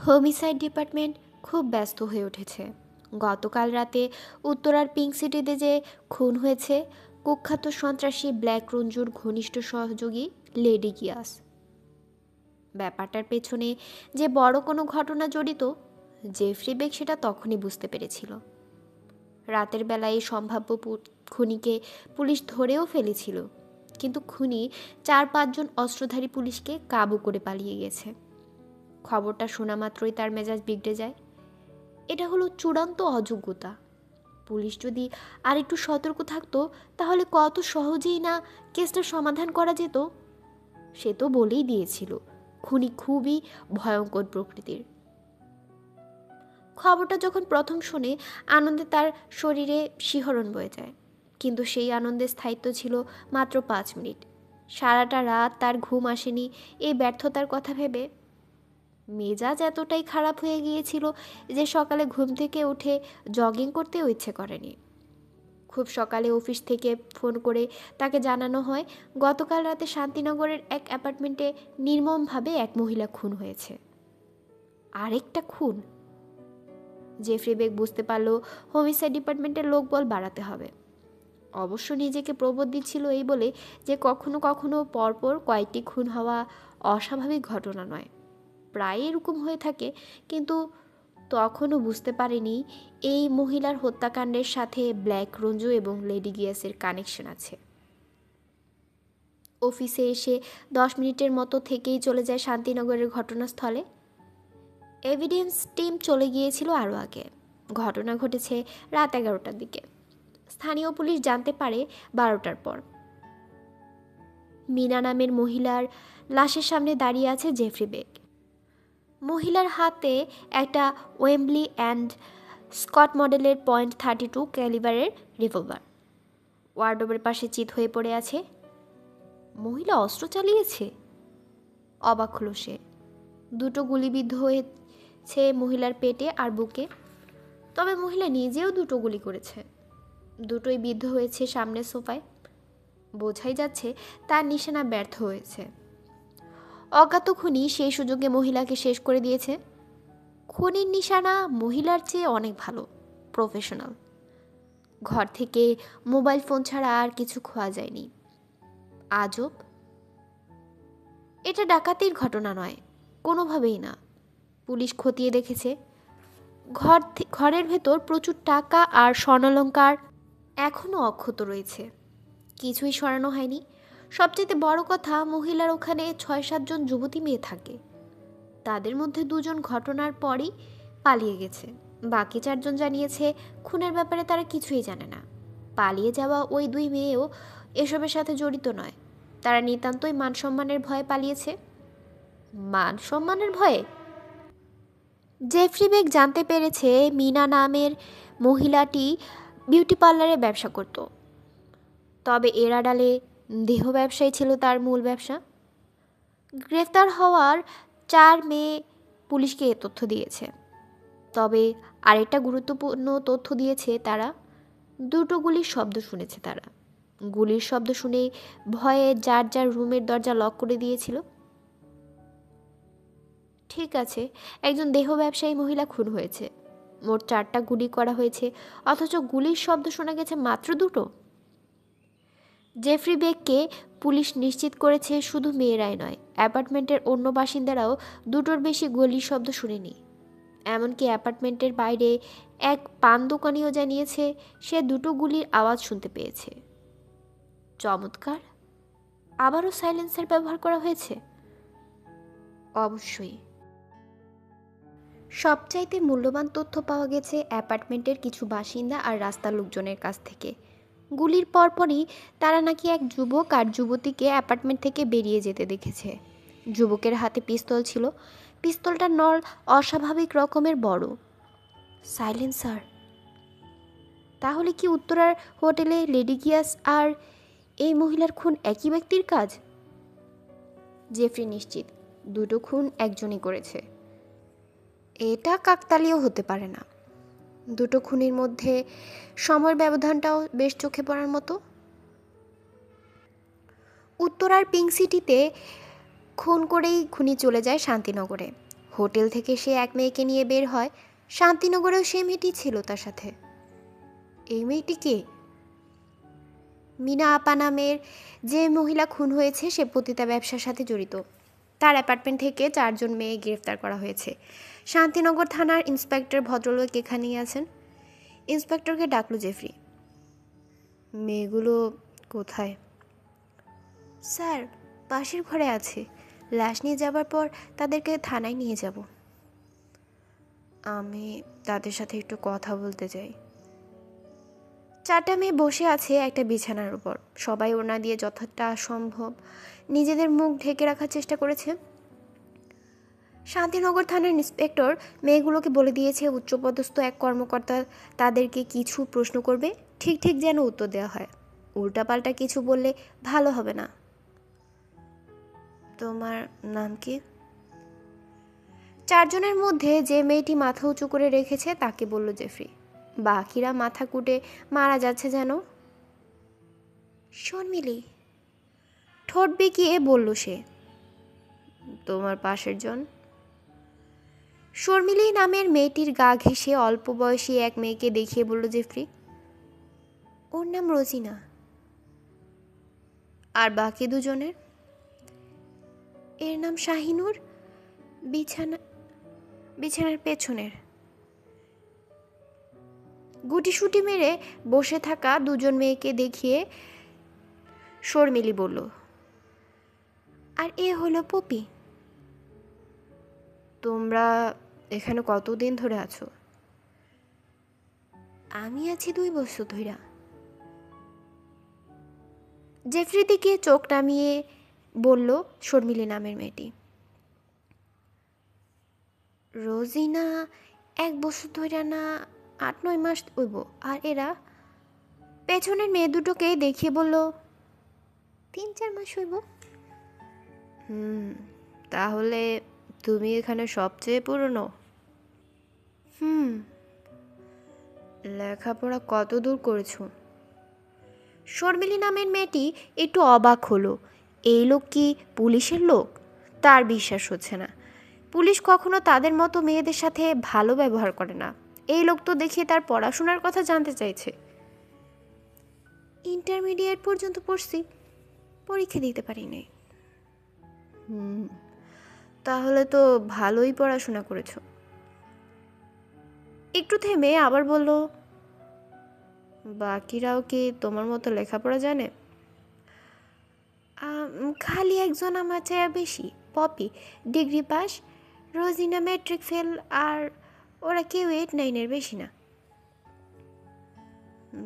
Homicide department খুব ব্যস্ত হয়ে উঠেছে। গতকাল রাতে উত্তরার পিঙ্ক সিটিতে যে খুন হয়েছে কুখ্যাত সন্ত্রাসী ব্ল্যাক রঞ্জুর ঘনিষ্ঠ সহযোগী লেডি গিয়াস। ব্যাপারটার পেছনে যে বড় কোনো ঘটনা জড়িত, জেফরি বেক সেটা তখনই বুঝতে পেরেছিল। রাতের বেলায় সম্ভাব্য খুনিকে পুলিশ ধরেও ফেলেছিল, কিন্তু খুনি 4-5 জন অস্ত্রধারী পুলিশকে কাবু করে পালিয়ে গেছে। খবরটা শোনা মাত্রই তার মেজাজ বিগড়ে যায়। এটা হলো চূড়ান্ত অযোগ্যতা। পুলিশ যদি আর একটু সতর্ক থাকতো তাহলে কত সহজেই না কেসটা সমাধান করা যেত। সে তো বলেই দিয়েছিল খুনি খুবই ভয়ঙ্কর প্রকৃতির। খবরটা যখন প্রথম শুনে আনন্দে তার শরীরে শিহরণ বয়ে যায়, কিন্তু সেই আনন্দের স্থায়িত্ব ছিল মাত্র 5 মিনিট। সারাটা রাত তার ঘুম আসেনি এই ব্যর্থতার কথা ভেবে। মেজাজ এতটাই খারাপ হয়ে গিয়েছিল যে সকালে ঘুম থেকে উঠে জগিং করতেও ইচ্ছে করেনি। খুব সকালে অফিস থেকে ফোন করে তাকে জানানো হয় গতকাল রাতে শান্তিনগরের এক অ্যাপার্টমেন্টে নির্মমভাবে এক মহিলা খুন হয়েছে। আরেকটা খুন! জেফরি বেক বুঝতে পারল হোমিসাইড ডিপার্টমেন্টের লোকবল বাড়াতে হবে। অবশ্য নিজেকে প্রবোধ দিচ্ছিল এই বলে যে কখনো কখনো পরপর কয়েকটি খুন হওয়া অস্বাভাবিক ঘটনা নয়, প্রায় এরকম হয়ে থাকে। কিন্তু তখনও বুঝতে পারেনি এই মহিলার হত্যাকাণ্ডের সাথে ব্ল্যাক রঞ্জু এবং লেডি গিয়াসের কানেকশন আছে। অফিসে এসে 10 মিনিটের মতো থেকেই চলে যায় শান্তিনগরের ঘটনাস্থলে। এভিডেন্স টিম চলে গিয়েছিল আরও আগে। ঘটনা ঘটেছে রাত 11টার দিকে। স্থানীয় পুলিশ জানতে পারে 12টার পর। মিনা নামের মহিলার লাশের সামনে দাঁড়িয়ে আছে জেফরি বেক। মহিলার হাতে একটা ওয়েম্বলি অ্যান্ড স্কট মডেলের .32 ক্যালিবারের রিভলভার। ওয়ার্ডরোবের পাশে চিত হয়ে পড়ে আছে। মহিলা অস্ত্র চালিয়েছে? অবাক হলো সে। 2টো গুলিবিদ্ধ হয়েছে মহিলার পেটে আর বুকে। তবে মহিলা নিজেও 2টো গুলি করেছে। 2টোই বিদ্ধ হয়েছে সামনের সোফায়। বোঝাই যাচ্ছে তার নিশানা ব্যর্থ হয়েছে। অজ্ঞাত খুনি সেই সুযোগে মহিলাকে শেষ করে দিয়েছে। খুনির নিশানা মহিলার চেয়ে অনেক ভালো, প্রফেশনাল। ঘর থেকে মোবাইল ফোন ছাড়া আর কিছু খোয়া যায়নি। আজব! এটা ডাকাতির ঘটনা নয়, কোনোভাবেই না। পুলিশ খতিয়ে দেখেছে ঘরের ভেতর প্রচুর টাকা আর স্বর্ণালঙ্কার এখনও অক্ষত রয়েছে, কিছুই সরানো হয়নি। সবচেয়ে বড় কথা, মহিলার ওখানে 6-7 জন যুবতী মেয়ে থাকে। তাদের মধ্যে 2 জন ঘটনার পরই পালিয়ে গেছে। বাকি 4 জন জানিয়েছে খুনের ব্যাপারে তারা কিছুই জানে না। পালিয়ে যাওয়া ওই 2 মেয়েও এসবের সাথে জড়িত নয়। তারা নিতান্তই মান সম্মানের ভয়ে পালিয়েছে। মান সম্মানের ভয়ে? জেফরি বেক জানতে পেরেছে মিনা নামের মহিলাটি বিউটি পার্লারে ব্যবসা করত। তবে এর আড়ালে দেহ ব্যবসাই ছিল তার মূল ব্যবসা। গ্রেফতার হওয়ার 4 মেয়ে পুলিশকে এ তথ্য দিয়েছে। তবে আরেকটা গুরুত্বপূর্ণ তথ্য দিয়েছে তারা। 2টো গুলির শব্দ শুনেছে তারা। গুলির শব্দ শুনেই ভয়ে যার যার রুমের দরজা লক করে দিয়েছিল। ঠিক আছে, একজন দেহ ব্যবসায়ী মহিলা খুন হয়েছে, মোট 4টা গুলি করা হয়েছে, অথচ গুলির শব্দ শোনা গেছে মাত্র 2টো। জেফরি বেককে পুলিশ নিশ্চিত করেছে শুধু মেয়েরাই নয়, অ্যাপার্টমেন্টের অন্য বাসিন্দারাও 2টোর বেশি গুলির শব্দ শুনেনি। এমনকি অ্যাপার্টমেন্টের বাইরে এক পান দোকানিও জানিয়েছে সে 2টো গুলির আওয়াজ শুনতে পেয়েছে। চমৎকার! আবারও সাইলেন্সার ব্যবহার করা হয়েছে। অবশ্যই। সবচাইতে মূল্যবান তথ্য পাওয়া গেছে অ্যাপার্টমেন্টের কিছু বাসিন্দা আর রাস্তার লোকজনের কাছ থেকে। গুলির পরপরই তারা নাকি এক যুবক আর যুবতীকে অ্যাপার্টমেন্ট থেকে বেরিয়ে যেতে দেখেছে। যুবকের হাতে পিস্তল ছিল। পিস্তলটার নল অস্বাভাবিক রকমের বড়। সাইলেন্সার! তাহলে কি উত্তরার হোটেলে লেডি গিয়াস আর এই মহিলার খুন একই ব্যক্তির কাজ? জেফরি নিশ্চিত 2টো খুন একজনই করেছে। এটা কাকতালীয় হতে পারে না। 2টো খুনের মধ্যে সময়ের ব্যবধানটাও বেশ চোখে পড়ার মতো। উত্তরার পিঙ্ক সিটিতে খুন করেই খুনি চলে যায় শান্তিনগরে। হোটেল থেকে সে এক মেয়েকে নিয়ে বের হয়, শান্তিনগরেও সে মেয়েটি ছিল তার সাথে। এই মেয়েটি কে? মিনা আপা নামের যে মহিলা খুন হয়েছে সে পতিতা ব্যবসার সাথে জড়িত। তার অ্যাপার্টমেন্ট থেকে 4 জন মেয়ে গ্রেফতার করা হয়েছে। শান্তিনগর থানার ইন্সপেক্টর ভদ্রলোক এখানেই আছেন। ইন্সপেক্টরকে ডাকলো জেফরি। মেয়েগুলো কোথায়? স্যার, পাশের ঘরে আছে। লাশ নিয়ে যাবার পর তাদেরকে থানায় নিয়ে যাব। আমি তাদের সাথে একটু কথা বলতে চাই। 4টা মেয়ে বসে আছে একটা বিছানার উপর। সবাই ওড়না দিয়ে যতটা সম্ভব নিজেদের মুখ ঢেকে রাখার চেষ্টা করেছে। শান্তিনগর থানার ইন্সপেক্টর মেয়েগুলোকে বলে দিয়েছে উচ্চপদস্থ এক কর্মকর্তা তাদেরকে কিছু প্রশ্ন করবে, ঠিক ঠিক যেন উত্তর দেওয়া হয়। উল্টাপাল্টা কিছু বললে ভালো হবে না। তোমার নাম কি? 4 জনের মধ্যে যে মেয়েটি মাথা উঁচু করে রেখেছে তাকে বলল জেফরি। বাকিরা মাথা কুটে মারা যাচ্ছে যেন। শর্মিলি, ঠোঁট বেঁকিয়ে বলল সে। তোমার পাশের জন? শর্মিলি নামের মেয়েটির গা ঘেঁষে অল্প বয়সী এক মেয়েকে দেখিয়ে বলল জেফরি। ওর নাম রোজিনা। আর বাকি দুজনের? এর নাম শাহিনুর, বিছানার পেছনের। গুটিসুটি মেরে বসে থাকা 2 জন মেয়েকে দেখিয়ে শর্মিলি বলল, আর এ হলো পপি। তোমরা এখানে কতদিন ধরে আছো? আমি আছি 2 বছর ধইরা। জেফরি দিকে চোখ নামিয়ে বলল শর্মিলি নামের মেয়েটি। রোজিনা 1 বছর ধইরা না 8-9 মাস হইব। আর এরা? পেছনের মেয়ে দুটোকে দেখিয়ে বলল, 3-4 মাস হইব। তাহলে তুমি এখানে সবচেয়ে পুরনো? লেখাপড়া কত দূর করেছো? শর্মিলি নামের মেয়েটি একটু অবাক হলো। এই লোক কি পুলিশের লোক? তার বিশ্বাস হচ্ছে না। পুলিশ কখনো তাদের মতো মেয়েদের সাথে ভালো ব্যবহার করে না। এই লোক তো দেখে তার পড়াশোনার কথা জানতে চাইছে। ইন্টারমিডিয়েট পর্যন্ত পড়ছি, পরীক্ষা দিতে পারি নাই। তাহলে তো ভালোই পড়াশোনা করেছো। একটু থেমে আবার বলল, বাকিরাও কি তোমার মতো লেখাপড়া জানে? খালি একজন আমার চেয়ে বেশি, Popy degree pass, Rozina matric fail, আর ওরা কেউ 8-9-এর বেশি না।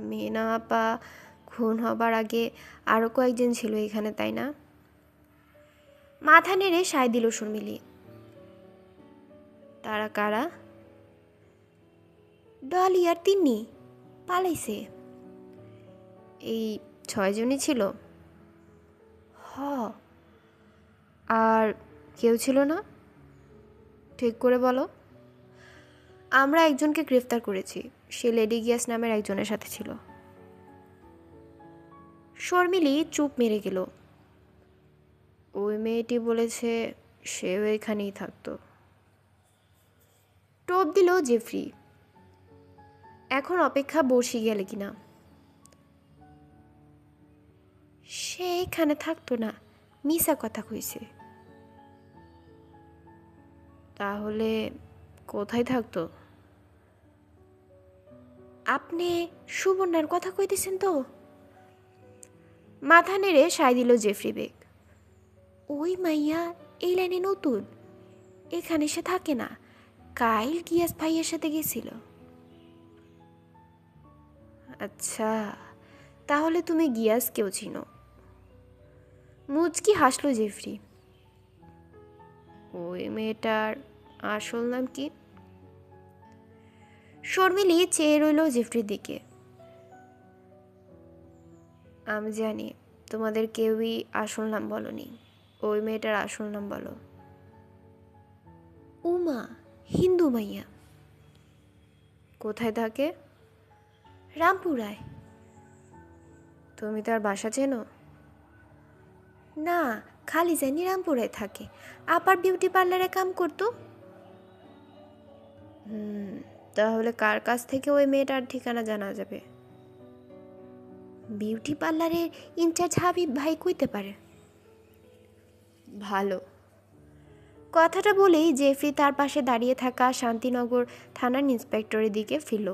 মিনা আপা খুন হবার আগে আরও কয়েকজন ছিল এখানে, তাই না? মাথা নেড়ে সায় দিল শর্মিলি। তারা কারা? ডলি আর তিন্নি পালাইছে। এই 6 জনই ছিল? হ। আর কেউ ছিল না? ঠিক করে বলো। আমরা একজনকে গ্রেফতার করেছি, সে লেডি গিয়াস নামের একজনের সাথে ছিল। শর্মিলি চুপ মেরে গেল। ওই মেয়েটি বলেছে সেও এখানেই থাকতো। টোপ দিল জেফরি। এখন অপেক্ষা বসে গেলে কিনা। সে এখানে থাকতো না, মিছা কথা কইছে। তাহলে কোথায় থাকতো? আপনি সুবর্ণার কথা কইতেছেন তো? মাথা নেড়ে সায় দিল জেফরি বেগ। ওই মাইয়া এই লাইনে নতুন, এখানে সে থাকে না। কাইল গিয়াস ভাইয়ের সাথে গেছিল। আচ্ছা, তাহলে তুমি গিয়াসকেও চিনো? মুচকি হাসলো জেফরি। ওই মেয়েটার আসল নাম কি? শর্মিলি চেয়ে রইল জেফরির দিকে। আমি জানি তোমাদের কেউই আসল নাম বলনি। ওই মেয়েটার আসল নাম বলো। উমা, হিন্দু মাইয়া। কোথায় থাকে? রামপুরায়। তুমি তার বাসা চেনো? না, খালি জানি রামপুরায় থাকে। আপার বিউটি পার্লারে কাম করতো। হুম, তাহলে কার কাছ থেকে ওই মেয়েটার ঠিকানা জানা যাবে? বিউটি পার্লারের ইনচার্জ হাবিব ভাই কইতে পারে। ভালো। কথাটা বলেই জেফরি তার পাশে দাঁড়িয়ে থাকা শান্তিনগর থানার ইন্সপেক্টরের দিকে ফিরল।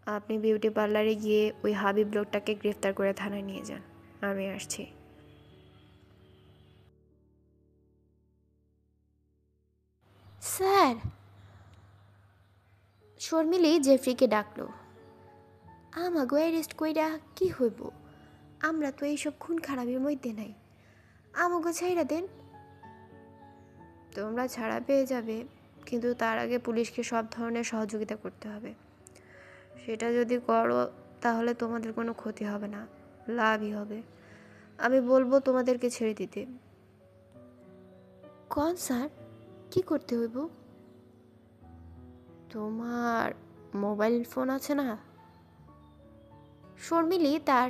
আপনি বিউটি পার্লারে গিয়ে ওই হাবিব লোকটাকে গ্রেফতার করে থানায় নিয়ে যান, আমি আসছি। স্যার, শর্মিলি জেফরিকে ডাকলো। আমাগো অ্যারেস্ট কইরা কি হইব? আমরা তো এইসব খুন খারাপের মধ্যে নাই, আমাগো ছাইরা দেন। তোমরা ছাড়া পেয়ে যাবে, কিন্তু তার আগে পুলিশকে সব ধরনের সহযোগিতা করতে হবে। সেটা যদি করো তাহলে তোমাদের কোনো ক্ষতি হবে না, লাভই হবে। আমি বলবো তোমাদেরকে ছেড়ে দিতে। কোন স্যার, কি করতে হইব? তোমার মোবাইল ফোন আছে না? শর্মিলি তার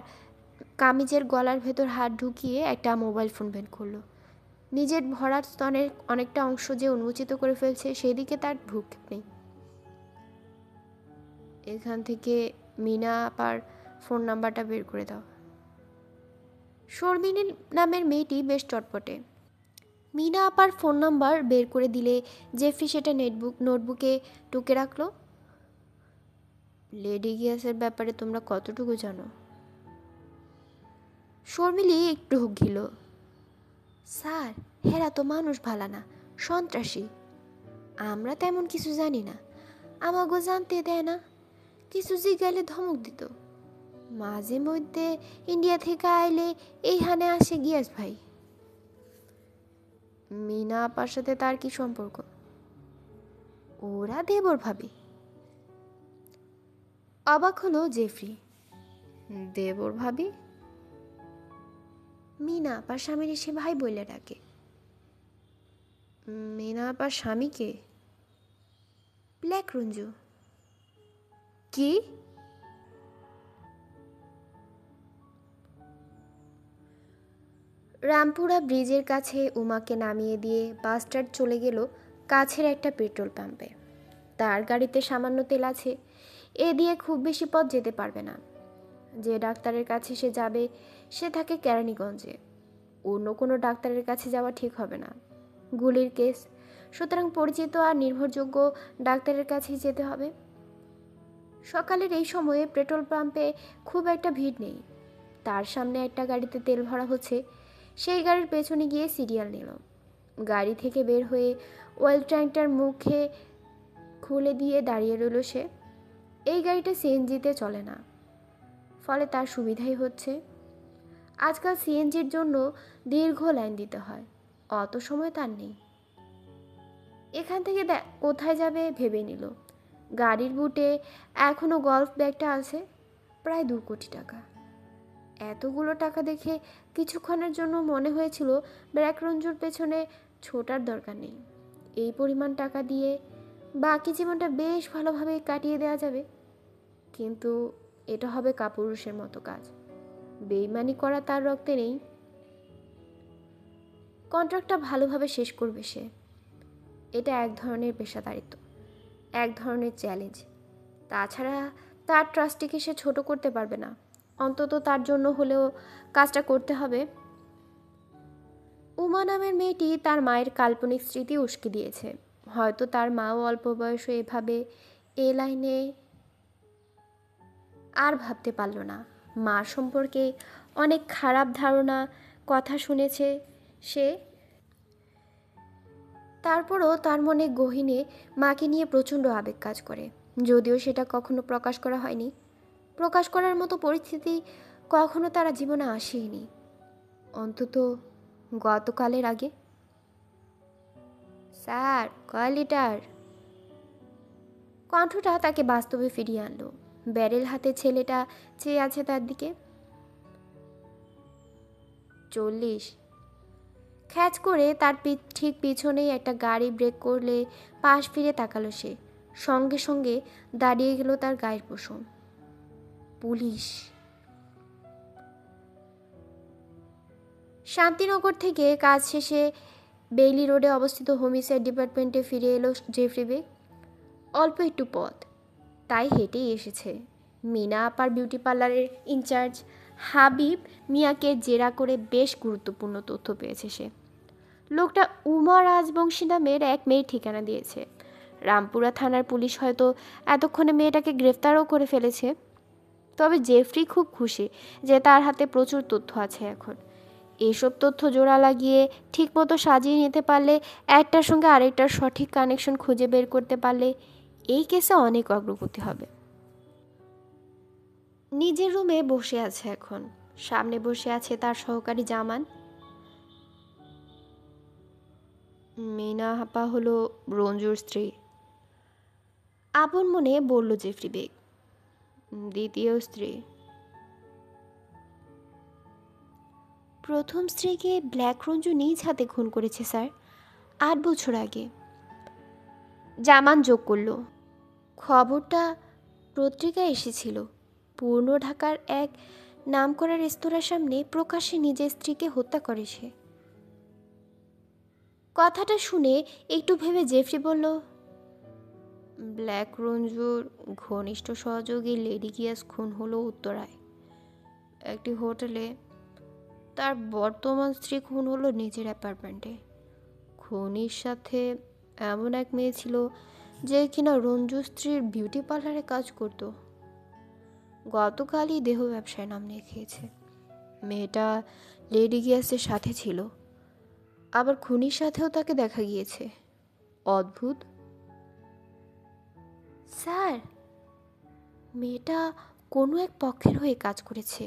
কামিজের গলার ভেতর হাত ঢুকিয়ে একটা মোবাইল ফোন বের করলো। নিজের ভরাট স্তনের অনেকটা অংশ যে উন্মোচিত করে ফেলছে সেদিকে তার ভ্রুক্ষেপ নেই। এখান থেকে মিনা আপার ফোন নাম্বারটা বের করে দাও। শর্মিনী নামের মেয়েটি বেশ চটপটে। মিনা আপার ফোন নাম্বার বের করে দিলে জেফরি সেটা নোটবুকে টুকে রাখলো। লেডি গিয়াসের ব্যাপারে তোমরা কতটুকু জানো? শর্মিলি একটু ঘিল। স্যার, হেরা তো মানুষ ভালা না, সন্ত্রাসী। আমরা তেমন কিছু জানি না, আমাগো জানতে দেয় না। কিছু জিগাইলে ধমক দিত। মাঝে মধ্যে ইন্ডিয়া থেকে আইলে এইখানে আসে গিয়াস ভাই। মিনা আপার সাথে তার কি সম্পর্ক? ওরা দেবর ভাবি। অবাক হলো জেফরি। দেবর ভাবি? মিনা আপার স্বামীর সে ভাই বলে ডাকে। মিনা আপার স্বামীকে? ব্ল্যাক রঞ্জু। কি? রামপুরা ব্রিজের কাছে উমাকে নামিয়ে দিয়ে বাসটার চলে গেল কাছের একটা পেট্রোল পাম্পে। তার গাড়িতে সামান্য তেল আছে, এ দিয়ে খুব বেশি পথ যেতে পারবে না। যে ডাক্তারের কাছে সে যাবে সে থাকে কেরানীগঞ্জে। অন্য কোনো ডাক্তারের কাছে যাওয়া ঠিক হবে না, গুলির কেস। সুতরাং পরিচিত আর নির্ভরযোগ্য ডাক্তারের কাছেই যেতে হবে। সকালের এই সময়ে পেট্রোল পাম্পে খুব একটা ভিড় নেই। তার সামনে একটা গাড়িতে তেল ভরা হচ্ছে, সেই গাড়ির পেছনে গিয়ে সিরিয়াল নিল। গাড়ি থেকে বের হয়ে অয়েল ট্যাঙ্কটার মুখে খুলে দিয়ে দাঁড়িয়ে রইল সে। এই গাড়িটা সিএনজিতে চলে না, ফলে তার সুবিধাই হচ্ছে। আজকাল সিএনজির জন্য দীর্ঘ লাইন দিতে হয়, অত সময় তার নেই। এখান থেকে কোথায় যাবে ভেবে নিল। গাড়ির বুটে এখনও গল্ফ ব্যাগটা আছে, প্রায় 2 কোটি টাকা। এতগুলো টাকা দেখে কিছুক্ষণের জন্য মনে হয়েছিল ব্ল্যাক রঞ্জুর পেছনে ছোটার দরকার নেই। এই পরিমাণ টাকা দিয়ে বাকি জীবনটা বেশ ভালোভাবে কাটিয়ে দেওয়া যাবে। কিন্তু এটা হবে কাপুরুষের মতো কাজ, বেইমানি করা তার রক্তে নেই। কন্ট্রাক্টটা ভালোভাবে শেষ করবে সে। এটা এক ধরনের পেশাদারিত্ব, এক ধরনের চ্যালেঞ্জ। তাছাড়া তার ট্রাস্টিকে সে ছোট করতে পারবে না, অন্তত তার জন্য হলেও কাজটা করতে হবে। উমা নামের মেয়েটি তার মায়ের কাল্পনিক স্মৃতি উস্কে দিয়েছে। হয়তো তার মাও অল্প বয়সে এভাবে এ লাইনে আর ভাবতে পারল না। মা সম্পর্কে অনেক খারাপ ধারণা কথা শুনেছে সে। তারপরও তার মনে গহীনে মাকে নিয়ে প্রচণ্ড আবেগ কাজ করে, যদিও সেটা কখনো প্রকাশ করা হয়নি। প্রকাশ করার মতো পরিস্থিতি কখনো তারা জীবনে আসেনি, অন্তত গতকালের আগে। স্যার, কয় লিটার? কণ্ঠটা তাকে বাস্তবে ফিরিয়ে আনলো। ব্যারেল হাতে ছেলেটা চেয়ে আছে তার দিকে। 40। খ্যাচ করে তার ঠিক পিছনেই একটা গাড়ি ব্রেক করলে পাশ ফিরে তাকালো সে। সঙ্গে সঙ্গে দাঁড়িয়ে গেল তার গায়ের পশম। পুলিশ। শান্তিনগর থেকে কাজ শেষে বেইলি রোডে অবস্থিত হোমিসাইড ডিপার্টমেন্টে ফিরে এলো জেফরি বেগ। অল্প একটু পথ, তাই হেঁটেই এসেছে। মিনা আপার বিউটি পার্লারের ইনচার্জ হাবিব মিয়াকে জেরা করে বেশ গুরুত্বপূর্ণ তথ্য পেয়েছে সে। লোকটা উমা রাজবংশী নামের এক মেয়ের ঠিকানা দিয়েছে। রামপুরা থানার পুলিশ হয়তো এতক্ষণে মেয়েটাকে গ্রেফতারও করে ফেলেছে। তবে জেফরি খুব খুশি যে তার হাতে প্রচুর তথ্য আছে এখন। এইসব তথ্য জোড়া লাগিয়ে ঠিকমতো সাজিয়ে নিতে পারলে, একটার সঙ্গে আরেকটার সঠিক কানেকশন খুঁজে বের করতে পারলে এই কেসে অনেক অগ্রগতি হবে। নিজের রুমে বসে আছে এখন। সামনে বসে আছে তার সহকারী জামান। মিনা হাপা হলো রঞ্জুর স্ত্রী, আপন মনে বলল জেফরি বেগ। দ্বিতীয় স্ত্রী। প্রথম স্ত্রীকে ব্ল্যাক রঞ্জু নিজ হাতে খুন করেছে স্যার, 8 বছর আগে। জামান যোগ করল, খবরটা পত্রিকায় এসেছিল। পূর্ণ ঢাকার এক নামকরা রেস্তোরাঁর সামনে প্রকাশ্যে নিজের স্ত্রীকে হত্যা করে সে। কথাটা শুনে একটু ভেবে জেফরি বলল, ব্ল্যাক রঞ্জুর ঘনিষ্ঠ সহযোগী লেডি গিয়াস খুন হলো উত্তরায় একটি হোটেলে। তার বর্তমান স্ত্রী খুন হলো নিজের অ্যাপার্টমেন্টে। খুনির সাথে এমন এক মেয়ে ছিল যে কিনা রঞ্জু স্ত্রীর বিউটি পার্লারে কাজ করত। গতকালই দেহ ব্যবসায় নাম লিখিয়েছে। মেয়েটা লেডি গিয়াসের সাথে ছিল, আবার খুনির সাথেও তাকে দেখা গিয়েছে। অদ্ভুত স্যার, মেয়েটা কোনো এক পক্ষের হয়ে কাজ করেছে।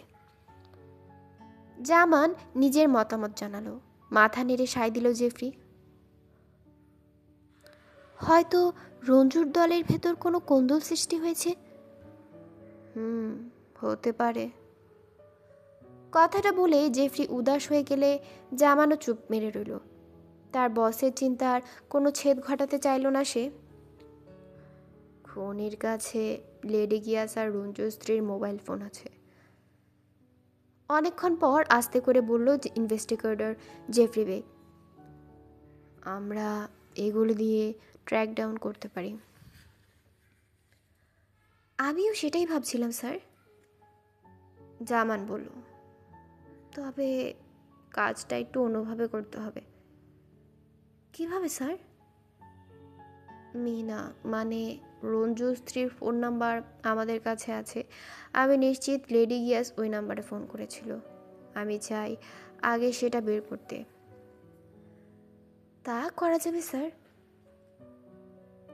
জামান নিজের মতামত জানালো। মাথা নেড়ে সায় দিল জেফরি। হয়তো রঞ্জুর দলের ভেতর কোনো কোন্দল সৃষ্টি হয়েছে। হতে পারে। কথাটা বলে জেফরি উদাস হয়ে গেলে জামানও চুপ মেরে রইল। তার বসের চিন্তার কোনো ছেদ ঘটাতে চাইল না সে। খুনির কাছে লেডি গিয়াস আর রঞ্জুর স্ত্রীর মোবাইল ফোন আছে। অনেকক্ষণ পর আস্তে করে বলল ইনভেস্টিগেটর জেফরি বেগ, আমরা এগুলো দিয়ে ট্র্যাক ডাউন করতে পারি। আমিও সেটাই ভাবছিলাম স্যার, জামান বলল। তবে কাজটা একটু অন্যভাবে করতে হবে। কিভাবে স্যার? মিনা মানে রঞ্জু স্ত্রীর ফোন নাম্বার আমাদের কাছে আছে। আমি নিশ্চিত লেডি গিয়াস ওই নাম্বারে ফোন করেছিল। আমি চাই আগে সেটা বের করতে। তা করা যাবে স্যার।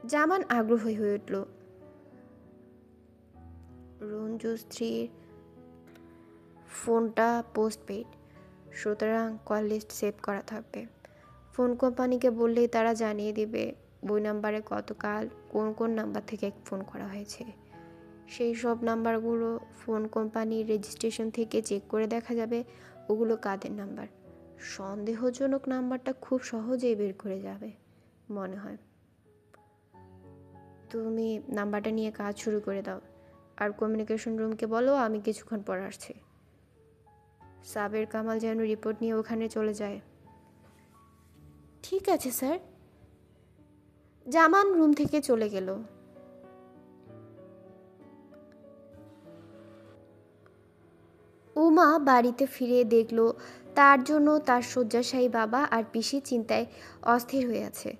জামান আগ্রহী হয়ে উঠল। রঞ্জু স্ত্রীর ফোনটা পোস্টপেড, সুতরাং কল লিস্ট সেভ করা থাকবে। ফোন কোম্পানিকে বললেই তারা জানিয়ে দিবে ওই নাম্বারে গতকাল কোন কোন নাম্বার থেকে ফোন করা হয়েছে। সেই সব নাম্বারগুলো ফোন কোম্পানির রেজিস্ট্রেশন থেকে চেক করে দেখা যাবে ওগুলো কাদের নাম্বার। সন্দেহজনক নাম্বারটা খুব সহজেই বের করে যাবে মনে হয়। তুমি নাম্বারটা নিয়ে কাজ শুরু করে দাও, আর কমিউনিকেশন রুমকে বলো আমি কিছুক্ষণ পর আসছি। সাবের কামাল যেন রিপোর্ট নিয়ে ওখানে চলে যায়। ঠিক আছে স্যার। জামান রুম থেকে চলে গেল। উমা বাড়িতে ফিরে দেখল তার জন্য তার শয্যাশায়ী বাবা আর পিসি চিন্তায় অস্থির হয়ে আছে।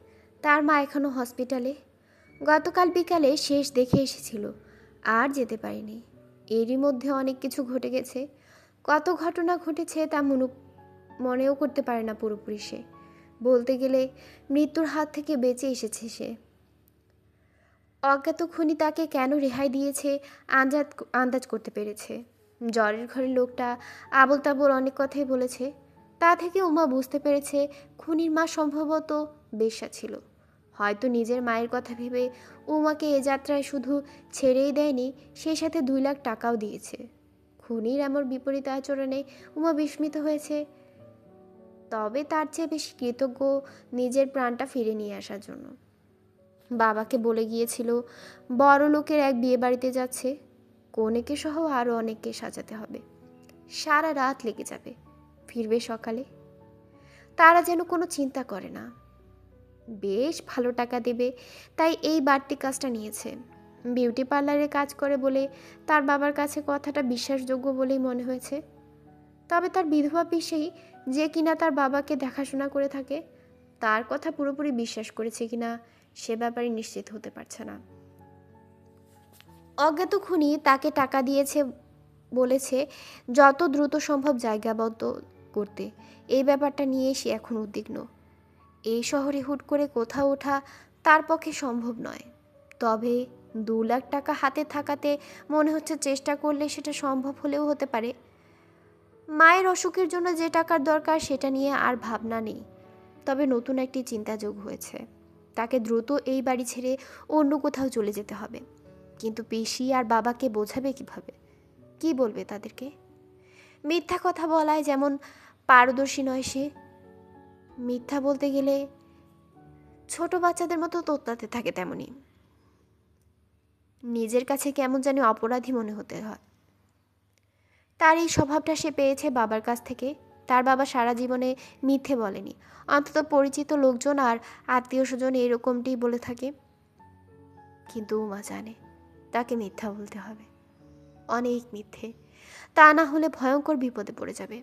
তার মা এখনো হসপিটালে। গতকাল বিকালে শেষ দেখে এসেছিল, আর যেতে পারেনি। এরই মধ্যে অনেক কিছু ঘটে গেছে। কত ঘটনা ঘটেছে তা মনেও করতে পারে না পুরোপুরি সে। বলতে গেলে মৃত্যুর হাত থেকে বেঁচে এসেছে সে। অজ্ঞাত খুনি তাকে কেন রেহাই দিয়েছে আন্দাজ করতে পেরেছে। জ্বরের ঘরের লোকটা আবোল তাবোল অনেক কথাই বলেছে। তা থেকে উমা বুঝতে পেরেছে খুনির মা সম্ভবত বেশ্যা ছিল। হয়তো নিজের মায়ের কথা ভেবে উমাকে এ যাত্রায় শুধু ছেড়েই দেয়নি, সেই সাথে 2 লাখ টাকাও দিয়েছে। খুনির এমন বিপরীত আচরণে উমা বিস্মিত হয়েছে, তবে তার চেয়ে বেশি কৃতজ্ঞ নিজের প্রাণটা ফিরে নিয়ে আসার জন্য। বাবাকে বলে গিয়েছিল বড় লোকের এক বিয়ে বাড়িতে যাচ্ছে, কনেকে সহ আরও অনেককে সাজাতে হবে। সারা রাত লেগে যাবে, ফিরবে সকালে। তারা যেন কোনো চিন্তা করে না। বেশ ভালো টাকা দেবে, তাই এই বাড়তি কাজটা নিয়েছে। বিউটি পার্লারে কাজ করে বলে তার বাবার কাছে কথাটা বিশ্বাসযোগ্য বলেই মনে হয়েছে। তবে তার বিধবা পিসি, যে কিনা তার বাবাকে দেখাশোনা করে থাকে, তার কথা পুরোপুরি বিশ্বাস করেছে কিনা সে ব্যাপারে নিশ্চিত হতে পারছে না। অজ্ঞাত খুনি তাকে টাকা দিয়েছে, বলেছে যত দ্রুত সম্ভব জায়গাবদ্ধ করতে। এই ব্যাপারটা নিয়ে সে এখন উদ্বিগ্ন। এই শহরে হুট করে কোথাও ওঠা তার পক্ষে সম্ভব নয়। তবে 2 লাখ টাকা হাতে থাকাতে মনে হচ্ছে চেষ্টা করলে সেটা সম্ভব হলেও হতে পারে। মায়ের অসুখের জন্য যে টাকার দরকার সেটা নিয়ে আর ভাবনা নেই। তবে নতুন একটি চিন্তা যোগ হয়েছে। তাকে দ্রুত এই বাড়ি ছেড়ে অন্য কোথাও চলে যেতে হবে। কিন্তু পিসি আর বাবাকে বোঝাবে কিভাবে? কি বলবে তাদেরকে? মিথ্যা কথা বলায় যেমন পারদর্শী নয় সে। মিথ্যা বলতে গেলে ছোট বাচ্চাদের মতো তোতলাতে থাকে, তেমনি নিজের কাছে কেমন জানি অপরাধী মনে হতে হয়। তার এই স্বভাবটা সে পেয়েছে বাবার কাছ থেকে। তার বাবা সারা জীবনে মিথ্যে বলেনি, অন্তত পরিচিত লোকজন আর আত্মীয় স্বজন এরকমটি বলে থাকে। কিন্তু উমা জানে তাকে মিথ্যা বলতে হবে, অনেক মিথ্যে, তা না হলে ভয়ঙ্কর বিপদে পড়ে যাবে।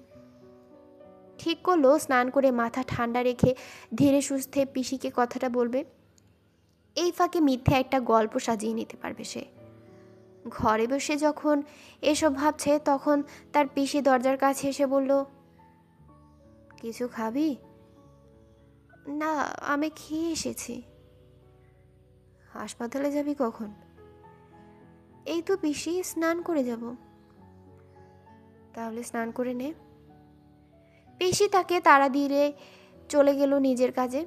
ঠিক করলো স্নান করে মাথা ঠান্ডা রেখে ধীরে সুস্থে পিসিকে কথাটা বলবে। এই ফাঁকে মিথ্যে একটা গল্প সাজিয়ে নিতে পারবে সে। ঘরে বসে যখন এসব ভাবছে তখন তার পিসি দরজার কাছে এসে বলল, কিছু খাবি? না, আমি খেয়ে এসেছি। হাসপাতালে যাবি কখন? এই তো পিসি, স্নান করে যাব। তাহলে স্নান করে নে। পিসি তাকে তাড়া দিয়ে চলে গেল নিজের কাজে।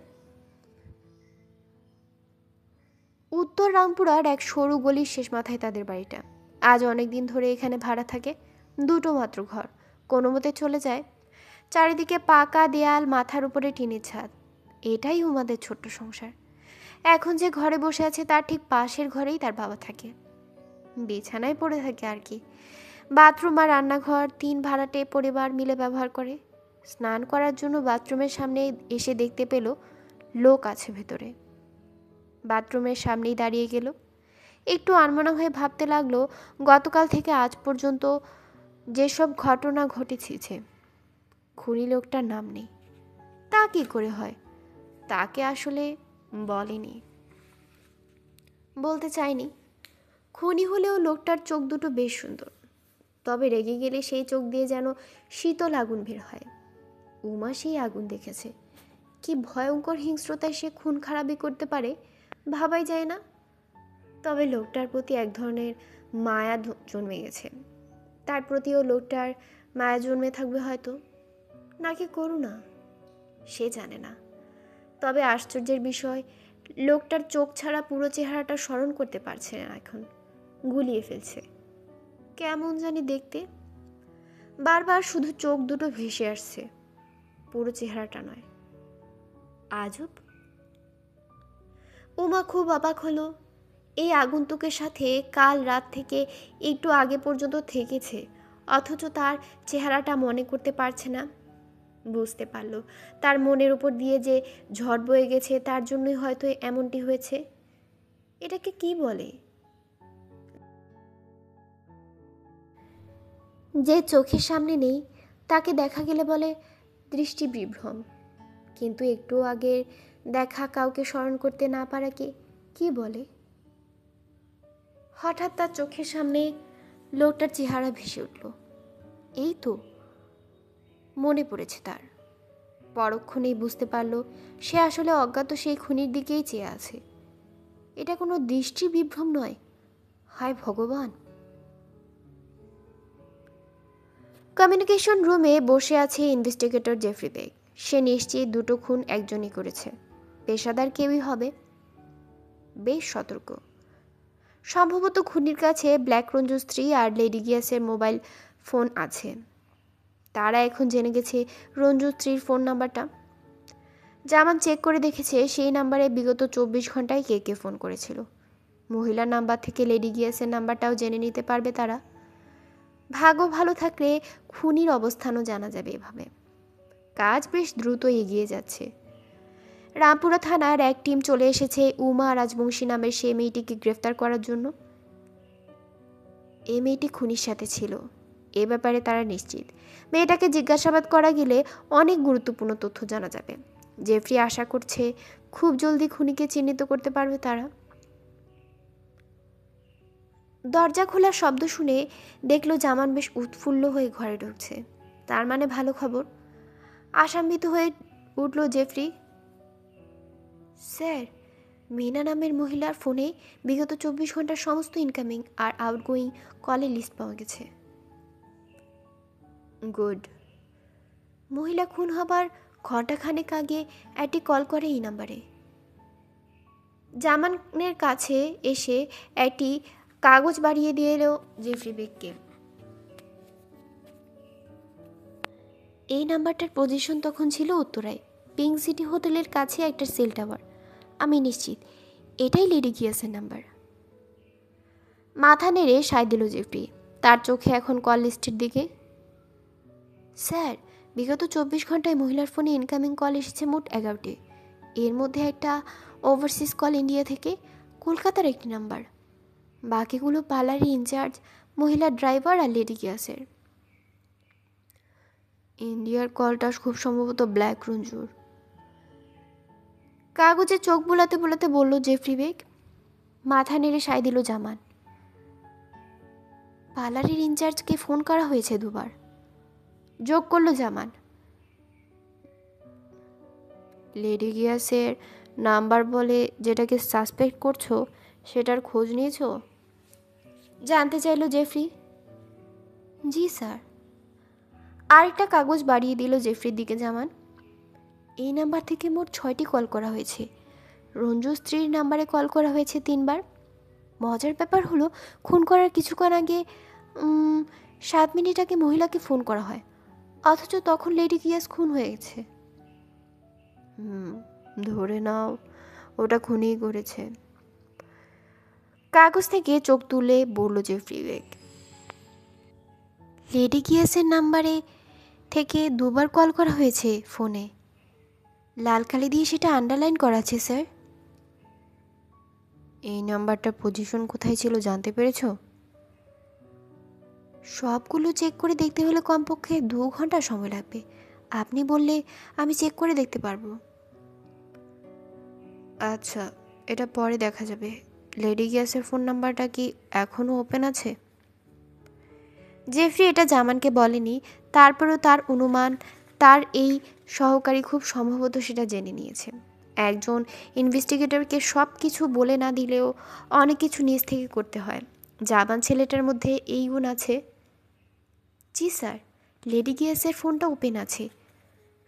উত্তর রামপুরার এক সরু গলির শেষ মাথায় তাদের বাড়িটা। আজ অনেক দিন ধরে এখানে ভাড়া থাকে। 2টো মাত্র ঘর, কোনো মতে চলে যায়। চারিদিকে পাকা দেয়াল, মাথার উপরে টিনের ছাদ। এটাই উমাদের ছোট্ট সংসার। এখন যে ঘরে বসে আছে তার ঠিক পাশের ঘরেই তার বাবা থাকে। বিছানায় পড়ে থাকে আর কি। বাথরুম আর রান্নাঘর 3 ভাড়াটে পরিবার মিলে ব্যবহার করে। স্নান করার জন্য বাথরুমের সামনে এসে দেখতে পেল লোক আছে ভেতরে। বাথরুমের সামনেই দাঁড়িয়ে গেল। একটু আনমনা হয়ে ভাবতে লাগলো, গতকাল থেকে আজ পর্যন্ত যেসব ঘটনা ঘটেছে, খুনি লোকটার নাম নেই। তা কি করে হয়? তাকে আসলে বলেনি, বলতে চায়নি। খুনি হলেও লোকটার চোখ দুটো বেশ সুন্দর। তবে রেগে গেলে সেই চোখ দিয়ে যেন শীতল আগুন বের হয়। উমা সেই আগুন দেখেছে। কি ভয়ঙ্কর হিংস্রতায় সে খুন খারাপি করতে পারে ভাবাই যায় না। তবে লোকটার প্রতি এক ধরনের মায়া জন্মে গেছে। তার প্রতিও লোকটার মায়া জন্মে থাকবে হয়তো, নাকি করুণা, সে জানে না। তবে আশ্চর্যের বিষয়, লোকটার চোখ ছাড়া পুরো চেহারাটা স্মরণ করতে পারছে না এখন। গুলিয়ে ফেলছে। কেমন জানি দেখতে। বারবার শুধু চোখ দুটো ভেসে আসছে, পুরো চেহারাটা নয়। আজব। উমা খুব অবাক হলো। এই আগন্তুকের সাথে কাল রাত থেকে একটু আগে পর্যন্ত থেকেছে, অথচ তার চেহারাটা মনে করতে পারছে না। বুঝতে পারল তার মনের উপর দিয়ে যে ঝড় বয়ে গেছে তার জন্যই হয়তো এমনটি হয়েছে। এটাকে কি বলে? যে চোখের সামনে নেই তাকে দেখা গেলে বলে দৃষ্টি বিভ্রম। কিন্তু একটু আগের দেখা কাউকে স্মরণ করতে না পারাকে কি বলে? হঠাৎ তার চোখের সামনে লোকটার চেহারা ভেসে উঠল। এই তো মনে পড়েছে তার। পরক্ষণেই বুঝতে পারল সে আসলে অজ্ঞাত সেই খুনির দিকেই চেয়ে আছে। এটা কোনো দৃষ্টি বিভ্রম নয়। হায় ভগবান! কমিউনিকেশন রুমে বসে আছে ইনভেস্টিগেটর জেফরি বেগ। সে নিশ্চিত 2টো খুন একজনই করেছে। পেশাদার কেউই হবে। বেশ সতর্ক। সম্ভবত খুনির কাছে ব্ল্যাক রঞ্জুর স্ত্রী আর লেডি গিয়াসের মোবাইল ফোন আছে। তারা এখন জেনে গেছে রঞ্জুর স্ত্রীর ফোন নাম্বারটা। জামান চেক করে দেখেছে সেই নাম্বারে বিগত 24 ঘন্টায় কে কে ফোন করেছিল। মহিলার নাম্বার থেকে লেডি গিয়াসের নাম্বারটাও জেনে নিতে পারবে তারা। ভাগ্য ভালো থাকলে খুনির অবস্থানও জানা যাবে এভাবে। কাজ বেশ দ্রুত এগিয়ে যাচ্ছে। রামপুরা থানার এক টিম চলে এসেছে উমা রাজবংশী নামের সেই মেয়েটিকে গ্রেফতার করার জন্য। এই মেয়েটি খুনির সাথে ছিল, এ ব্যাপারে তারা নিশ্চিত। মেয়েটাকে জিজ্ঞাসাবাদ করা গেলে অনেক গুরুত্বপূর্ণ তথ্য জানা যাবে। জেফরি আশা করছে খুব জলদি খুনিকে চিহ্নিত করতে পারবে তারা। দরজা খোলার শব্দ শুনে দেখলো জামান বেশ উৎফুল্ল হয়ে ঘরে ঢুকছে। তার মানে ভালো খবর। আশান্বিত হয়ে উঠল জেফরি। স্যার, মিনা নামের মহিলার ফোনে বিগত 24 ঘন্টার সমস্ত ইনকামিং আর আউটগোয়িং কলের লিস্ট পাওয়া গেছে। গুড। মহিলা খুন হবার ঘণ্টাখানেক আগে একটি কল করে এই নাম্বারে। জামানের কাছে এসে একটি কাগজ বাড়িয়ে দিয়ে এলো জেফরি বেগকে। এই নাম্বারটার পজিশন তখন ছিল উত্তরায়, পিঙ্ক সিটি হোটেলের কাছে একটা সেল টাওয়ার। আমি নিশ্চিত এটাই লেডি গিয়াসের নাম্বার। মাথা নেড়ে সায় দিল জেফরি, তার চোখে এখন কল লিস্টের দিকে। স্যার, বিগত 24 ঘন্টায় মহিলার ফোনে ইনকামিং কল এসেছে মোট 11টি। এর মধ্যে একটা ওভারসিজ কল ইন্ডিয়া থেকে, কলকাতার একটি নাম্বার। বাকিগুলো পার্লারের ইনচার্জ, মহিলা ড্রাইভার আর লেডি গিয়াসের। ইন্ডিয়ার কলটা খুব সম্ভবত ব্ল্যাক রঞ্জুর। কাগজে চোখ বোলাতে বোলাতে বলল জেফরি বেগ। মাথা নেড়ে সায় দিল জামান। পার্লারের ইনচার্জকে ফোন করা হয়েছে 2বার, যোগ করল জামান। লেডি গিয়াসের নাম্বার বলে যেটাকে সাসপেক্ট করছো, সেটার খোঁজ নিয়েছো? জানতে চাইল জেফরি। জি স্যার। আরেকটা কাগজ বাড়িয়ে দিল জেফরির দিকে জামান। এই নাম্বার থেকে মোট 6টি কল করা হয়েছে। রঞ্জু স্ত্রীর নাম্বারে কল করা হয়েছে 3বার। মজার ব্যাপার হলো, খুন করার কিছুক্ষণ আগে 7 মিনিট আগে মহিলাকে ফোন করা হয়, অথচ তখন লেডি গিয়াস খুন হয়ে গেছে। ধরে নাও ওটা খুনিই করেছে। কাগজ থেকে চোখ তুলে বলল জেফরি বেগ। লেডি গিয়াসের নাম্বারে থেকে 2বার কল করা হয়েছে ফোনে। লাল কালি দিয়ে সেটা আন্ডারলাইন করা আছে স্যার। এই নাম্বারটার পজিশন কোথায় ছিল জানতে পেরেছো? সবগুলো চেক করে দেখতে হলে কমপক্ষে 2 ঘন্টা সময় লাগবে। আপনি বললে আমি চেক করে দেখতে পারবো। আচ্ছা, এটা পরে দেখা যাবে। লেডি গিয়াসের ফোন নাম্বারটা কি এখনও ওপেন আছে? জেফরি এটা জামানকে বলেনি, তারপরেও তার অনুমান তার এই সহকারী খুব সম্ভবত সেটা জেনে নিয়েছে। একজন ইনভেস্টিগেটরকে সব কিছু বলে না দিলেও অনেক কিছু নিজ থেকে করতে হয়। জামান ছেলেটার মধ্যে এই গুণ আছে। জি স্যার, লেডি গিয়াসের ফোনটা ওপেন আছে,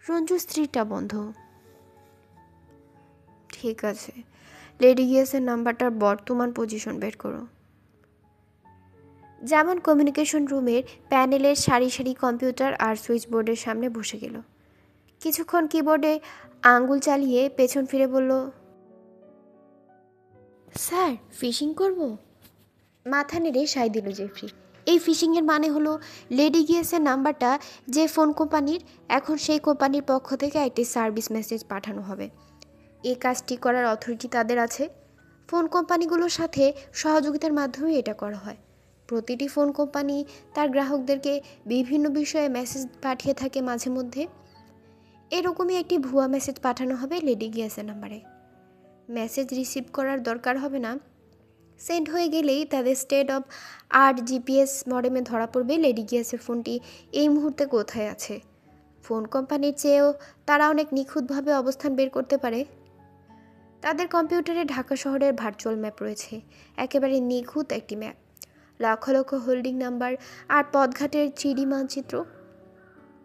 রঞ্জু স্ত্রীটা বন্ধ। ঠিক আছে, লেডি গিয়াসের নাম্বারটার বর্তমান পজিশন বের করো। যেমন কমিউনিকেশন রুমের প্যানেলের সারি সারি কম্পিউটার আর সুইচ বোর্ডের সামনে বসে গেল। কিছুক্ষণ কিবোর্ডে আঙ্গুল চালিয়ে পেছন ফিরে বলল, স্যার ফিশিং করব? মাথা নেড়ে সায় দিল জেফরি। এই ফিশিংয়ের মানে হলো লেডি গিয়াসের নাম্বারটা যে ফোন কোম্পানির, এখন সেই কোম্পানির পক্ষ থেকে একটি সার্ভিস মেসেজ পাঠানো হবে। এই কাজটি করার অথরিটি তাদের আছে। ফোন কোম্পানিগুলোর সাথে সহযোগিতার মাধ্যমে এটা করা হয়। প্রতিটি ফোন কোম্পানি তার গ্রাহকদেরকে বিভিন্ন বিষয়ে মেসেজ পাঠিয়ে থাকে মাঝে মধ্যে। এরকমই একটি ভুয়া মেসেজ পাঠানো হবে লেডি গিয়াসের নাম্বারে। মেসেজ রিসিভ করার দরকার হবে না। সেন্ড হয়ে গেলেই তাদের স্টেট অফ আর্ট জিপিএস মডেমে ধরা পড়বে লেডি গিয়াসের ফোনটি এই মুহূর্তে কোথায় আছে। ফোন কোম্পানির চেয়েও তারা অনেক নিখুঁতভাবে অবস্থান বের করতে পারে। তাদের কম্পিউটারে ঢাকা শহরের ভার্চুয়াল ম্যাপ রয়েছে, একেবারে নিখুঁত একটি map. Lakh lakh holding number আর পথঘাটের 3D মানচিত্র।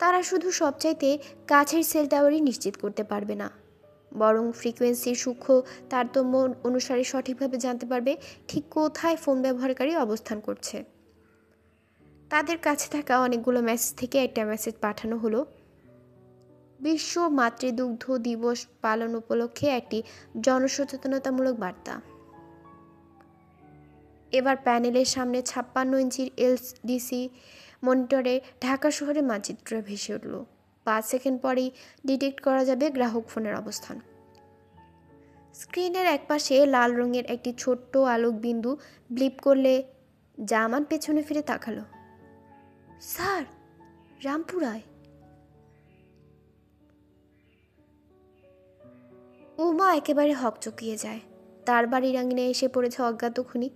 তারা শুধু সবচাইতে কাছের সেল টাওয়ারই নিশ্চিত করতে পারবে না, বরং ফ্রিকোয়েন্সির সূক্ষ্ম তারতম্য অনুসারে সঠিকভাবে জানতে পারবে ঠিক কোথায় ফোন ব্যবহারকারী অবস্থান করছে। তাদের কাছে থাকা অনেকগুলো মেসেজ থেকে একটা মেসেজ পাঠানো হলো। বিশ্ব মাতৃদুগ্ধ দিবস পালন উপলক্ষে একটি জনসচেতনতামূলক বার্তা। এবার প্যানেলের সামনে 56 ইঞ্চির এলডিসি মনিটরে ঢাকা শহরের মানচিত্র ভেসে উঠল। 5 সেকেন্ড পরেই ডিটেক্ট করা যাবে গ্রাহক ফোনের অবস্থান। স্ক্রিনের একপাশে লাল রঙের একটি ছোট্ট আলোক বিন্দু ব্লিপ করলে জামান পেছনে ফিরে তাকালো। স্যার, রামপুরায়। উমা একেবারে হকচকিয়ে যায়। তার বাড়ির আঙিনায় এসে পড়েছে অজ্ঞাত খুনি।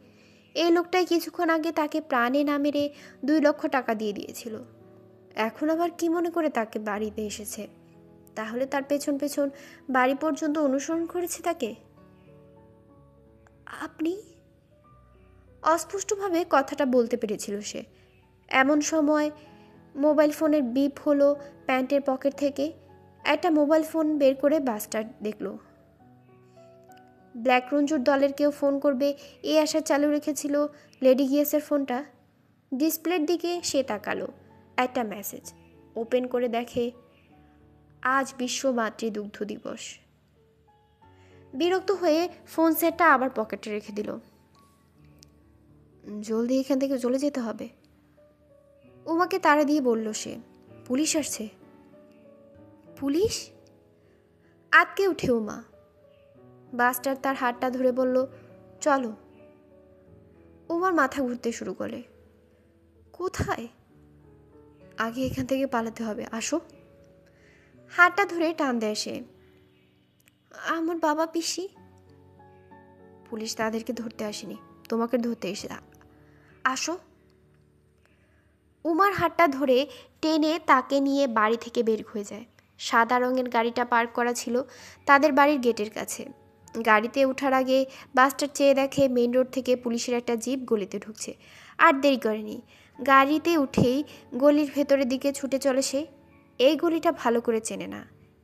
এই লোকটাই কিছুক্ষণ আগে তাকে প্রাণে না মেরে 2 লক্ষ টাকা দিয়ে দিয়েছিল। এখন আবার কি মনে করে তাকে বাড়িতে এসেছে? তাহলে তার পেছন পেছন বাড়ি পর্যন্ত অনুসরণ করেছে তাকে। আপনি? অস্পষ্টভাবে কথাটা বলতে পেরেছিল সে। এমন সময় মোবাইল ফোনের বিপ হলো প্যান্টের পকেট থেকে। একটা মোবাইল ফোন বের করে বাস্টার্ড দেখল। ব্ল্যাক রঞ্জুর দলের কেউ ফোন করবে এই আশা চালু রেখেছিল লেডি গিয়াসের ফোনটা। ডিসপ্লের দিকে সে তাকালো। একটা মেসেজ ওপেন করে দেখে, আজ বিশ্ব মাতৃদুগ্ধ দিবস। বিরক্ত হয়ে ফোন সেটটা আবার পকেটে রেখে দিল। জলদি এখান থেকে চলে যেতে হবে। উমাকে তাড়া দিয়ে বলল সে। পুলিশ আসছে। পুলিশ? আটকে উঠে উমা। বাস্টার তার হাতটা ধরে বলল, চলো। উমার মাথা ঘুরতে শুরু করে। কোথায়? আগে এখান থেকে পালাতে হবে, আসো। হাতটা ধরে টান দেয় সে। আমার বাবা পিসি? পুলিশ তাদেরকে ধরতে আসেনি, তোমাকে ধরতে এসে। আসো। উমার হাতটা ধরে টেনে তাকে নিয়ে বাড়ি থেকে বের হয়ে যায়। সাদা রঙের গাড়িটা পার্ক করা ছিল তাদের বাড়ির গেটের কাছে। গাড়িতে ওঠার আগে বাসটার চেয়ে দেখে মেইন রোড থেকে পুলিশের একটা জিপ গলিতে ঢুকছে। আর দেরি করেনি, গাড়িতে উঠেই গলির ভেতরের দিকে ছুটে চলে সে। এই গলিটা ভালো করে চেনে না,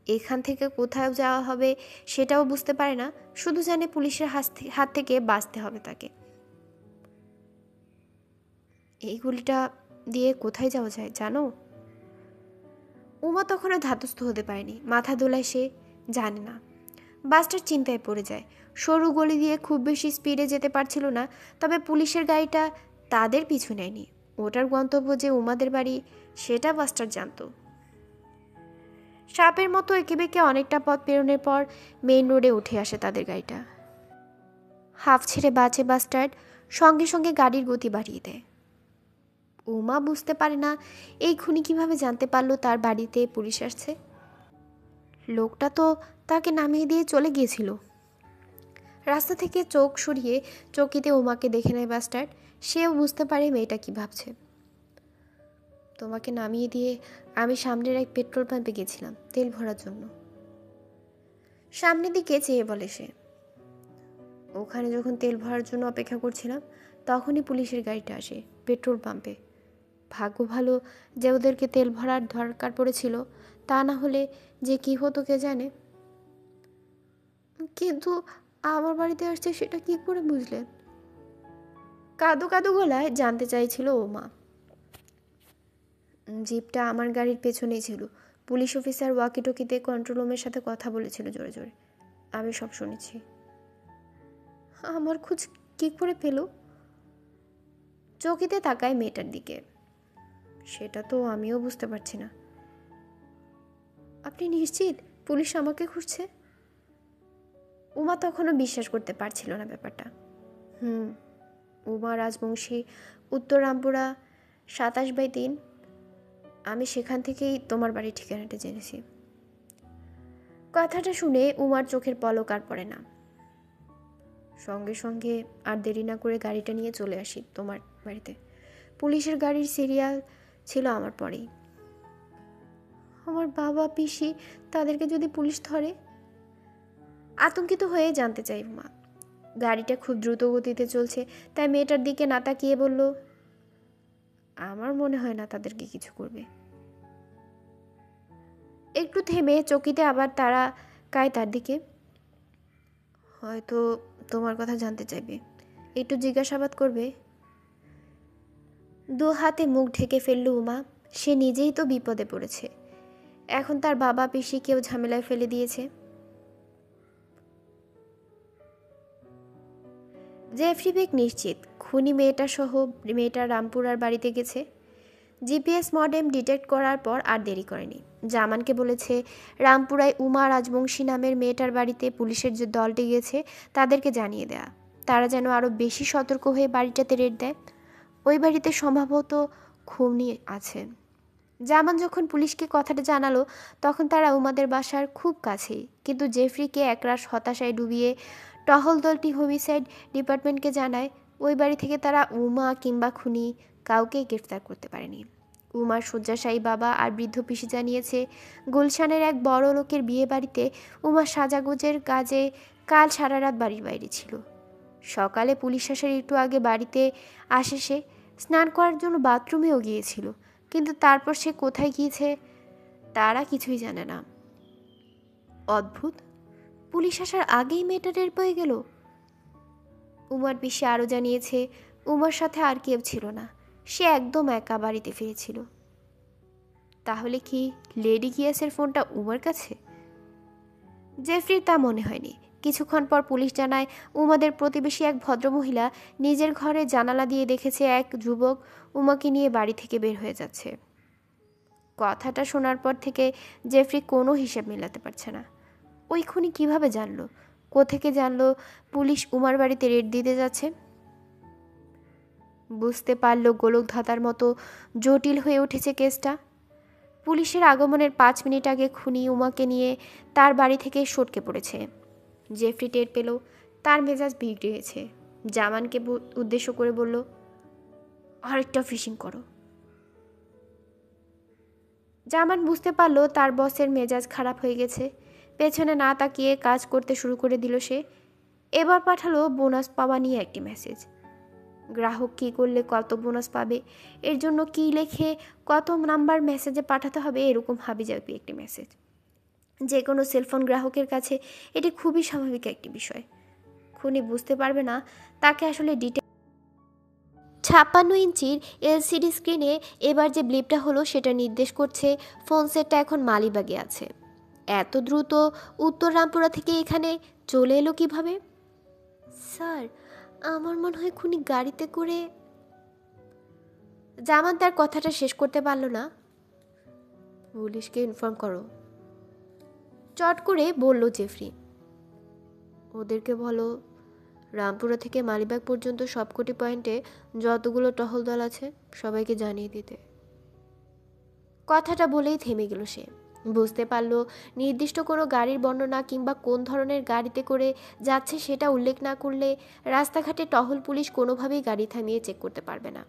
এখান থেকে কোথাও যাওয়া হবে সেটাও বুঝতে পারে না, শুধু জানে পুলিশের হাত থেকে বাঁচতে হবে তাকে। এই গলিটা দিয়ে কোথায় যাওয়া যায় জানো? উমা তখনও ধাতস্থ হতে পারেনি, মাথা দোলায় সে জানে না। বাসটার চিন্তায় পড়ে যায়। সরু গলি দিয়ে খুব বেশি স্পিডে যেতে পারছিল না, তবে পুলিশের গাড়িটা তাদের পিছু নেয়নি। ওটার গন্তব্য যে উমাদের বাড়ি সেটা বাসটার জানত। সাপের মতো এঁকে বেঁকে অনেকটা পথ পেরোনোর পর মেইন রোডে উঠে আসে তাদের গাড়িটা। হাফ ছেড়ে বাঁচে বাস্টার্ড, সঙ্গে সঙ্গে গাড়ির গতি বাড়িয়ে দেয়। উমা বুঝতে পারে না এই খুনি কিভাবে জানতে পারলো তার বাড়িতে পুলিশ আসছে। লোকটা তো তাকে নামিয়ে দিয়ে চলে গিয়েছিল। রাস্তা থেকে চোখ সরিয়ে চকিতে উমাকে দেখে নেয় বাস্টার্ড। সেও বুঝতে পারে মেয়েটা কি ভাবছে। তোমাকে নামিয়ে দিয়ে আমি সামনের এক পেট্রোল পাম্পে গেছিলাম তেল ভরার জন্য। সামনের দিকে চেয়ে বলে সে। ওখানে যখন তেল ভরার জন্য অপেক্ষা করছিলাম তখনই পুলিশের গাড়িটা আসে পেট্রোল পাম্পে। ভাগ্য ভালো যে ওদেরকে তেল ভরার দরকার পড়েছিল, তা না হলে যে কি হতো কে জানে। কিন্তু আমার বাড়িতে আসছে সেটা কি করে বুঝলেন? কাঁদো কাঁদো গলায় জানতে চাইছিল ওমা। জিপটা আমার গাড়ির পেছনেই ছিল। পুলিশ অফিসার ওয়াকিটকিতে কন্ট্রোল রুমের সাথে কথা বলেছিল জোরে জোরে। আমি সব শুনেছি। আমার খোঁজ কি করে পেল? চকিতে তাকায় মেয়েটার দিকে। সেটা তো আমিও বুঝতে পারছি না। আপনি নিশ্চিত পুলিশ আমাকে খুঁজছে? উমা তখনও বিশ্বাস করতে পারছিল না ব্যাপারটা। উমা রাজবংশী, উত্তর রামপুরা 27/3। আমি সেখান থেকেই তোমার বাড়ির ঠিকানাটা জেনেছি। কথাটা শুনে উমার চোখের পলক আর পড়ে না। সঙ্গে সঙ্গে আর দেরি না করে গাড়িটা নিয়ে চলে আসি তোমার বাড়িতে। পুলিশের গাড়ির সিরিয়াল ছিল আমার পরেই। আমার বাবা পিসি তাদেরকে যদি পুলিশ ধরে? আতঙ্কিত হয়ে জানতে চাই উমা। গাড়িটা খুব দ্রুত গতিতে চলছে, তাই মেয়েটার দিকে না তাকিয়ে বলল, আমার মনে হয় না তাদেরকে কিছু করবে। একটু থেমে চকিতে আবার তারা কায় তার দিকে। হয়তো তোমার কথা জানতে চাইবে, একটু জিজ্ঞাসাবাদ করবে। 2 হাতে মুখ ঢেকে ফেলল উমা। সে নিজেই তো বিপদে পড়েছে, এখন তার বাবা পিসি কেউ ঝামেলায় ফেলে দিয়েছে। জেফরি বেক নিশ্চিত খুনি মেয়েটা সহ মেয়েটা রামপুরার বাড়িতে গেছে। জিপিএস মডেম ডিটেক্ট করার পর আর দেরি করেনি। জামানকে বলেছে রামপুরায় উমা রাজবংশী নামের মেয়েটার বাড়িতে পুলিশের যে দলটি গেছে তাদেরকে জানিয়ে দেয়া, তারা যেন আরও বেশি সতর্ক হয়ে বাড়িটাতে রেড দেয়। ওই বাড়িতে সম্ভবত খুনি আছে। জামান যখন পুলিশকে কথাটা জানালো তখন তারা উমাদের বাসার খুব কাছেই, কিন্তু জেফরিকে একরাশ হতাশায় ডুবিয়ে টহল দলটি হোমিসাইড ডিপার্টমেন্টকে জানায় ওই বাড়ি থেকে তারা উমা কিংবা খুনি কাউকেই গ্রেফতার করতে পারেনি। উমার শয্যাশায়ী বাবা আর বৃদ্ধ পিসি জানিয়েছে গুলশানের এক বড় লোকের বিয়ে বাড়িতে উমা সাজাগোজের কাজে কাল সারা রাত বাড়ির বাইরে ছিল। সকালে পুলিশ আসার একটু আগে বাড়িতে আসে সে, স্নান করার জন্য বাথরুমেও গিয়েছিল, কিন্তু তারপর সে কোথায় গিয়েছে তারা কিছুই জানে না। অদ্ভুত, পুলিশ আসার আগেই মেয়েটা টের পেয়ে গেল। উমার পিসি আরও জানিয়েছে উমার সাথে আর কেউ ছিল না, সে একদম একা বাড়িতে ফিরেছিল। তাহলে কি লেডি গিয়াসের ফোনটা উমার কাছে? জেফরির তা মনে হয়নি। কিছুক্ষণ পর পুলিশ জানায় উমাদের প্রতিবেশী এক ভদ্রমহিলা নিজের ঘরে জানালা দিয়ে দেখেছে এক যুবক উমাকে নিয়ে বাড়ি থেকে বের হয়ে যাচ্ছে। কথাটা শোনার পর থেকে জেফরি কোনো হিসেব মেলাতে পারছে না। ওই খুনি কীভাবে জানলো, কোত্থেকে জানলো পুলিশ উমার বাড়িতে রেড দিতে যাচ্ছে? বুঝতে পারল গোলকধাঁধার মতো জটিল হয়ে উঠেছে কেসটা। পুলিশের আগমনের 5 মিনিট আগে খুনি উমাকে নিয়ে তার বাড়ি থেকে সটকে পড়েছে। জেফরি টের পেল তার মেজাজ বিগড়েছে। জামানকে উদ্দেশ্য করে বলল, আরেকটা ফিশিং করো। জামান বুঝতে পারল তার বসের মেজাজ খারাপ হয়ে গেছে। পেছনে না তাকিয়ে কাজ করতে শুরু করে দিল সে। এবার পাঠালো বোনাস পাওয়া নিয়ে একটি মেসেজ। গ্রাহক কী করলে কত বোনাস পাবে, এর জন্য কী লেখে কত নাম্বার মেসেজে পাঠাতে হবে, এরকম হাবিজাবি একটি মেসেজ। যে কোনো সেলফোন গ্রাহকের কাছে এটি খুবই স্বাভাবিক একটি বিষয়। খুনি বুঝতে পারবে না তাকে আসলে 56 ইঞ্চির এলসিডি স্ক্রিনে এবার যে ব্লিপটা হলো সেটা নির্দেশ করছে ফোন সেটটা এখন মালিবাগে আছে। এত দ্রুত উত্তর রামপুরা থেকে এখানে চলে এলো কিভাবে? স্যার, আমার মনে হয় খুনি গাড়িতে করে। জামান তার কথাটা শেষ করতে পারল না। পুলিশকে ইনফর্ম করো, চট করে বলল জেফরি। ওদেরকে বলো রামপুরা থেকে মালিবাগ পর্যন্ত সবকটি পয়েন্টে যতগুলো টহল দল আছে সবাইকে জানিয়ে দিতে। কথাটা বলেই থেমে গেল সে। বুঝতে পারল নির্দিষ্ট কোনো গাড়ির বর্ণনা কিংবা কোন ধরনের গাড়িতে করে যাচ্ছে সেটা উল্লেখ না করলে রাস্তাঘাটে টহল পুলিশ কোনোভাবেই গাড়ি থামিয়ে চেক করতে পারবে না।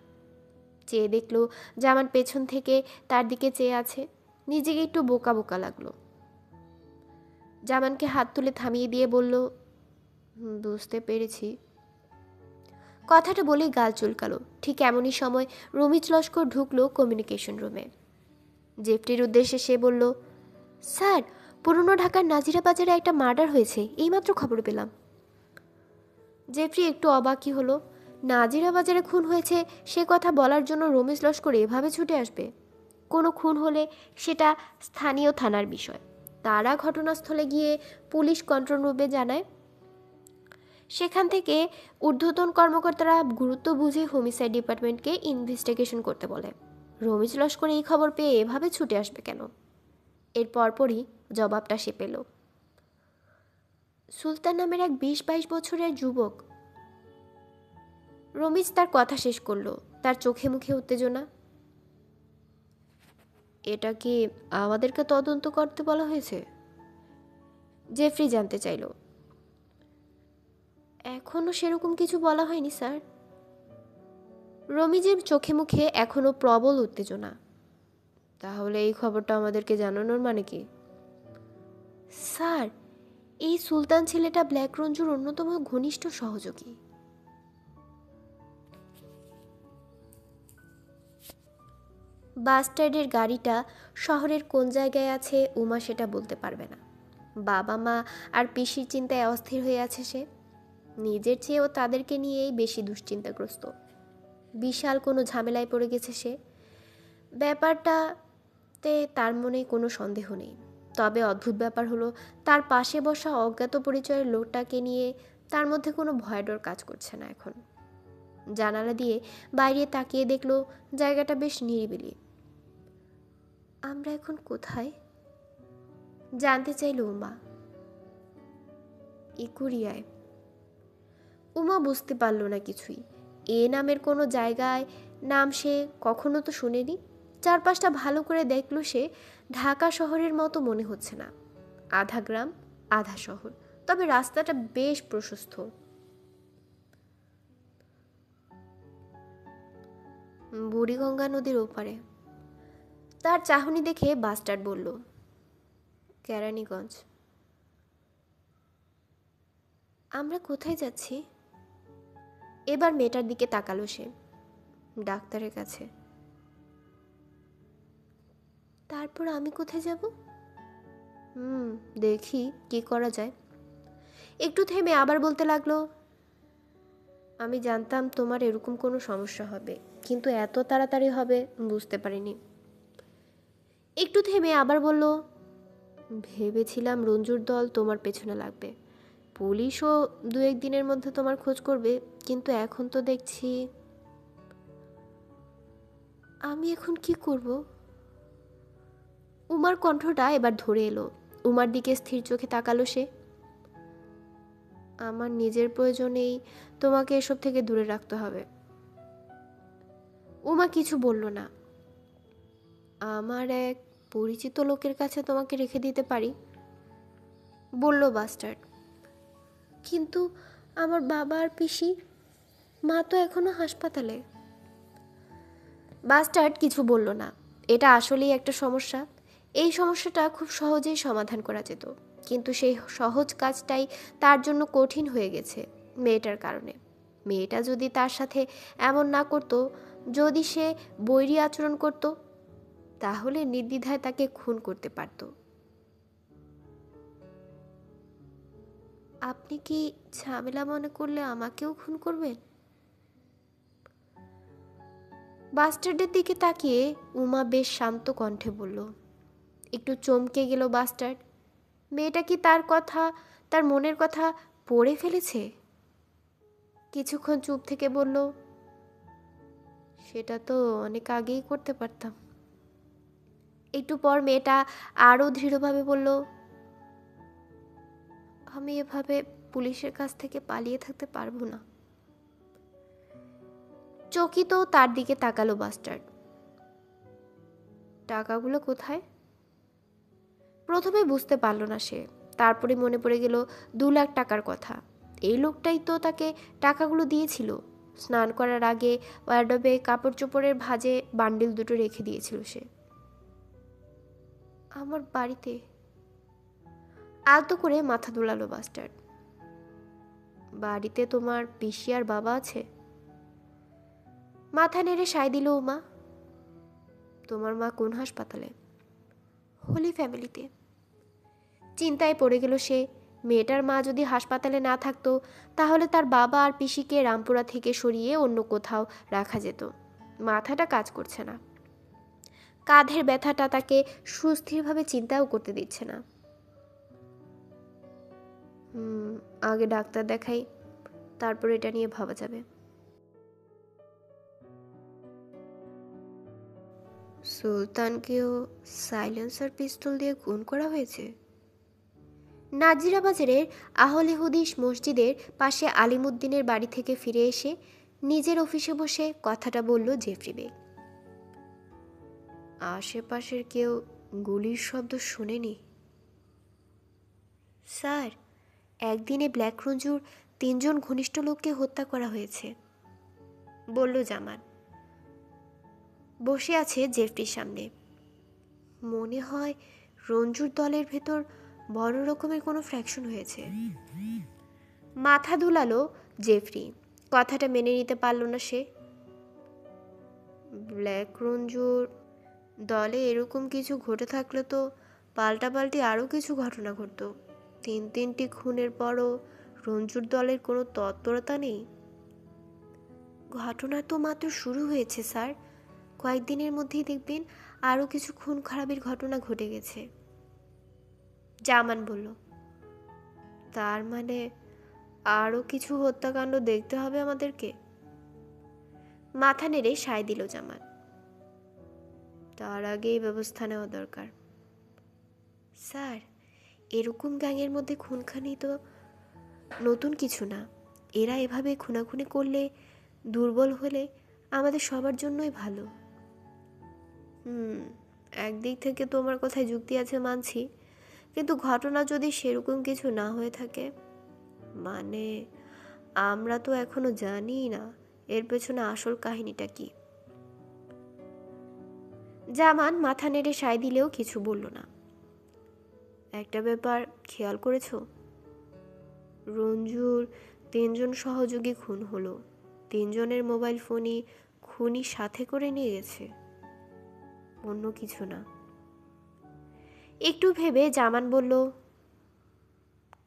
চেয়ে দেখলো জামান পেছন থেকে তার দিকে চেয়ে আছে। নিজেকে একটু বোকা বোকা লাগলো। জামানকে হাত তুলে থামিয়ে দিয়ে বলল, বুঝতে পেরেছি। কথাটা বলেই গাল চুলকালো। ঠিক এমনই সময় রমিজ লস্কর ঢুকলো কমিউনিকেশন রুমে। জেফরির উদ্দেশ্যে সে বলল, স্যার, পুরনো ঢাকার নাজিরা বাজারে একটা মার্ডার হয়েছে, এইমাত্র খবর পেলাম। জেফরি একটু অবাকই হলো। নাজিরা বাজারে খুন হয়েছে সে কথা বলার জন্য রমিজ লস্কর এভাবে ছুটে আসবে? কোনো খুন হলে সেটা স্থানীয় থানার বিষয়। তারা ঘটনাস্থলে গিয়ে পুলিশ কন্ট্রোল রুমে জানায়। সেখান থেকে ঊর্ধ্বতন কর্মকর্তারা গুরুত্ব বুঝে হোমিসাইড ডিপার্টমেন্টকে ইনভেস্টিগেশন করতে বলে। রমিজ লস্কর এই খবর পেয়ে এভাবে ছুটে আসবে কেন? এর পরপরই জবাবটা সে পেল। সুলতান নামের এক 20-22 বছরের যুবক। রমিজ তার কথা শেষ করলো, তার চোখে মুখে উত্তেজনা। এটা কি আমাদেরকে তদন্ত করতে বলা হয়েছে? জেফরি জানতে চাইল। এখনো সেরকম কিছু বলা হয়নি স্যার। রমিজের চোখে মুখে এখনো প্রবল উত্তেজনা। তাহলে এই খবরটা আমাদেরকে জানানোর মানে কি? স্যার, এই সুলতান ছেলেটা ব্ল্যাক রঞ্জুর অন্যতম ঘনিষ্ঠ সহযোগী। বাসটার্ডের গাড়িটা শহরের কোন জায়গায় আছে উমা সেটা বলতে পারবে না। বাবা মা আর পিসির চিন্তায় অস্থির হয়ে আছে সে। নিজের চেয়েও তাদেরকে নিয়েই বেশি দুশ্চিন্তাগ্রস্ত। বিশাল কোনো ঝামেলায় পড়ে গেছে সে। ব্যাপারটাতে তার মনে কোনো সন্দেহ নেই। তবে অদ্ভুত ব্যাপার হলো তার পাশে বসা অজ্ঞাত পরিচয়ের লোকটাকে নিয়ে তার মধ্যে কোনো ভয়ডর কাজ করছে না এখন। জানালা দিয়ে বাইরে তাকিয়ে দেখলো জায়গাটা বেশ নিরিবিলি। আমরা এখন কোথায়? জানতে চাইল উমা। ইকুরিয়ায়। উমা বুঝতে পারল না কিছুই। এ নামের কোনো জায়গায় নাম সে কখনো তো শুনেনি। চারপাশটা ভালো করে দেখল সে। ঢাকা শহরের মতো মনে হচ্ছে না। আধা গ্রাম আধা শহর, তবে রাস্তাটা বেশ প্রশস্ত। বুড়িগঙ্গা নদীর ওপারে। তার চাহনি দেখে বাস্টার্ড বলল, কেরানীগঞ্জ। আমরা কোথায় যাচ্ছি? এবার মেয়েটার দিকে তাকালো সে। ডাক্তারের কাছে। তারপর আমি কোথায় যাব? দেখি কি করা যায়। একটু থেমে আবার বলতে লাগলো, আমি জানতাম তোমার এরকম কোনো সমস্যা হবে, কিন্তু এত তাড়াতাড়ি হবে বুঝতে পারিনি। একটু থেমে আবার বলল, ভেবেছিলাম রঞ্জুর দল তোমার পেছনে লাগবে, পুলিশও 2-1 দিনের মধ্যে তোমার খোঁজ করবে, কিন্তু এখন তো দেখছি। আমি এখন কি করব? উমার কণ্ঠটা এবার ধরে এলো। উমার দিকে স্থির চোখে তাকালো সে। আমার নিজের প্রয়োজনেই তোমাকে এসব থেকে দূরে রাখতে হবে। উমা কিছু বলল না। আমার এক পরিচিত লোকের কাছে তোমাকে রেখে দিতে পারি, বলল বাস্টার্ড। কিন্তু আমার বাবা আর পিসি, মা তো এখনো হাসপাতালে। বাস্টার্ড কিছু বলল না। এটা আসলেই একটা সমস্যা। এই সমস্যাটা খুব সহজেই সমাধান করা যেত, কিন্তু সেই সহজ কাজটাই তার জন্য কঠিন হয়ে গেছে মেয়েটার কারণে। মেয়েটা যদি তার সাথে এমন না করত, যদি সে বৈরী আচরণ করত, তাহলে নির্দ্বিধায় তাকে খুন করতে পারত। আপনি কি ঝামেলা মনে করলে আমাকেও খুন করবেন? বাস্টার্ডের দিকে তাকিয়ে উমা বেশ শান্ত কণ্ঠে বলল। একটু চমকে গেল বাস্টার্ড। মেয়েটা কি তার মনের কথা পড়ে ফেলেছে? কিছুক্ষণ চুপ থেকে বলল, সেটা তো অনেক আগেই করতে পারতাম। একটু পর মেয়েটা আরও দৃঢ়ভাবে বলল, আমি এভাবে পুলিশের কাছ থেকে পালিয়ে থাকতে পারবো না। চকিত তার দিকে তাকালো বাস্টার্ড। টাকাগুলো কোথায়? প্রথমে বুঝতে পারল না সে। তারপরে মনে পড়ে গেল 2 লাখ টাকার কথা। এই লোকটাই তো তাকে টাকাগুলো দিয়েছিল। স্নান করার আগে ওয়ার্ডরোবে কাপড় চোপড়ের ভাঁজে বান্ডিল দুটো রেখে দিয়েছিল সে। আমার বাড়িতে। আলতো করে মাথা দুলালো বাস্টার্ড। বাড়িতে তোমার পিসি আর বাবা আছে? মাথা নেড়ে সায় দিল উমা। তোমার মা কোন হাসপাতালে? হোলি ফ্যামিলিতে। চিন্তায় পড়ে গেল সে। মেয়েটার মা যদি হাসপাতালে না থাকতো, তাহলে তার বাবা আর পিসিকে রামপুরা থেকে সরিয়ে অন্য কোথাও রাখা যেত। মাথাটা কাজ করছে না। কাঁধের ব্যথাটা তাকে সুস্থিরভাবে চিন্তাও করতে দিচ্ছে না। আগে ডাক্তার দেখাই, তারপর এটা নিয়ে ভাবা যাবে। সুলতানকেও সাইলেন্সার পিস্তল দিয়ে খুন করা হয়েছে? নাজিরা বাজারের আহলে হাদিস মসজিদের পাশে আলিমুদ্দিনের বাড়ি থেকে ফিরে এসে নিজের অফিসে বসে কথাটা বলল জেফরি বেগ। আশেপাশের কেউ গুলির শব্দ শোনেনি? স্যার, একদিনে ব্ল্যাক রঞ্জুর 3 জন ঘনিষ্ঠ লোককে হত্যা করা হয়েছে, বলল জামান। বসে আছে জেফরির সামনে। মনে হয় রঞ্জুর দলের ভেতর বড় রকমের কোনো ফ্র্যাকশন হয়েছে। মাথা দুলালো জেফরি। কথাটা মেনে নিতে পারল না সে। ব্ল্যাক রঞ্জুর দলে এরকম কিছু ঘটে থাকলে তো পাল্টাপাল্টি আরও কিছু ঘটনা ঘটত। 3টি খুনের পরও রঞ্জুর দলের কোনো তৎপরতা নেই। ঘটনা তো মাত্র শুরু হয়েছে স্যার। কয়েকদিনের মধ্যেই দেখবেন আরও কিছু খুন খারাপির ঘটনা ঘটে গেছে, জামান বলল। তার মানে আরও কিছু হত্যাকাণ্ড দেখতে হবে আমাদেরকে? মাথা নেড়ে সায় দিল জামান। তার আগেই ব্যবস্থা নেওয়া দরকার। স্যার, এরকম গ্যাংয়ের মধ্যে খুনখানি তো নতুন কিছু না। এরা এভাবে খুনাখুনি করলে, দুর্বল হলে আমাদের সবার জন্যই ভালো। একদিক থেকে তোমার কথায় যুক্তি আছে মানছি, কিন্তু ঘটনা যদি সেরকম কিছু না হয়ে থাকে, মানে আমরা তো এখনো জানি না এর পেছনে আসল কাহিনীটা কি। জামান মাথা নেড়ে সায় দিলেও কিছু বলল না। একটা ব্যাপার খেয়াল করেছ? রঞ্জুর 3জন সহযোগী খুন হলো। 3জনের মোবাইল ফোনই খুনি সাথে করে নিয়ে গেছে, অন্য কিছু না। একটু ভেবে জামান বলল,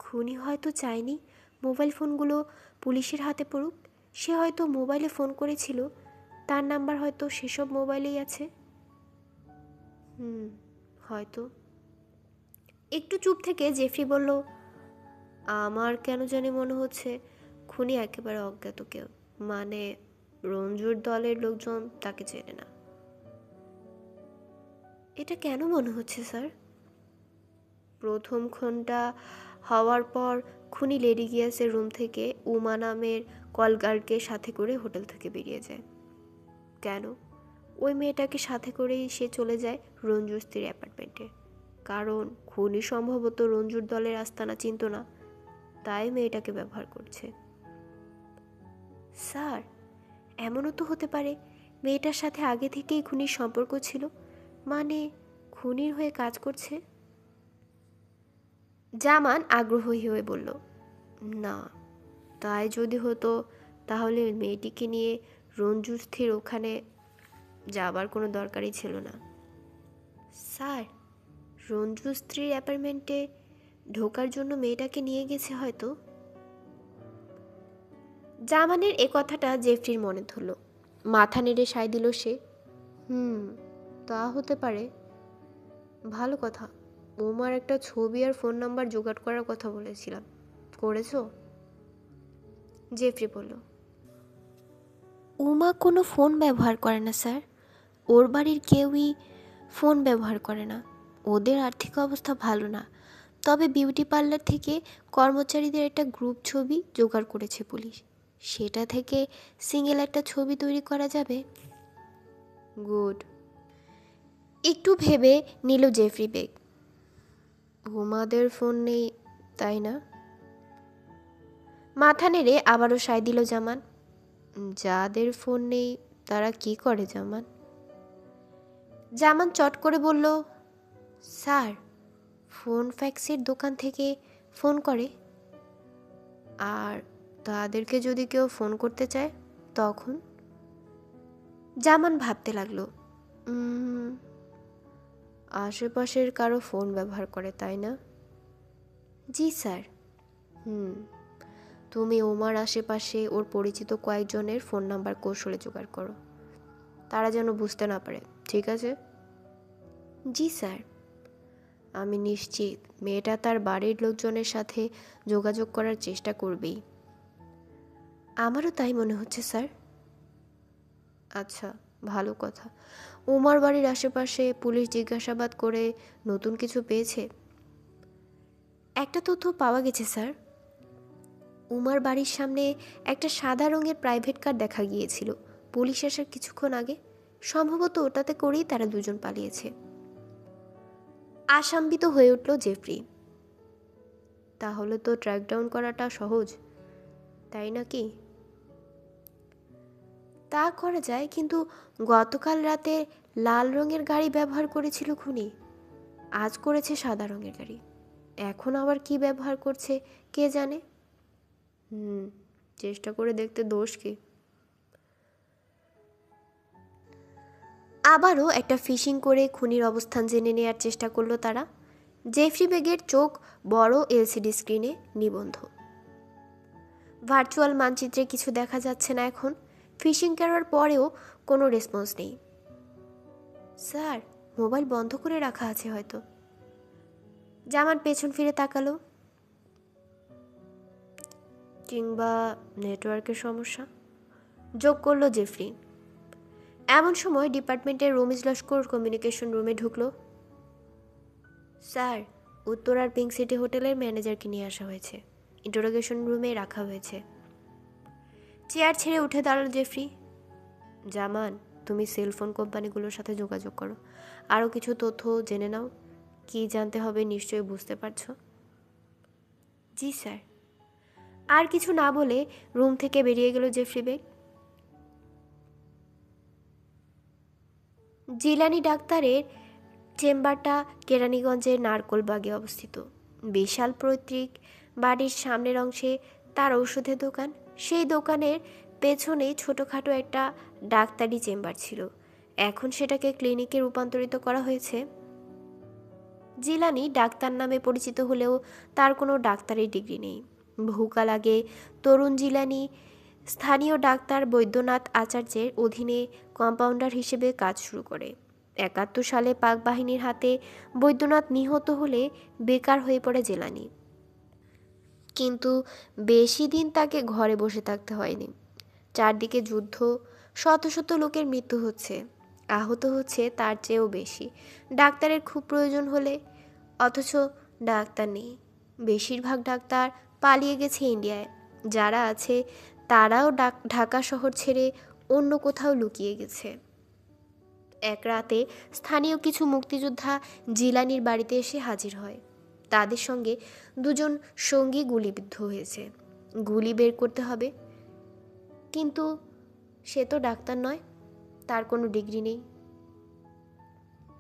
খুনি হয়তো চায়নি মোবাইল ফোনগুলো পুলিশের হাতে পড়ুক। সে হয়তো মোবাইলে ফোন করেছিল, তার নাম্বার হয়তো সেসব মোবাইলেই আছে। হয়তো। একটু চুপ থেকে জেফরি বলল, আমার কেন জানি মনে হচ্ছে খুনি একেবারে অজ্ঞাত কেউ, মানে রঞ্জুর দলের লোকজন তাকে চেনে না। এটা কেন মনে হচ্ছে স্যার? প্রথম খুনটা হওয়ার পর খুনি লেডি গিয়াসের রুম থেকে উমা নামের কলগার্ডকে সাথে করে হোটেল থেকে বেরিয়ে যায়। কেন? ওই মেয়েটাকে সাথে করেই সে চলে যায় রঞ্জুর স্ত্রীর অ্যাপার্টমেন্টে। কারণ খুনি সম্ভবত রঞ্জুর দলের আস্তানা চিনত না, তাই মেয়েটাকে ব্যবহার করছে। স্যার, এমনও তো হতে পারে মেয়েটার সাথে আগে থেকেই খুনির সম্পর্ক ছিল, মানে খুনির হয়ে কাজ করছে। জামান আগ্রহী হয়ে বলল, না, তাই যদি হতো তাহলে মেয়েটিকে নিয়ে রঞ্জু স্থির ওখানে যাবার কোনো দরকারই ছিল না। স্যার, রঞ্জু স্ত্রীর অ্যাপার্টমেন্টে ঢোকার জন্য মেয়েটাকে নিয়ে গেছে হয়তো। জামানের এ কথাটা জেফরির মনে ধরল। মাথা নেড়ে সায় দিল সে, তা হতে পারে। ভালো কথা। ওমার একটা ছবি আর ফোন নাম্বার জোগাড় করার কথা বলেছিলাম, করেছো? জেফরি বলল, উমা কোনো ফোন ব্যবহার করে না স্যার। ওর বাড়ির কেউই ফোন ব্যবহার করে না। ওদের আর্থিক অবস্থা ভালো না, তবে বিউটি পার্লার থেকে কর্মচারীদের একটা গ্রুপ ছবি জোগাড় করেছে পুলিশ। সেটা থেকে সিঙ্গেল একটা ছবি তৈরি করা যাবে। গুড। একটু ভেবে নিল জেফরি বেগ। উমাদের ফোন নেই, তাই না? মাথা নেড়ে আবারও সায় দিল জামান। যাদের ফোন নেই তারা কি করে জামান? জামান চট করে বলল, স্যার, ফোন ফ্যাক্সের দোকান থেকে ফোন করে। আর তাদেরকে যদি কেউ ফোন করতে চায় তখন? জামান ভাবতে লাগলো, আশেপাশের কারো ফোন ব্যবহার করে, তাই না? জি স্যার। তুমি ওমার আশেপাশে ওর পরিচিত কয়েকজনের ফোন নাম্বার কৌশলে জোগাড় করো, তারা যেন বুঝতে না পারে, ঠিক আছে? জি স্যার। আমি নিশ্চিত মেয়েটা তার বাড়ির লোকজনের সাথে যোগাযোগ করার চেষ্টা করবেই। আমারও তাই মনে হচ্ছে স্যার। আচ্ছা, ভালো কথা। ওমার বাড়ির আশেপাশে পুলিশ জিজ্ঞাসাবাদ করে নতুন কিছু পেয়েছে? একটা তথ্য পাওয়া গেছে স্যার। উমার বাড়ির সামনে একটা সাদা রঙের প্রাইভেট কার দেখা গিয়েছিল পুলিশ আসার কিছুক্ষণ আগে। সম্ভবত ওটাতে করেই তারা দুজন পালিয়েছে। আশাম্বিত হয়ে উঠল জেফরি। তাহলে তো ট্র্যাক ডাউন করাটা সহজ, তাই নাকি? তা করা যায়, কিন্তু গতকাল রাতে লাল রঙের গাড়ি ব্যবহার করেছিল খুনি, আজ করেছে সাদা রঙের গাড়ি। এখন আবার কি ব্যবহার করছে কে জানে। চেষ্টা করে দেখতে দোষ কি? আবারও একটা ফিশিং করে খুনির অবস্থান জেনে নেওয়ার চেষ্টা করলো তারা। জেফরি বেগের চোখ বড় এলসিডি স্ক্রিনে নিবন্ধ। ভার্চুয়াল মানচিত্রে কিছু দেখা যাচ্ছে না এখন। ফিশিং করার পরেও কোনো রেসপন্স নেই। স্যার, মোবাইল বন্ধ করে রাখা আছে হয়তো। জামান পেছন ফিরে তাকালো। কিংবা নেটওয়ার্কের সমস্যা, যোগ করলো জেফরি। এমন সময় ডিপার্টমেন্টের রমেশ লস্কর কমিউনিকেশন রুমে ঢুকলো। স্যার, উত্তরার পিঙ্ক সিটি হোটেলের ম্যানেজারকে নিয়ে আসা হয়েছে, ইন্টারোগেশন রুমে রাখা হয়েছে। চেয়ার ছেড়ে উঠে দাঁড়ালো জেফরি। জামান, তুমি সেলফোন কোম্পানিগুলোর সাথে যোগাযোগ করো, আরও কিছু তথ্য জেনে নাও। কি জানতে হবে নিশ্চয়ই বুঝতে পারছো। জি স্যার। আর কিছু না বলে রুম থেকে বেরিয়ে গেল জেফরি বেগ। জিলানি ডাক্তারের চেম্বারটা কেরানীগঞ্জের নারকোলবাগে অবস্থিত। বিশাল পৈতৃক বাড়ির সামনের অংশে তার ঔষধের দোকান। সেই দোকানের পেছনে ছোটোখাটো একটা ডাক্তারি চেম্বার ছিল, এখন সেটাকে ক্লিনিকে রূপান্তরিত করা হয়েছে। জিলানি ডাক্তার নামে পরিচিত হলেও তার কোনো ডাক্তারি ডিগ্রি নেই। বহুকাল আগে তরুণ জিলানি স্থানীয় ডাক্তার বৈদ্যনাথ আচার্যের অধীনে কম্পাউন্ডার হিসেবে কাজ শুরু করে। ৭১ সালে পাক বাহিনীর হাতে বৈদ্যনাথ নিহত হলে বেকার হয়ে পড়ে জিলানি। কিন্তু বেশি দিন তাকে ঘরে বসে থাকতে হয়নি। চারদিকে যুদ্ধ, শত শত লোকের মৃত্যু হচ্ছে, আহত হচ্ছে তার চেয়েও বেশি। ডাক্তারের খুব প্রয়োজন হলে, অথচ ডাক্তার নেই। বেশিরভাগ ডাক্তার পালিয়ে গেছে ইন্ডিয়ায়। যারা আছে তারাও ঢাকা শহর ছেড়ে অন্য কোথাও লুকিয়ে গেছে। এক রাতে স্থানীয় কিছু মুক্তিযোদ্ধা জিলানির বাড়িতে এসে হাজির হয়। তাদের সঙ্গে দুজন সঙ্গী গুলিবিদ্ধ হয়েছে। গুলি বের করতে হবে, কিন্তু সে তো ডাক্তার নয়, তার কোনো ডিগ্রি নেই।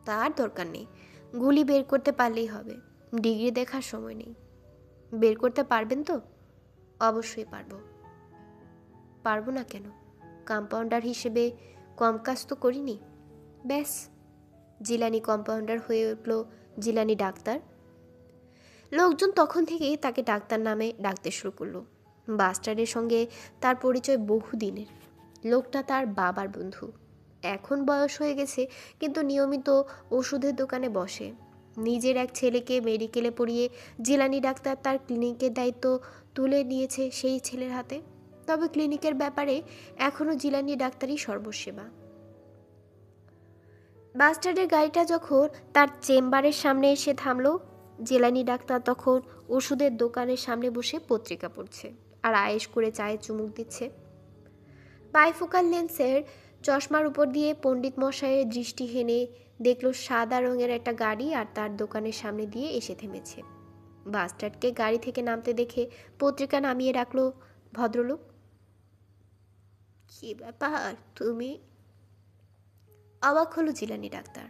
তার দরকার নেই, গুলি বের করতে পারলেই হবে, ডিগ্রি দেখার সময় নেই। বের করতে পারবেন তো? অবশ্যই পারবো। পারবো না কেন? কম্পাউন্ডার হিসেবে কম কাজ তো করিনি। ব্যাস, জিলানি কম্পাউন্ডার হয়ে উঠল জিলানি ডাক্তার। লোকজন তখন থেকেই তাকে ডাক্তার নামে ডাকতে শুরু করলো। বাস্টারের সঙ্গে তার পরিচয় বহুদিনের। লোকটা তার বাবার বন্ধু। এখন বয়স হয়ে গেছে, কিন্তু নিয়মিত ওষুধের দোকানে বসে। নিজের এক ছেলেকে মেডিকেলে পড়িয়ে জিলানি ডাক্তার তার ক্লিনিকের দায়িত্ব তুলে নিয়েছে সেই ছেলের হাতে। তবে ক্লিনিকের ব্যাপারে এখনও জিলানি ডাক্তারই সর্বসেবা। বাস্টার্ডের গাড়িটা যখন তার চেম্বারের সামনে এসে থামলো, জিলানি ডাক্তার তখন ওষুধের দোকানের সামনে বসে পত্রিকা পড়ছে আর আয়েশ করে চায়ে চুমুক দিচ্ছে। বাইফোকাল লেন্সের চশমার উপর দিয়ে পণ্ডিত মশাইয়ের দৃষ্টি হেনে দেখলো সাদা রঙের একটা গাড়ি আর তার দোকানের সামনে দিয়ে এসে থেমেছে। বাস্টার্ডকে গাড়ি থেকে নামতে দেখে পত্রিকা নামিয়ে রাখলো ভদ্রলোক। কি ব্যাপার, তুমি? অবাক হলো জিলানি ডাক্তার।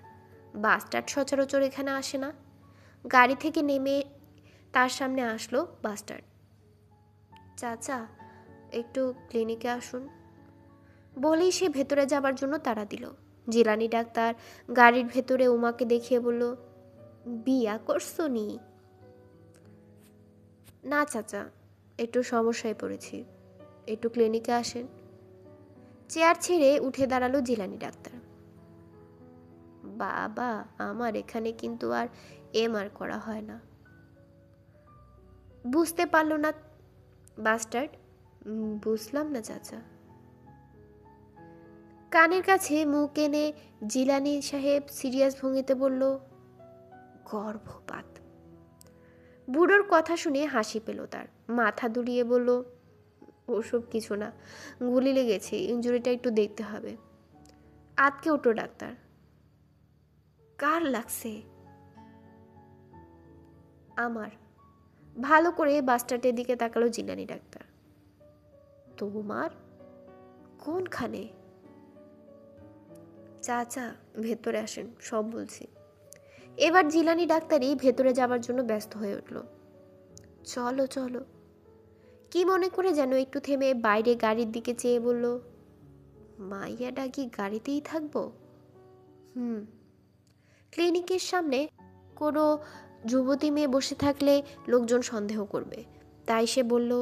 বাস্টার্ড সচরাচর এখানে আসে না। গাড়ি থেকে নেমে তার সামনে আসলো বাস্টার্ড। চাচা, একটু ক্লিনিকে আসুন বলেই সে ভেতরে যাবার জন্য তাড়া দিল। জিলানি ডাক্তার গাড়ির ভেতরে উমাকে দেখিয়ে বলল, বিয়া করছো নি? না চাচা, একটু সমস্যায় পড়েছি, একটু ক্লিনিকে আসেন। চেয়ার ছেড়ে উঠে দাঁড়ালো জিলানি ডাক্তার। বাবা, আমার এখানে কিন্তু আর এমআর করা হয় না। বুঝতে পারল না বাস্টার্ড। বুঝলাম না চাচা। কানের কাছে মুখ এনে জিলানি সাহেব সিরিয়াস ভঙ্গিতে বলল, গর্ভপাত। বুড়োর কথা শুনে হাসি পেল তার। মাথা দুলিয়ে বলল, ওসব কিছু না, গুলি লেগেছে, ইঞ্জুরিটা একটু দেখতে হবে। আজকে ওঠো ডাক্তার। কার লাগছে? আমার। ভালো করে বাস্টার্ডের দিকে তাকালো জিলানি ডাক্তার। তোমার? কোনখানে? চাচা, ভেতরে আসেন, সব বলছি। এবার জিলানি ডাক্তারই ভেতরে যাবার জন্য ব্যস্ত হয়ে উঠল। চলো চলো। কি মনে করে যেন একটু থেমে বাইরে গাড়ির দিকে চেয়ে বলল, মাইয়াডা কি গাড়িতেই থাকবো? ক্লিনিকের সামনে কোনো যুবতী মেয়ে বসে থাকলে লোকজন সন্দেহ করবে, তাই সে বলল,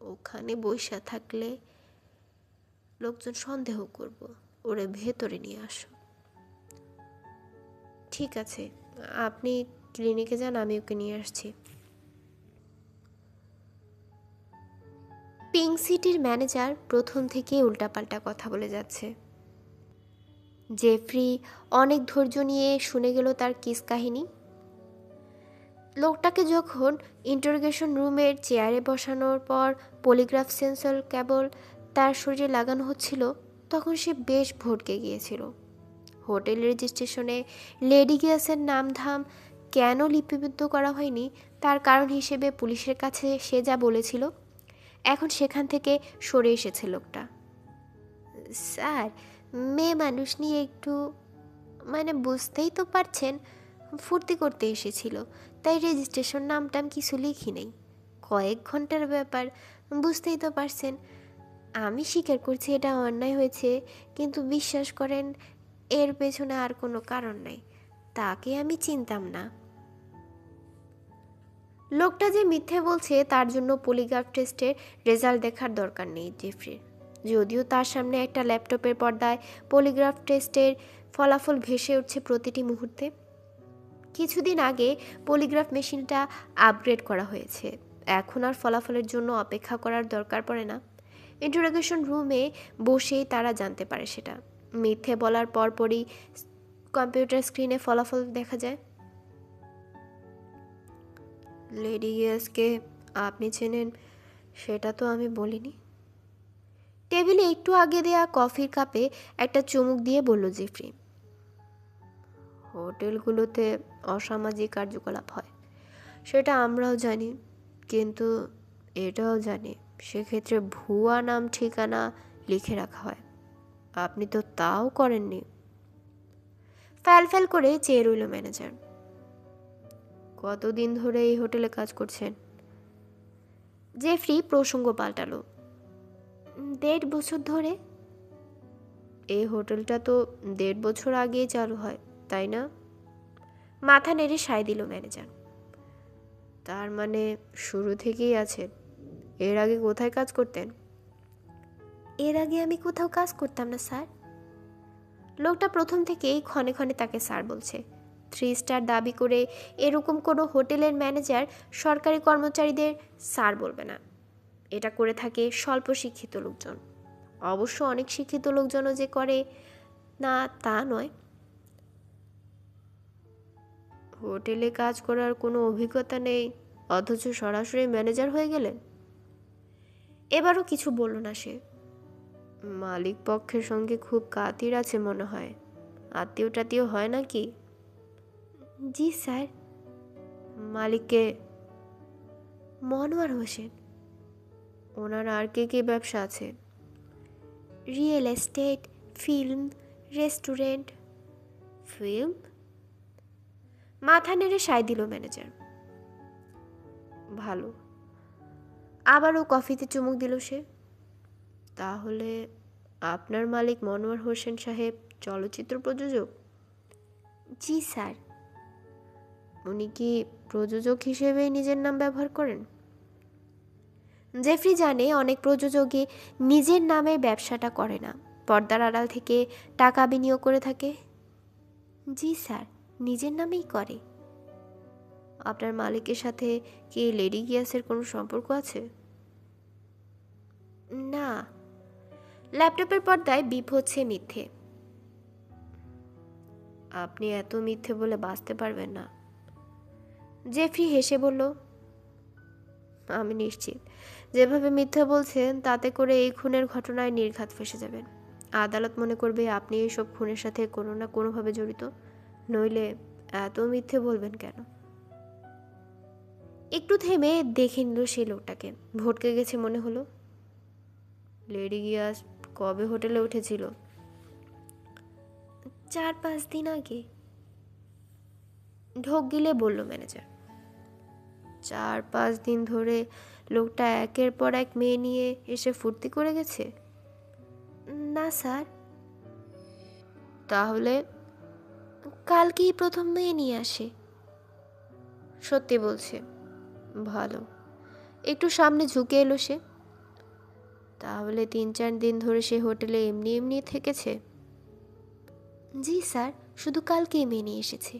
ওখানে বসে থাকলে লোকজন সন্দেহ করব, ওরে ভেতরে নিয়ে আসো। ঠিক আছে, আপনি ক্লিনিকে যান, আমি ওকে নিয়ে আসছি। পিঙ্ক সিটির ম্যানেজার প্রথম থেকেই উল্টাপাল্টা কথা বলে যাচ্ছে। জেফ্রি অনেক ধৈর্য নিয়ে শুনে গেল তার কিস কাহিনী। লোকটাকে যখন ইন্টারোগেশন রুমের চেয়ারে বসানোর পর পলিগ্রাফ সেন্সর কেবল তার শরীরে লাগানো হচ্ছিল, তখন সে বেশ ভড়কে গিয়েছিল। হোটেল রেজিস্ট্রেশনে লেডি গিয়াসের নামধাম কেন লিপিবদ্ধ করা হয়নি তার কারণ হিসেবে পুলিশের কাছে সে যা বলেছিল, এখন সেখান থেকে সরে এসেছে লোকটা। স্যার, মেয়ে মানুষ নিয়ে একটু, বুঝতেই তো পারছেন, ফুর্তি করতে এসেছিল, তাই রেজিস্ট্রেশন নামটাম কিছু লিখি নেই। কয়েক ঘন্টার ব্যাপার, বুঝতেই তো পারছেন। আমি স্বীকার করছি এটা অন্যায় হয়েছে, কিন্তু বিশ্বাস করেন এর পেছনে আর কোনো কারণ নাই। তাকে আমি চিনতাম না। লোকটা যে মিথ্যে বলছে তার জন্য পলিগ্রাফ টেস্টের রেজাল্ট দেখার দরকার নেই জেফ্রির। যদিও তার সামনে একটা ল্যাপটপের পর্দায় পলিগ্রাফ টেস্টের ফলাফল ভেসে উঠছে প্রতিটি মুহূর্তে। কিছুদিন আগে পলিগ্রাফ মেশিনটা আপগ্রেড করা হয়েছে, এখন আর ফলাফলের জন্য অপেক্ষা করার দরকার পড়ে না। ইন্টারোগেশন রুমে বসেই তারা জানতে পারে সেটা। মিথ্যে বলার পরপরই কম্পিউটার স্ক্রিনে ফলাফল দেখা যায়। লেডি গিয়াসকে আপনি চেনেন সেটা তো আমি বলিনি। টেবিলে একটু আগে দেয়া কফির কাপে একটা চুমুক দিয়ে বলল জেফ্রি। হোটেলগুলোতে অসামাজিক কার্যকলাপ হয় সেটা আমরাও জানি, কিন্তু এটাও জানি সেক্ষেত্রে ভুয়া নাম ঠিকানা লিখে রাখা হয়। আপনি তো তাও করেননি। ফ্যাল ফ্যাল করে চেয়ে রইল ম্যানেজার। কতদিন ধরে এই হোটেলে কাজ করছেন? জেফ্রি প্রসঙ্গ পাল্টালো। 1.5 বছর ধরে। এই হোটেলটা তো 1.5 বছর আগেই চালু হয়, তাই না? মাথা নেড়ে সায় দিল ম্যানেজার। তার মানে শুরু থেকেই আছে। এর আগে কোথায় কাজ করতেন? এর আগে আমি কোথাও কাজ করতাম না স্যার। লোকটা প্রথম থেকেই ক্ষণে ক্ষণে তাকে স্যার বলছে। 3 স্টার দাবি করে এরকম কোনো হোটেলের ম্যানেজার সরকারি কর্মচারীদের স্যার বলবে না। এটা করে থাকে স্বল্প শিক্ষিত লোকজন। অবশ্য অনেক শিক্ষিত লোকজনও যে করে না তা নয়। হোটেলে কাজ করার কোনো অভিজ্ঞতা নেই, অথচ সরাসরি ম্যানেজার হয়ে গেলেন। এবারও কিছু বলল না সে। মালিক পক্ষের সঙ্গে খুব কাতির আছে মনে হয়। আত্মীয় টাত্মীয় হয় নাকি? জি স্যার। মালিককে? মনোয়ার হোসেন। ওনার আর কে ব্যবসা আছে? Real estate, film, restaurant. Film? মাথা নেড়ে সায় দিল ম্যানেজার। ভালো। আবারও কফিতে চুমুক দিল সে। তাহলে আপনার মালিক মনোয়ার হোসেন সাহেব চলচ্চিত্র প্রযোজক? জি স্যার। উনি কি প্রযোজক হিসেবে নিজের নাম ব্যবহার করেন? জেফ্রি জানে অনেক প্রযোজকই নিজের নামে ব্যবসাটা করে না, পর্দার আড়াল থেকে টাকা বিনিয়োগ করে থাকে। জি স্যার, নিজের নামেই করে। আপনার মালিকের সাথে কি লেডি গিয়াসের কোনো সম্পর্ক আছে? না। ল্যাপটপের পর্দায় বিপ হচ্ছে মিথ্যে। আপনি এত মিথ্যে বলে বাঁচতে পারবেন না। জেফ্রি হেসে বলল, আমি নিশ্চিত যেভাবে মিথ্যা বলছেন তাতে করে এই খুনের ঘটনায় নির্ঘাত ফেঁসে যাবেন। আদালত মনে করবে আপনি এইসব খুনের সাথে কোনো না কোনোভাবে জড়িত, নইলে এত মিথ্যে বলবেন কেন? একটু থেমে দেখে নিল সেই লোকটাকে। ভটকে গেছে মনে হলো। লেডি গিয়াস কবে হোটেলে উঠেছিল? 4-5 দিন আগে। ঢোক গিলে বলল ম্যানেজার। 4-5 দিন ধরে লোকটা একের পর এক মেয়ে নিয়ে এসে ফুর্তি করে গেছে? না স্যার। তাহলে? কালকেই প্রথম মেয়ে নিয়ে আসে। সত্যি বলছে? ভালো। একটু সামনে ঝুঁকে এলো সে। তাহলে 3-4 দিন ধরে সে হোটেলে এমনি এমনি থেকেছে? জি স্যার, শুধু কালকেই মেয়ে নিয়ে এসেছে।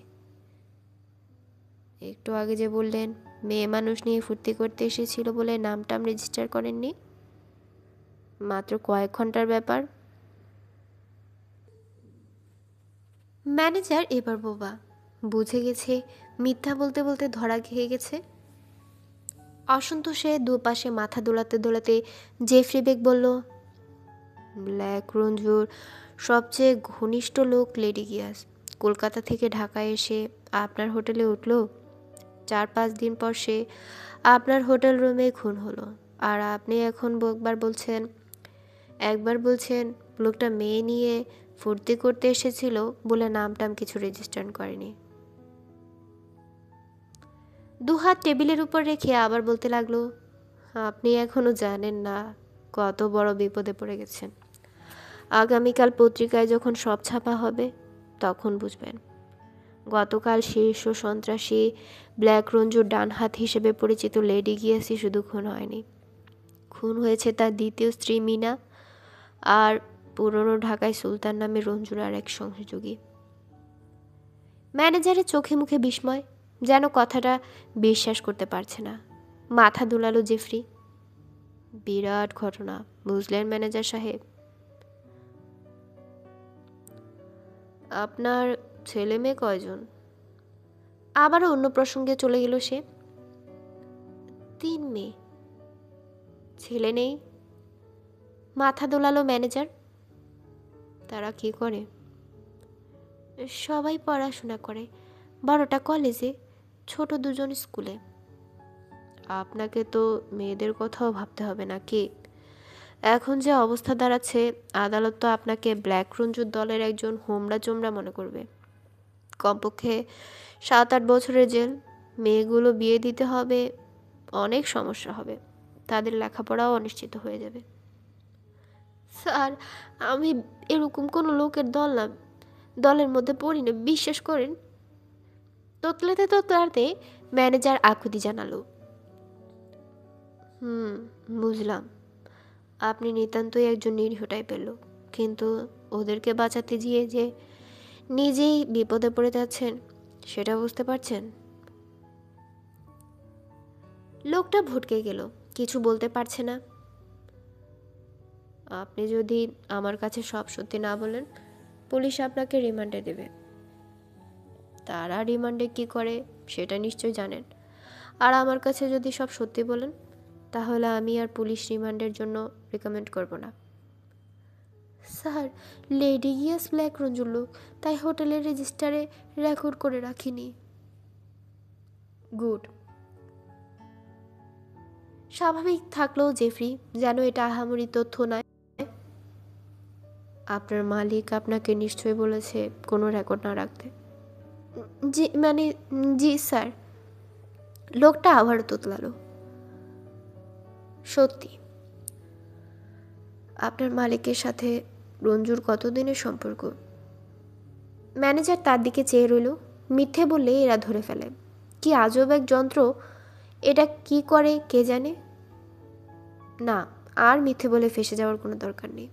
একটু আগে যে বললেন মেয়ে মানুষ নিয়ে ফুর্তি করতে এসেছিল বলে নামটাম রেজিস্টার করেননি, মাত্র কয়েক ঘন্টার ব্যাপার। ম্যানেজার এবার বোবা, বুঝে গেছে মিথ্যা বলতে বলতে ধরা খেয়ে গেছে। অসন্তোষে দুপাশে মাথা দোলাতে দোলাতে জেফরি বেগ বলল, ব্ল্যাক রঞ্জুর সবচেয়ে ঘনিষ্ঠ লোক লেডি গিয়াস কলকাতা থেকে ঢাকায় এসে আপনার হোটেলে উঠল। 4-5 দিন পর সে আপনার হোটেল রুমে খুন হলো। আর আপনি এখন একবার বলছেন লোকটা মেয়ে নিয়ে ফুর্তি করতে এসেছিল বলে নামটাম কিছু রেজিস্টার করেনি। দুহাত টেবিলের উপর রেখে আবার বলতে লাগলো, আপনি এখনো জানেন না কত বড় বিপদে পড়ে গেছেন। আগামীকাল পত্রিকায় যখন সব ছাপা হবে তখন বুঝবেন। গতকাল শীর্ষ সন্ত্রাসী ব্ল্যাক রঞ্জুর ডান হাত হিসেবে পরিচিত লেডি গিয়াসই শুধু খুন হয়নি, খুন হয়েছে তার দ্বিতীয় স্ত্রী মিনা আর পুরনো ঢাকায় সুলতান নামে রঞ্জুর আর এক সহযোগী। ম্যানেজারের চোখে মুখে বিস্ময়, যেন কথাটা বিশ্বাস করতে পারছে না। মাথা দুলালো জেফরি। বিরাট ঘটনা, বুঝলেন ম্যানেজার সাহেব। আপনার ছেলে মেয়ে কয়জন? আবারও অন্য প্রসঙ্গে চলে গেল সে। 3 মেয়ে। ছেলে নেই? মাথা দোলালো ম্যানেজার। তারা কি করে? সবাই পড়াশোনা করে, বড়টা কলেজে, ছোট 2জন স্কুলে। আপনাকে তো মেয়েদের কথাও ভাবতে হবে নাকি? এখন যে অবস্থা দাঁড়াচ্ছে, আদালত তো আপনাকে ব্ল্যাক রঞ্জুর দলের একজন হোমরা চোমরা মনে করবে। কমপক্ষে 7-8 বছরের জেল। মেয়েগুলো বিয়ে দিতে হবে, অনেক সমস্যা হবে, তাদের লেখাপড়াও অনিশ্চিত হয়ে যাবে। স্যার, আমি এরকম কোনো লোকের দলের মধ্যে পড়ি না, বিশ্বাস করেন। তোতলাতে ম্যানেজার আকুতি জানালো, বুঝলাম। আপনি নিতান্তই একজন নিরীহ টাইপের লোক, কিন্তু ওদেরকে বাঁচাতে গিয়ে যে নিজেই বিপদে পড়ে যাচ্ছেন সেটা বুঝতে পারছেন? লোকটা ভটকে গেল, কিছু বলতে পারছে না। আপনি যদি আমার কাছে সব সত্যি না বলেন, পুলিশ আপনাকে রিমান্ডে দেবে। তারা রিমান্ডে কি করে সেটা নিশ্চয় জানেন। আর আমার কাছে যদি সব সত্যি বলেন, তাহলে আমি আর পুলিশ রিমান্ডের জন্য রেকমেন্ড করব না। স্যার, লেডি গিয়াস ব্ল্যাক রঞ্জুর লোক, তাই হোটেলের রেজিস্টারে রেকর্ড করে রাখিনি। গুড। স্বাভাবিক থাকলেও জেফরি যেন এটা আহামরি তথ্য নয়। আপনার মালিক আপনাকে নিশ্চয়ই বলেছে কোনো রেকর্ড না রাখতে। জি স্যার। লোকটা আবারও তোতলালো। সত্যি? আপনার মালিকের সাথে রঞ্জুর কতদিনের সম্পর্ক? ম্যানেজার তার দিকে চেয়ে রইল। মিথ্যে বললে এরা ধরে ফেলে, কি আজব এক যন্ত্র। এটা কি করে কে জানে। না, আর মিথ্যে বলে ফেসে যাওয়ার কোনো দরকার নেই।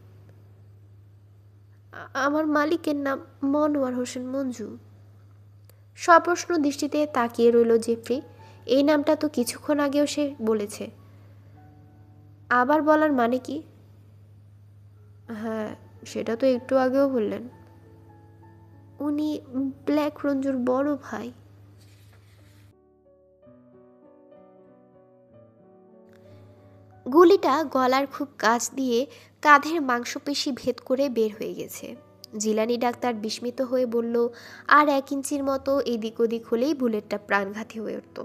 আমার মালিকের নাম মনোয়ার হোসেন মঞ্জু। সপ্রশ্ন দৃষ্টিতে তাকিয়ে রইল জেফরি। এই নামটা তো কিছুক্ষণ আগেও সে বলেছে। আবার বলার মানে কি? হ্যাঁ, সেটা তো একটু আগেও বললেন। উনি ব্ল্যাক রঞ্জুর বড় ভাই। গুলিটা গলার খুব কাছ দিয়ে কাঁধের মাংসপেশি ভেদ করে বের হয়ে গেছে। জিলানি ডাক্তার বিস্মিত হয়ে বলল, আর 1 ইঞ্চির মতো এদিক ওদিক হলেই বুলেটটা প্রাণঘাতী হয়ে উঠত।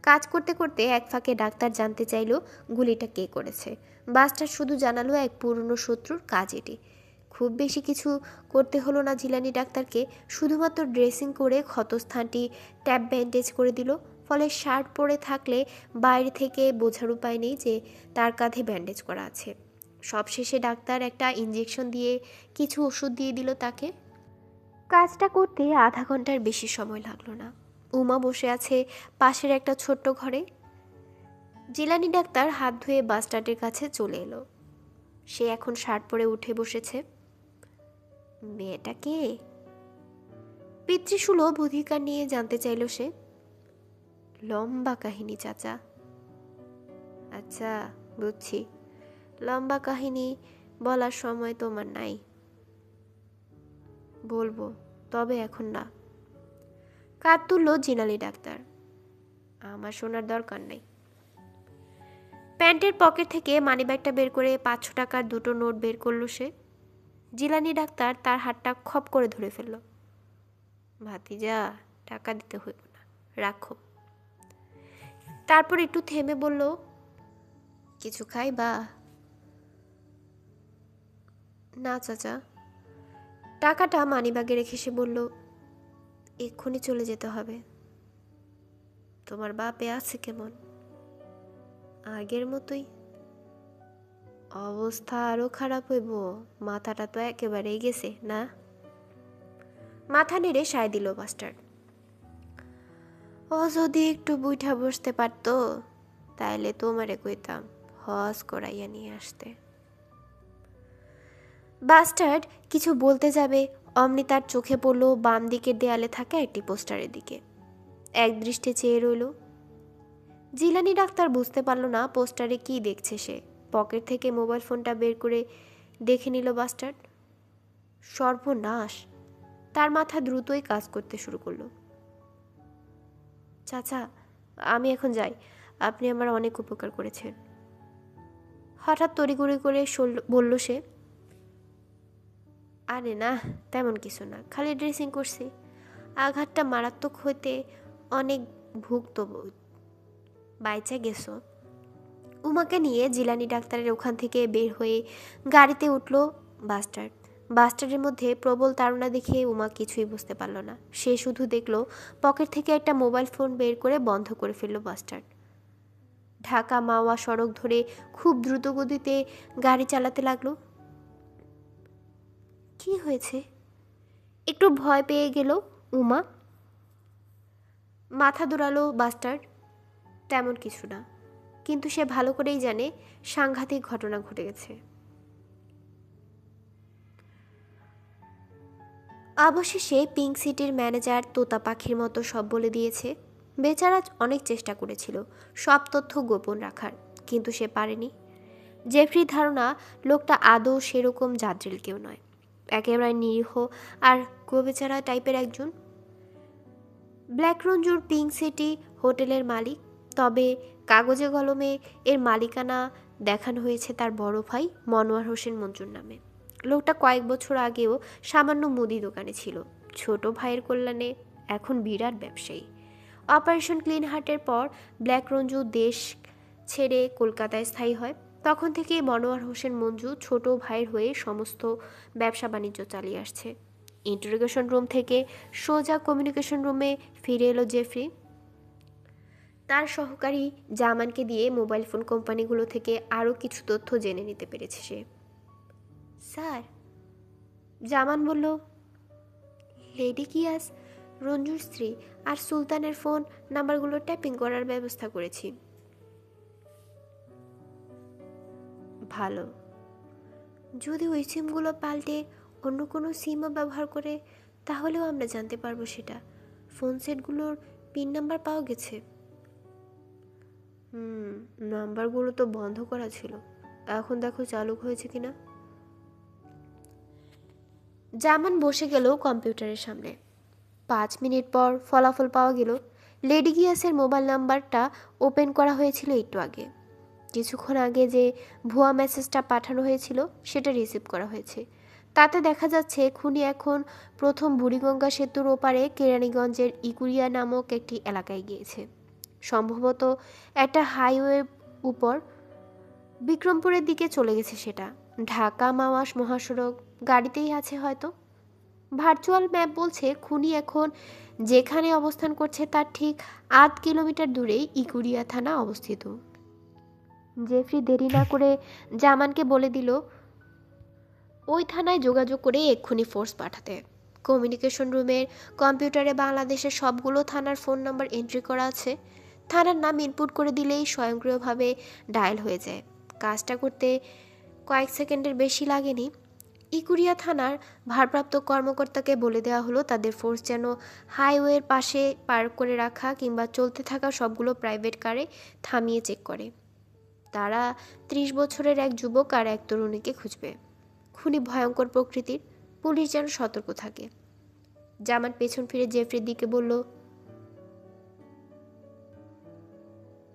কাজ করতে করতে এক ফাঁকে ডাক্তার জানতে চাইল গুলিটা কে করেছে। বাসটা শুধু জানালো এক পুরনো শত্রুর কাজ এটি। খুব বেশি কিছু করতে হলো না জিলানি ডাক্তারকে, শুধুমাত্র ড্রেসিং করে ক্ষতস্থানটি ট্যাপ ব্যান্ডেজ করে দিল। ফলে শার্ট পরে থাকলে বাইরে থেকে বোঝার উপায় নেই যে তার কাঁধে ব্যান্ডেজ করা আছে। সবশেষে ডাক্তার একটা ইঞ্জেকশন দিয়ে কিছু ওষুধ দিয়ে দিল তাকে। কাজটা করতে আধা ঘন্টার বেশি সময় লাগলো না। উমা বসে আছে পাশের একটা ছোট্ট ঘরে। জিলানি ডাক্তার হাত ধুয়ে বাস স্ট্যান্ডের কাছে চলে এলো। সে এখন শার্ট পরে উঠে বসেছে। মেয়েটা কে? পিতৃসুলভ অধিকার নিয়ে জানতে চাইল সে। লম্বা কাহিনী চাচা। আচ্ছা, বুঝছি। লম্বা কাহিনী বলার সময় তোমার নাই। বলবো, তবে এখন না। কাঁধ তুলল জিলানি ডাক্তার। আমার শোনার দরকার নেই। প্যান্টের পকেট থেকে মানিব্যাগটা বের করে 500 টাকার 2টো নোট বের করলো সে। জিলানি ডাক্তার তার হাতটা খপ করে ধরে ফেলল। ভাতিজা, টাকা দিতে হইব না, রাখো। তারপর একটু থেমে বলল, কিছু খাইবা? না চাচা। টাকাটা মানিব্যাগে রেখে সে বলল, এক্ষুনি চলে যেতে হবে। তোমার বাপে আছে কেমন? আগের মতোই। অবস্থা আরো খারাপ হইব, মাথাটা তো একেবারেই গেছে না? মাথা নেড়ে সায় দিল মাস্টার। ও যদি একটু বুইঠা বসতে পারতো তাইলে তোমারে কইতাম হজ করাইয়া নিয়ে আসতে। বাস্টার্ড কিছু বলতে যাবে অমনি তার চোখে পড়ল বাম দিকের দেয়ালে থাকা একটি পোস্টারের দিকে। এক দৃষ্টে চেয়ে রইল। জিলানি ডাক্তার বুঝতে পারল না পোস্টারে কি দেখছে সে। পকেট থেকে মোবাইল ফোনটা বের করে দেখে নিল বাস্টার্ড। সর্বনাশ! তার মাথা দ্রুতই কাজ করতে শুরু করলো। চাচা, আমি এখন যাই, আপনি আমার অনেক উপকার করেছেন। হঠাৎ তড়িঘড়ি করে বলল সে। আরে না, তেমন কিছু না, খালি ড্রেসিং করছি। আঘাতটা মারাত্মক হইতে অনেক ভুক্ত বাইচা গেছো। উমাকে নিয়ে জিলানি ডাক্তারের ওখান থেকে বের হয়ে গাড়িতে উঠল বাস্টার্ড। বাস্টার্ডের মধ্যে প্রবল তাড়না দেখে উমা কিছুই বুঝতে পারল না। সে শুধু দেখল পকেট থেকে একটা মোবাইল ফোন বের করে বন্ধ করে ফেলল বাস্টার্ড। ঢাকা মাওয়া সড়ক ধরে খুব দ্রুত গতিতে গাড়ি চালাতে লাগলো। কি হয়েছে? একটু ভয় পেয়ে গেল উমা। মাথা দোড়ালো বাস্টার্ড। তেমন কিছু না, কিন্তু সে ভালো করেই জানে সাংঘাতিক ঘটনা ঘটে গেছে। অবশেষে পিঙ্ক সিটির ম্যানেজার তোতা পাখির মতো সব বলে দিয়েছে। বেচারা অনেক চেষ্টা করেছিল সব তথ্য গোপন রাখার, কিন্তু সে পারেনি। জেফরির ধারণা লোকটা আদৌ সেরকম জাদ্রিল কেউ নয়, একেবারে নিরীহ আর গোবেচারা টাইপের একজন। ব্ল্যাক রঞ্জুর পিঙ্ক সিটি হোটেলের মালিক, তবে কাগজে কলমে এর মালিকানা দেখানো হয়েছে তার বড় ভাই মনোয়ার হোসেন মঞ্জুর নামে। লোকটা কয়েক বছর আগেও সামান্য মুদি দোকানে ছিল। ছোট ভাইয়ের কল্যাণে এখন বিরাট ব্যবসায়ী। অপারেশন ক্লিন হার্টের পর ব্ল্যাক রঞ্জু দেশ ছেড়ে কলকাতায় স্থায়ী হয়। তখন থেকে মনোয়ার হোসেন মঞ্জু ছোট ভাইয়ের হয়ে সমস্ত ব্যবসা বাণিজ্য চালিয়ে আসছে। ইন্টারোগেশন রুম থেকে সোজা কমিউনিকেশন রুমে ফিরে এলো জেফরি। তার সহকারী জামানকে দিয়ে মোবাইল ফোন কোম্পানিগুলো থেকে আরও কিছু তথ্য জেনে নিতে পেরেছে সে। স্যার, জামান বলল, লেডি কিয়াস, রঞ্জুর স্ত্রী আর সুলতানের ফোন নাম্বারগুলো ট্যাপিং করার ব্যবস্থা করেছি। ভালো। যদি ওই সিমগুলো পাল্টে অন্য কোনো সিমও ব্যবহার করে তাহলেও আমরা জানতে পারবো সেটা। ফোন সেটগুলোর পিন নাম্বার পাওয়া গেছে। নাম্বারগুলো তো বন্ধ করা ছিল, এখন দেখো চালু হয়েছে কিনা। জামান বসে গেল কম্পিউটারের সামনে। 5 মিনিট পর ফলাফল পাওয়া গেল। লেডি গিয়াসের মোবাইল নাম্বারটা ওপেন করা হয়েছিল একটু আগে। কিছুক্ষণ আগে যে ভুয়া মেসেজটা পাঠানো হয়েছিল সেটা রিসিভ করা হয়েছে। তাতে দেখা যাচ্ছে খুনি এখন প্রথম বুড়িগঙ্গা সেতুর ওপারে কেরানীগঞ্জের ইকুরিয়া নামক একটি এলাকায় গিয়েছে। সম্ভবত একটা হাইওয়ের উপর বিক্রমপুরের দিকে চলে গেছে সেটা। ঢাকা মাওয়া মহাসড়ক গাড়িতেই আছে হয়তো। ভার্চুয়াল ম্যাপ বলছে খুনি এখন যেখানে অবস্থান করছে তার ঠিক 8 কিলোমিটার দূরেই ইকুরিয়া থানা অবস্থিত। জেফরি দেরি না করে জামানকে বলে দিল ওই থানায় যোগাযোগ করে এক্ষুনি ফোর্স পাঠাতে। কমিউনিকেশন রুমের কম্পিউটারে বাংলাদেশের সবগুলো থানার ফোন নাম্বার এন্ট্রি করা আছে। থানার নাম ইনপুট করে দিলেই স্বয়ংক্রিয়ভাবে ডায়াল হয়ে যায়। কাজটা করতে কয়েক সেকেন্ডের বেশি লাগেনি। ইকুরিয়া থানার ভারপ্রাপ্ত কর্মকর্তাকে বলে দেওয়া হলো তাদের ফোর্স যেন হাইওয়ের পাশে পার্ক করে রাখা কিংবা চলতে থাকা সবগুলো প্রাইভেট কারে থামিয়ে চেক করে। তারা 30 বছরের এক যুবক আর এক তরুণীকে খুঁজবে। খুনি ভয়ঙ্কর প্রকৃতির, পুলিশ যেন সতর্ক থাকে। জামান পেছন ফিরে জেফরির দিকে বলল,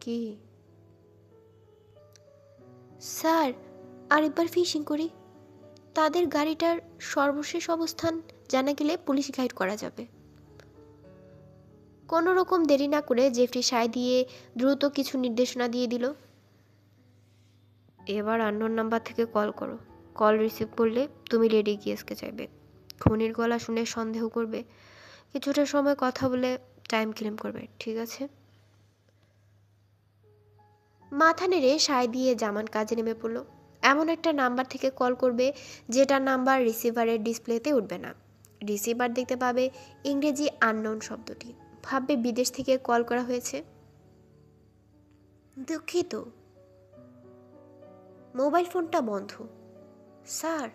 কি? স্যার, আরেকবার ফিশিং করি। তাদের গাড়িটার সর্বশেষ অবস্থান জানা গেলে পুলিশ গাইড করা যাবে। কোনো রকম দেরি না করে জেফরি সায় দিয়ে দ্রুত কিছু নির্দেশনা দিয়ে দিল। এবার আননোন নাম্বার থেকে কল করো। কল রিসিভ করলে তুমি লেডি গিয়েসকে চাইবে। খুনির গলা শুনে সন্দেহ করবে, কিছুটা সময় কথা বলে টাইম ক্লেম করবে, ঠিক আছে? মাথা নেড়ে সায় দিয়ে জামান কাজে নেমে পড়ল। এমন একটা নাম্বার থেকে কল করবে যেটার নাম্বার রিসিভারের ডিসপ্লেতে উঠবে না। রিসিভার দেখতে পাবে ইংরেজি আননোন শব্দটি, ভাববে বিদেশ থেকে কল করা হয়েছে। দুঃখিত, মোবাইল ফোনটা বন্ধ। স্যার,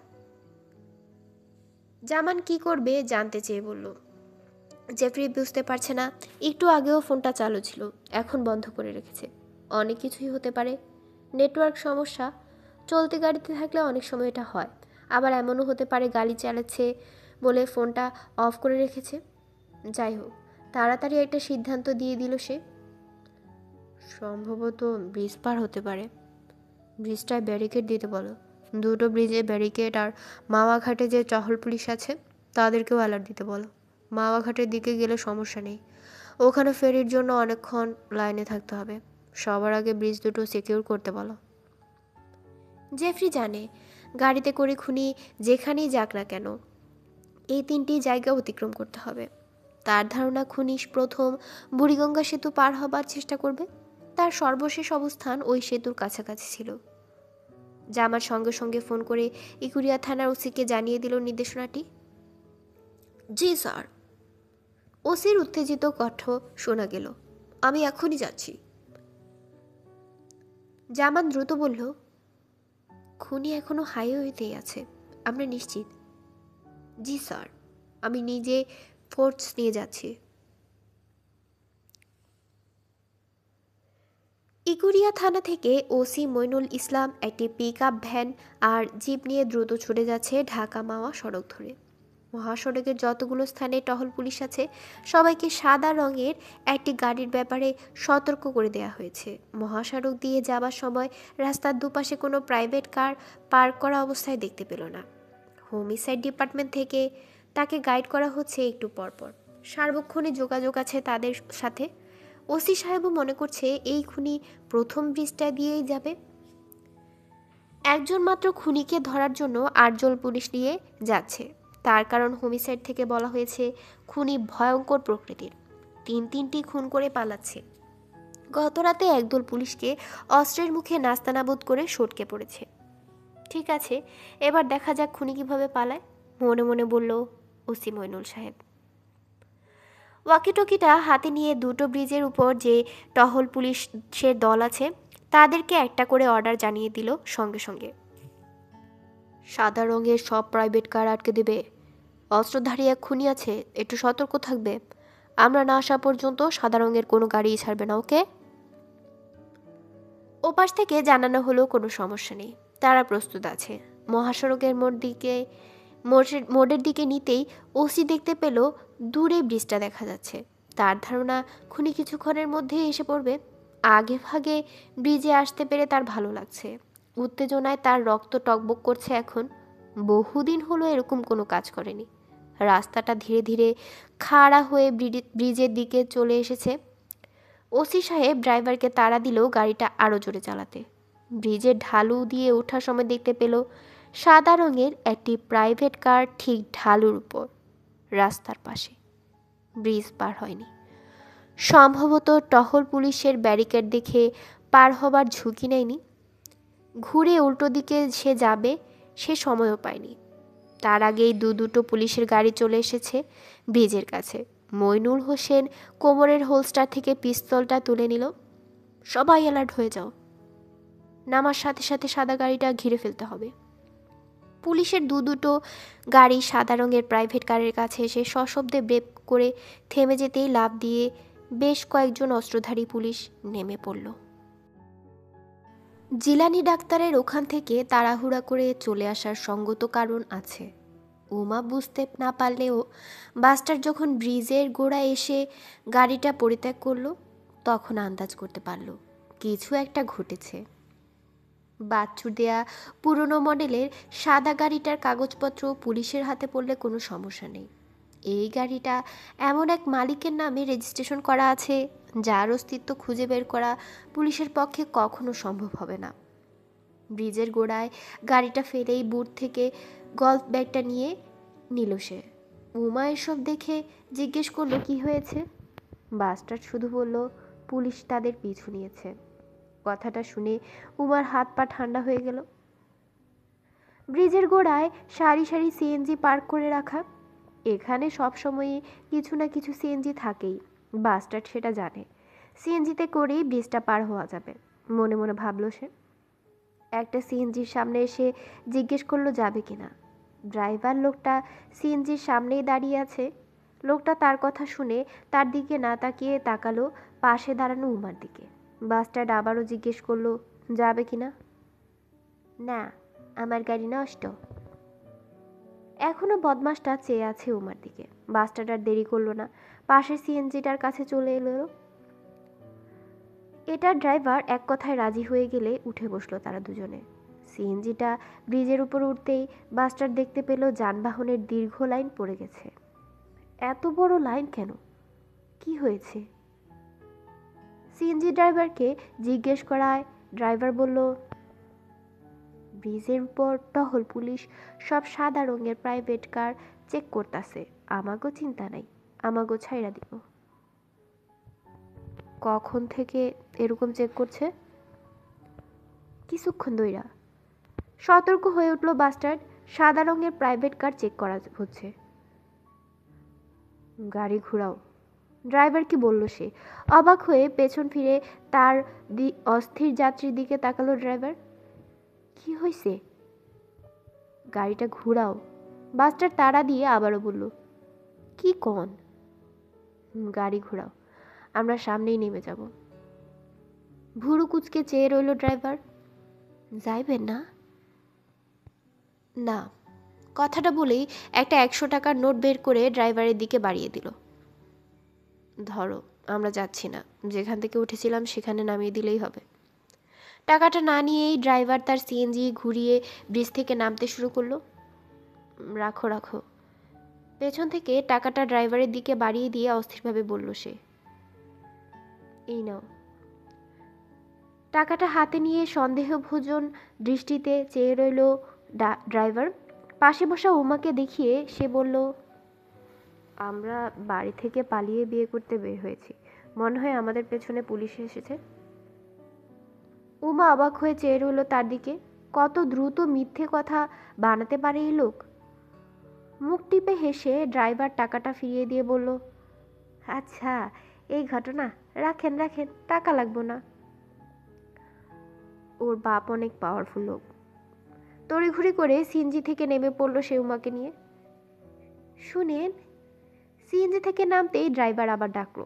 জামান কি করবে জানতে চেয়ে বলল। জেফরি বুঝতে পারছে না, একটু আগেও ফোনটা চালু ছিল, এখন বন্ধ করে রেখেছে। অনেক কিছুই হতে পারে। নেটওয়ার্ক সমস্যা, চলতি গাড়িতে থাকলে অনেক সময় এটা হয়। আবার এমনও হতে পারে গাড়ি চালাচ্ছে বলে ফোনটা অফ করে রেখেছে। যাই হোক, তাড়াতাড়ি একটা সিদ্ধান্ত দিয়ে দিল সে। সম্ভবত ব্রিজ পার হতে পারে। ব্রিজটায় ব্যারিকেড দিতে বলো। দুটো ব্রিজে ব্যারিকেড, আর মাওয়াঘাটে যে টহল পুলিশ আছে তাদেরকেও অ্যালার্ট দিতে বলো। মাওয়াঘাটের দিকে গেলে সমস্যা নেই, ওখানে ফেরির জন্য অনেকক্ষণ লাইনে থাকতে হবে। সবার আগে ব্রিজ দুটো সিকিউর করতে বলো। জেফরি জানে গাড়িতে করে খুনি যেখানেই যাক না কেন এই তিনটি জায়গা অতিক্রম করতে হবে। তার ধারণা খুনি প্রথম বুড়িগঙ্গা সেতু পার হবার চেষ্টা করবে। তার সর্বশেষ অবস্থান ওই সেতুর কাছাকাছি ছিল। জামার সঙ্গে সঙ্গে ফোন করে ইকুরিয়া থানার ওসিকে জানিয়ে দিল নির্দেশনাটি। জি স্যার। ওসির উত্তেজিত কণ্ঠ শোনা গেল। আমি এখনই যাচ্ছি। জামান দ্রুত বলল, খুনি এখনো হাইওয়েতেই আছে, আমরা নিশ্চিত? জি স্যার, আমি নিজে ফোর্স নিয়ে যাচ্ছি। ইকুরিয়া থানা থেকে ওসি মইনুল ইসলাম একটি পিকআপ ভ্যান আর জিপ নিয়ে দ্রুত ছুটে যাচ্ছে ঢাকা মাওয়া সড়ক ধরে। মহাসড়কের যতগুলো স্থানে টহল পুলিশ আছে সবাইকে সাদা রঙের একটি গাড়ির ব্যাপারে সতর্ক করে দেওয়া হয়েছে। মহাসড়ক দিয়ে যাবার সময় রাস্তার দুপাশে কোনো প্রাইভেট কার পার্ক করা অবস্থায় দেখতে পেল না। হোমিসাইড ডিপার্টমেন্ট থেকে তাকে গাইড করা হচ্ছে একটু পরপর। সার্বক্ষণিক যোগাযোগ আছে তাদের সাথে। ওসি সাহেবও মনে করছে এই খুনি প্রথম ব্রিজটা দিয়েই যাবে। একজন মাত্র খুনিকে ধরার জন্য 8 জন পুলিশ নিয়ে যাচ্ছে। তার কারণ হোমিসাইড থেকে বলা হয়েছে খুনি ভয়ঙ্কর প্রকৃতির, তিনটি খুন করে পালাচ্ছে। গতরাতে একদল পুলিশকে অস্ত্রের মুখে নাস্তানাবুদ করে সটকে পড়েছে। ঠিক আছে, এবার দেখা যাক খুনি কিভাবে পালায়, মনে মনে বলল ওসি মইনুল সাহেব। ওয়াকিটকিটা হাতে নিয়ে দুটো ব্রিজের উপর যে টহল পুলিশের দল আছে তাদেরকে একটা করে অর্ডার জানিয়ে দিল সঙ্গে সঙ্গে। সাদা রঙের সব প্রাইভেট কার আটকে দেবে। অস্ত্রধারী এক খুনি আছে, একটু সতর্ক থাকবে। আমরা না আসা পর্যন্ত সাদা রঙের কোনো গাড়িই ছাড়বে না, ওকে? ওপাশ থেকে জানানো হলো কোনো সমস্যা নেই, তারা প্রস্তুত আছে। মহাসড়কের মোড়ের দিকে নিতেই ওসি দেখতে পেল দূরে ব্রিজটা দেখা যাচ্ছে। তার ধারণা খুনি কিছুক্ষণের মধ্যেই এসে পড়বে। আগে ভাগে ব্রিজে আসতে পেরে তার ভালো লাগছে। উত্তেজনায় তার রক্ত টকবক করছে এখন। বহুদিন হলো এরকম কোনো কাজ করেনি। রাস্তাটা ধীরে ধীরে খাড়া হয়ে ব্রিজের দিকে চলে এসেছে। ওসি সাহেব ড্রাইভারকে তাড়া দিলেও গাড়িটা আরও জোরে চালাতে। ব্রিজের ঢালু দিয়ে ওঠার সময় দেখতে পেল সাদা রঙের একটি প্রাইভেট কার ঠিক ঢালুর উপর, রাস্তার পাশে। ব্রিজ পার হয়নি। সম্ভবত টহল পুলিশের ব্যারিকেড দেখে পার হবার ঝুঁকি নেয়নি। ঘুরে উল্টো দিকে সে যাবে সে সময়ও পায়নি। তার আগেই দুটো পুলিশের গাড়ি চলে এসেছে ব্রিজের কাছে। মইনুল হোসেন কোমরের হোলস্টার থেকে পিস্তলটা তুলে নিল। সবাই অ্যালার্ট হয়ে যাও, নামার সাথে সাথে সাদা গাড়িটা ঘিরে ফেলতে হবে। পুলিশের দুটো গাড়ি সাদা রঙের প্রাইভেট কারের কাছে এসে সশব্দে ব্রেক করে থেমে যেতেই লাফ দিয়ে বেশ কয়েকজন অস্ত্রধারী পুলিশ নেমে পড়ল। জিলানি ডাক্তারের ওখান থেকে তাড়াহুড়া করে চলে আসার সঙ্গত কারণ আছে। উমা বুঝতে না পারলেও বাসটার যখন ব্রিজের গোড়ায় এসে গাড়িটা পরিত্যাগ করলো তখন আন্দাজ করতে পারল কিছু একটা ঘটেছে। বাচ্চু দেয়া পুরনো মডেলের সাদা গাড়িটার কাগজপত্র পুলিশের হাতে পড়লে কোনো সমস্যা নেই। এই গাড়িটা এমন এক মালিকের নামে রেজিস্ট্রেশন করা আছে যার অস্তিত্ব খুঁজে বের করা পুলিশের পক্ষে কখনো সম্ভব হবে না। ব্রিজের গোড়ায় গাড়িটা ফেলেই বুট থেকে গল্ফ ব্যাগটা নিয়ে নিল সে। উমা এসব দেখে জিজ্ঞেস করলো কি হয়েছে। বাস্টার শুধু বলল পুলিশ তাদের পিছু নিয়েছে। কথাটা শুনে উমার হাত পা ঠান্ডা হয়ে গেল। ব্রিজের গোড়ায় সারি সারি সিএনজি পার্ক করে রাখা, এখানে সবসময়ই কিছু না কিছু সিএনজি থাকেই। বাস্টার্ড সেটা জানে। সিএনজিতে করেই ব্রিজটা পার হওয়া যাবে, মনে মনে ভাবল সে। একটা সিএনজির সামনে এসে জিজ্ঞেস করলো যাবে কিনা। ড্রাইভার লোকটা সিএনজির সামনেই দাঁড়িয়ে আছে। লোকটা তার কথা শুনে তার দিকে না তাকিয়ে তাকালো পাশে দাঁড়ানো উমার দিকে। বাস্টার্ড আবারও জিজ্ঞেস করলো যাবে কিনা। না, আমার গাড়ি নষ্ট। এখনো বদমাসটা চেয়ে আছে উমার দিকে। বাস্টার্ড আর দেরি করলো না, পাশের সিএনজিটার কাছে চলে এলো। এটার ড্রাইভার এক কথায় রাজি হয়ে গেলে উঠে বসলো তারা দুজনে। সিএনজিটা ব্রিজের উপর উঠতেই বাস্টার দেখতে পেল যানবাহনের দীর্ঘ লাইন পড়ে গেছে। এত বড় লাইন কেন? কি হয়েছে? সিএনজি ড্রাইভারকে জিজ্ঞেস করায় ড্রাইভার বলল, ব্রিজের উপর টহল পুলিশ সব সাদা রঙের প্রাইভেট কার চেক করতেছে। আমাগো চিন্তা নাই, আমাগো ছাইরা দিব। কখন থেকে এরকম চেক করছে? কিছুক্ষণ ধইরা। সতর্ক হয়ে উঠল বাস্টার্ড। সাদা রঙের প্রাইভেট কার চেক করা হচ্ছে। গাড়ি ঘুরাও, ড্রাইভার কি বলল সে। অবাক হয়ে পেছন ফিরে তার অস্থির যাত্রীর দিকে তাকালো ড্রাইভার। কি হয়েছে? গাড়িটা ঘুরাও, বাসটার তাড়া দিয়ে আবারও বলল। কি কন? গাড়ি ঘোরাও, আমরা সামনেই নেমে যাব। ভুরু কুচকে চেয়ে রইল ড্রাইভার। যাইবেন না? না। কথাটা বলেই একটা 100 টাকার নোট বের করে ড্রাইভারের দিকে বাড়িয়ে দিল। ধরো, আমরা যাচ্ছি না, যেখান থেকে উঠেছিলাম সেখানে নামিয়ে দিলেই হবে। টাকাটা না নিয়েই ড্রাইভার তার সিএনজি ঘুরিয়ে ব্রিজ থেকে নামতে শুরু করলো। রাখো রাখো, পেছন থেকে টাকাটা ড্রাইভারের দিকে বাড়িয়ে দিয়ে অস্থিরভাবে বলল সে। এই নাও। টাকাটা হাতে নিয়ে সন্দেহভোজন দৃষ্টিতে চেয়ে রইল ড্রাইভার। পাশে বসা উমাকে দেখিয়ে সে বলল, আমরা বাড়ি থেকে পালিয়ে বিয়ে করতে বের হয়েছি, মনে হয় আমাদের পেছনে পুলিশ এসেছে। উমা অবাক হয়ে চেয়ে রইল তার দিকে। কত দ্রুত মিথ্যে কথা বানাতে পারে এই লোক। মুখ টিপে হেসে ড্রাইভার টাকাটা ফিরিয়ে দিয়ে বলল, আচ্ছা এই ঘটনা, রাখেন রাখেন, টাকা লাগবো না। ওর বাপ অনেক পাওয়ারফুল লোক। তড়িঘড়ি করে সিএনজি থেকে নেমে পড়ল সে উমাকে নিয়ে। শুনেন। সিএনজি থেকে নামতেই ড্রাইভার আবার ডাকলো,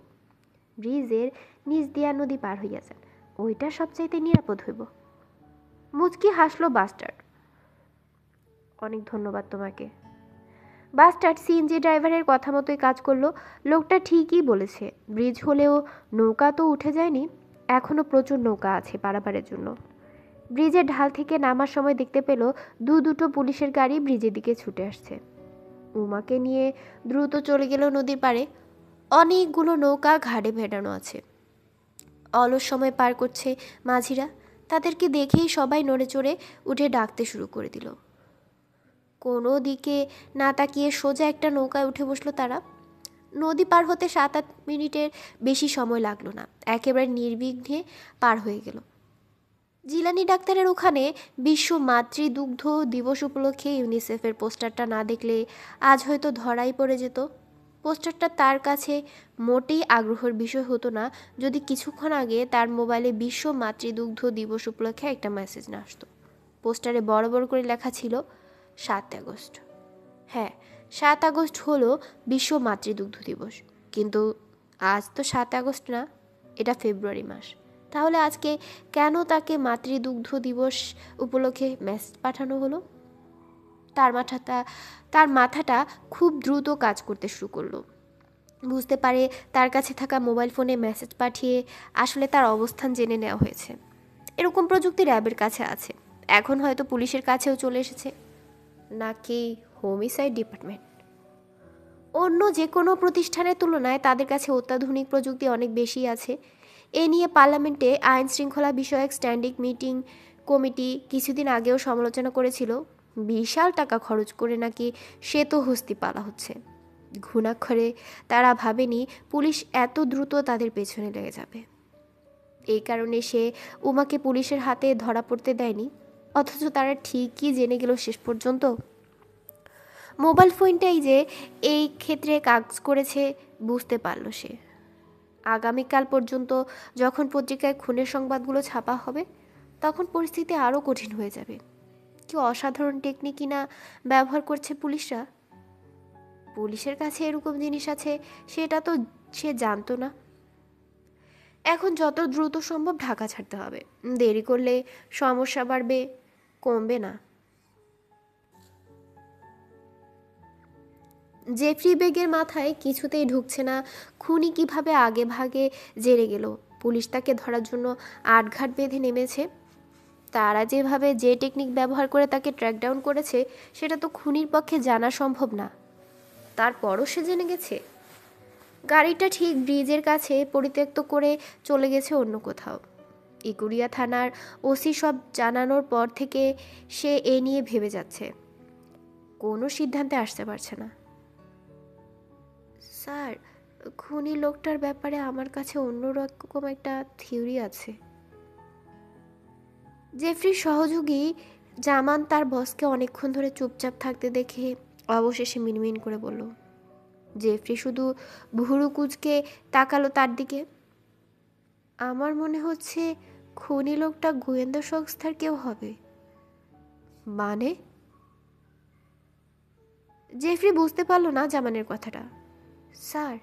ব্রিজের নিচ দিয়া নদী পার হইয়া যান, ওইটা সবচাইতে নিরাপদ হইব। মুচকি হাসলো বাস্টার্ড। অনেক ধন্যবাদ তোমাকে। বাস্টার্ড সিএনজি ড্রাইভারের কথা মতোই কাজ করলো। লোকটা ঠিকই বলেছে, ব্রিজ হলেও নৌকা তো উঠে যায়নি, এখনো প্রচুর নৌকা আছে পারাপারের জন্য। ব্রিজের ঢাল থেকে নামার সময় দেখতে পেল দুটো পুলিশের গাড়ি ব্রিজের দিকে ছুটে আসছে। উমাকে নিয়ে দ্রুত চলে গেল নদীর পাড়ে। অনেকগুলো নৌকা ঘাটে ভেড়ানো আছে। অলস সময় পার করছে মাঝিরা। তাদেরকে দেখেই সবাই নড়ে চড়ে উঠে ডাকতে শুরু করে দিল। কোনো দিকে না তাকিয়ে সোজা একটা নৌকায় উঠে বসলো তারা। নদী পার হতে 7-8 মিনিটের বেশি সময় লাগলো না, একেবারে নির্বিঘ্নে পার হয়ে গেল। জিলানি ডাক্তারের ওখানে বিশ্ব মাতৃদুগ্ধ দিবস উপলক্ষে ইউনিসেফের পোস্টারটা না দেখলে আজ হয়তো ধরাই পড়ে যেত। পোস্টারটা তার কাছে মোটেই আগ্রহের বিষয় হতো না যদি কিছুক্ষণ আগে তার মোবাইলে বিশ্ব মাতৃদুগ্ধ দিবস উপলক্ষে একটা মেসেজ না আসতো। পোস্টারে বড় বড় করে লেখা ছিল 7 আগস্ট। হ্যাঁ, 7 আগস্ট হলো বিশ্ব মাতৃদুগ্ধ দিবস, কিন্তু আজ তো 7 আগস্ট না, এটা ফেব্রুয়ারি মাস। তাহলে আজকে কেন তাকে মাতৃদুগ্ধ দিবস উপলক্ষে মেসেজ পাঠানো হলো? তার মাথাটা তার মাথাটা খুব দ্রুত কাজ করতে শুরু করলো। বুঝতে পারে তার কাছে থাকা মোবাইল ফোনে মেসেজ পাঠিয়ে আসলে তার অবস্থান জেনে নেওয়া হয়েছে। এরকম প্রযুক্তি র্যাবের কাছে আছে, এখন হয়তো পুলিশের কাছেও চলে এসেছে। নাকি হোমিসাইড ডিপার্টমেন্ট? অন্য যে কোনো প্রতিষ্ঠানের তুলনায় তাদের কাছে অত্যাধুনিক প্রযুক্তি অনেক বেশি আছে। এ নিয়ে পার্লামেন্টে আইন শৃঙ্খলা বিষয়ক স্ট্যান্ডিং মিটিং কমিটি কিছুদিন আগেও সমালোচনা করেছিল। বিশাল টাকা খরচ করে নাকি শ্বেত হস্তি পালা হচ্ছে। ঘুণাক্ষরে তারা ভাবেনি পুলিশ এত দ্রুত তাদের পেছনে লেগে যাবে। এই কারণে সে উমাকে পুলিশের হাতে ধরা পড়তে দেয়নি। অথচ তারা ঠিকই জেনে গেল শেষ পর্যন্ত। মোবাইল ফোনটাই যে এই ক্ষেত্রে কাজ করেছে বুঝতে পারল সে। আগামীকাল পর্যন্ত যখন পত্রিকায় খুনের সংবাদগুলো ছাপা হবে, তখন পরিস্থিতি আরও কঠিন হয়ে যাবে। কি অসাধারণ টেকনিকই না ব্যবহার করছে পুলিশরা। পুলিশের কাছে এরকম জিনিস আছে সেটা তো সে জানতো না। এখন যত দ্রুত সম্ভব ঢাকা ছাড়তে হবে, দেরি করলে সমস্যা বাড়বে, কমবে না। জেফরি বেগের মাথায় কিছুতেই ঢুকছে না খুনি কিভাবে আগে ভাগে জেনে গেল। পুলিশ তাকে ধরার জন্য আটঘাট বেঁধে নেমেছে। তারা যেভাবে যে টেকনিক ব্যবহার করে তাকে ট্র্যাক ডাউন করেছে সেটা তো খুনির পক্ষে জানা সম্ভব না। তারপরও সে জেনে গেছে। গাড়িটা ঠিক ব্রিজের কাছে পরিত্যক্ত করে চলে গেছে অন্য কোথাও। ইকুরিয়া থানার ওসি সব জানানোর পর থেকে সে এ নিয়ে ভেবে যাচ্ছে, কোনো সিদ্ধান্তে আসতে পারছে না। স্যার, খুনি লোকটার ব্যাপারে আমার কাছে অন্যরকম একটা থিওরি আছে। জেফরির সহযোগী জামান তার বসকে অনেকক্ষণ ধরে চুপচাপ থাকতে দেখে অবশেষে মিনমিন করে বলল। জেফরি শুধু ভুরু কুঁচকে তাকালো তার দিকে। আমার মনে হচ্ছে খুনি লোকটা গোয়েন্দা সংস্থার কেউ হবে। মানে? জেফরি বুঝতে পারল না জামানের কথাটা। স্যার,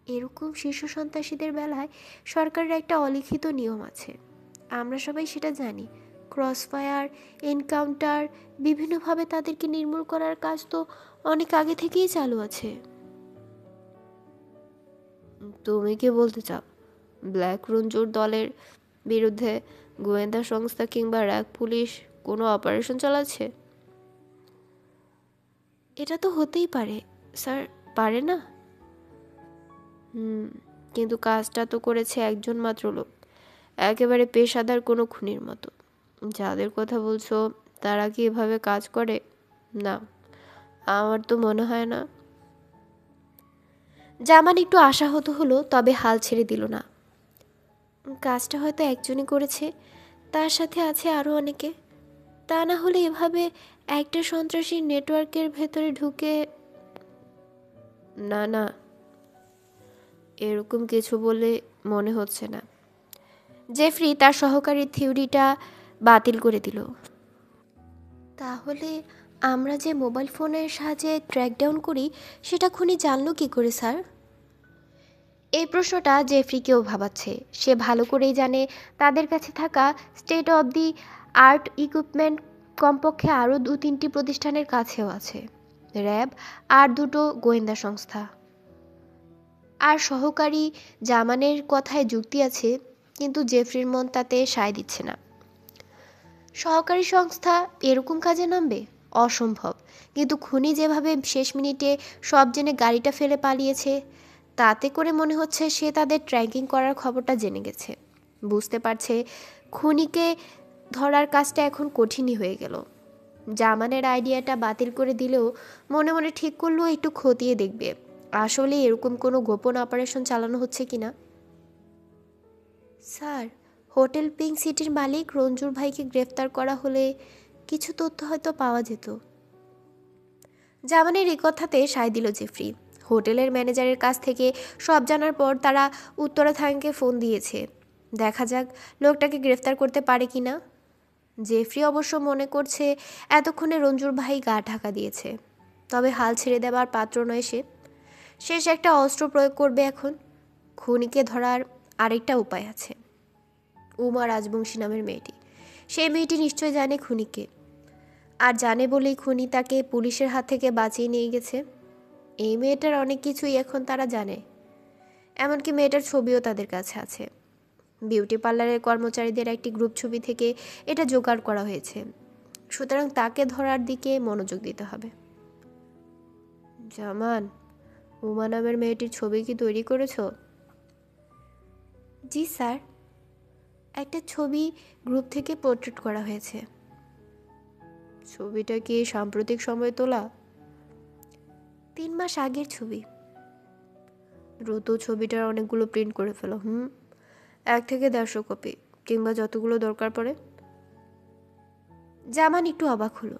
এরকম শীর্ষ সন্ত্রাসীদের বেলায় সরকারের একটা অলিখিত নিয়ম আছে, আমরা সবাই সেটা জানি। ক্রসফায়ার, এনকাউন্টার, বিভিন্নভাবে তাদেরকে নির্মূল করার কাজ তো অনেক আগে থেকেই চালু আছে। তুমি কি বলতে চাও ব্ল্যাক রঞ্জুর দলের বিরুদ্ধে গোয়েন্দা সংস্থা কিংবা র্যাব পুলিশ কোনো অপারেশন চালাচ্ছে? এটা তো হতেই পারে স্যার, পারে না? কিন্তু কাজটা তো করেছে একজন মাত্র লোক, একেবারে পেশাদার কোনো খুনির মতো। যাদের কথা বলছো তারা কি এভাবে কাজ করে? না, আমার তো মনে হয় না। জামান একটু আশাহত হলো, তবে হাল ছেড়ে দিল না। কাজটা হয়তো একজনই করেছে, তার সাথে আছে আরও অনেকে। তা না হলে এভাবে একটা সন্ত্রাসী নেটওয়ার্কের ভেতরে ঢুকে। না না, এরকম কিছু বলে মনে হচ্ছে না। জেফরি তার সহকারীর থিওরিটা বাতিল করে দিল। তাহলে আমরা যে মোবাইল ফোনের সাহায্যে ট্র্যাক ডাউন করি সেটা খুনি জানলো কি করে স্যার? এই প্রশ্নটা জেফরিকেও ভাবাচ্ছে। সে ভালো করেই জানে তাদের কাছে থাকা state of the art equipment কমপক্ষে আরও 2-3টি প্রতিষ্ঠানের কাছেও আছে, র্যাব আর 2টো গোয়েন্দা সংস্থা। আর সহকারী জামানের কথায় যুক্তি আছে, কিন্তু জেফরির মন তাতে সায় দিচ্ছে না। সহকারী সংস্থা এরকম কাজে নামবে? অসম্ভব। কিন্তু খুনি যেভাবে শেষ মিনিটে সব জেনে গাড়িটা ফেলে পালিয়েছে, তাতে করে মনে হচ্ছে সে তাদের ট্র্যাকিং করার খবরটা জেনে গেছে। বুঝতে পারছে খুনিকে ধরার কাজটা এখন কঠিনই হয়ে গেল। জামানের আইডিয়াটা বাতিল করে দিলেও মনে মনে ঠিক করলেও একটু খতিয়ে দেখবে আসলে এরকম কোনো গোপন অপারেশন চালানো হচ্ছে কিনা। স্যার, হোটেল পিঙ্ক সিটির মালিক রঞ্জুর ভাইকে গ্রেফতার করা হলে কিছু তথ্য হয়তো পাওয়া যেত। জামানের এই কথাতে সায় দিল জেফরি। হোটেলের ম্যানেজারের কাছ থেকে সব জানার পর তারা উত্তরা থানাকে ফোন দিয়েছে। দেখা যাক লোকটাকে গ্রেফতার করতে পারে কিনা। জেফরি অবশ্য মনে করছে এতক্ষণে রঞ্জুর ভাই গা ঢাকা দিয়েছে, তবে হাল ছেড়ে দেওয়ার পাত্র নয় সে। শেষ একটা অস্ত্র প্রয়োগ করবে এখন। খুনিকে ধরার আরেকটা উপায় আছে। উমা রাজবংশী নামের মেয়েটি, সেই মেয়েটি নিশ্চয় জানে খুনিকে। আর জানে বলেই খুনি তাকে পুলিশের হাত থেকে বাঁচিয়ে নিয়ে গেছে। এই মেয়েটার অনেক কিছুই এখন তারা জানে, এমনকি মেয়েটার ছবিও তাদের কাছে আছে। বিউটি পার্লারের কর্মচারীদের একটি গ্রুপ ছবি থেকে এটা জোগাড় করা হয়েছে, সুতরাং তাকে ধরার দিকে মনোযোগ দিতে হবে। জামান, উমা নামের মেয়েটির ছবি কি তৈরি করেছো? জি স্যার, একটা ছবি গ্রুপ থেকে পোর্ট্রেট করা হয়েছে। ছবিটা কি সাম্প্রতিক সময়ে তোলা? 3 মাস আগের ছবি। দ্রুত ছবিটার অনেকগুলো প্রিন্ট করে ফেলো। 1 থেকে 150 কপি, কিংবা যতগুলো দরকার পড়ে। জামান একটু অবাক হলো।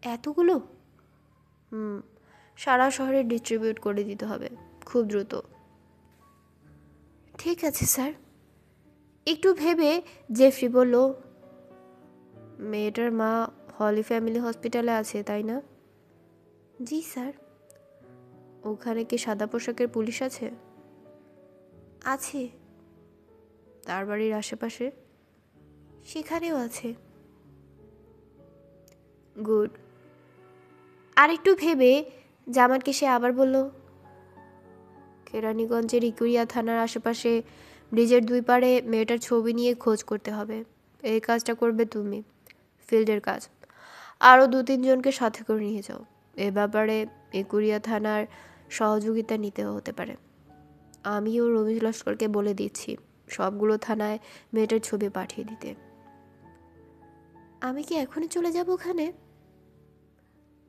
এতগুলো? সারা শহরে ডিস্ট্রিবিউট করে দিতে হবে, খুব দ্রুত। ঠিক আছে স্যার। একটু ভেবে জেফরি বলল, মেয়েটার মা হলি ফ্যামিলি হসপিটালে আছে, তাই না? জি স্যার। ওখানে কি সাদা পোশাকের পুলিশ আছে? আছে। তার বাড়ির আশেপাশে? সেখানেও আছে। গুড। আর একটু ভেবে জামানকে সে আবার বলল, কেরানীগঞ্জের ইকুরিয়া থানার আশেপাশে ব্রিজের 2 পাড়ে মেয়েটার ছবি নিয়ে খোঁজ করতে হবে। এই কাজটা করবে তুমি, ফিল্ডের কাজ। আরও 2-3 জনকে সাথে করে নিয়ে যাও। এ ব্যাপারে ইকুরিয়া থানার সহযোগিতা নিতে হতে পারে। আমিও রমেশ লস্করকে বলে দিচ্ছি সবগুলো থানায় মেয়েটার ছবি পাঠিয়ে দিতে। আমি কি এখনই চলে যাব ওখানে?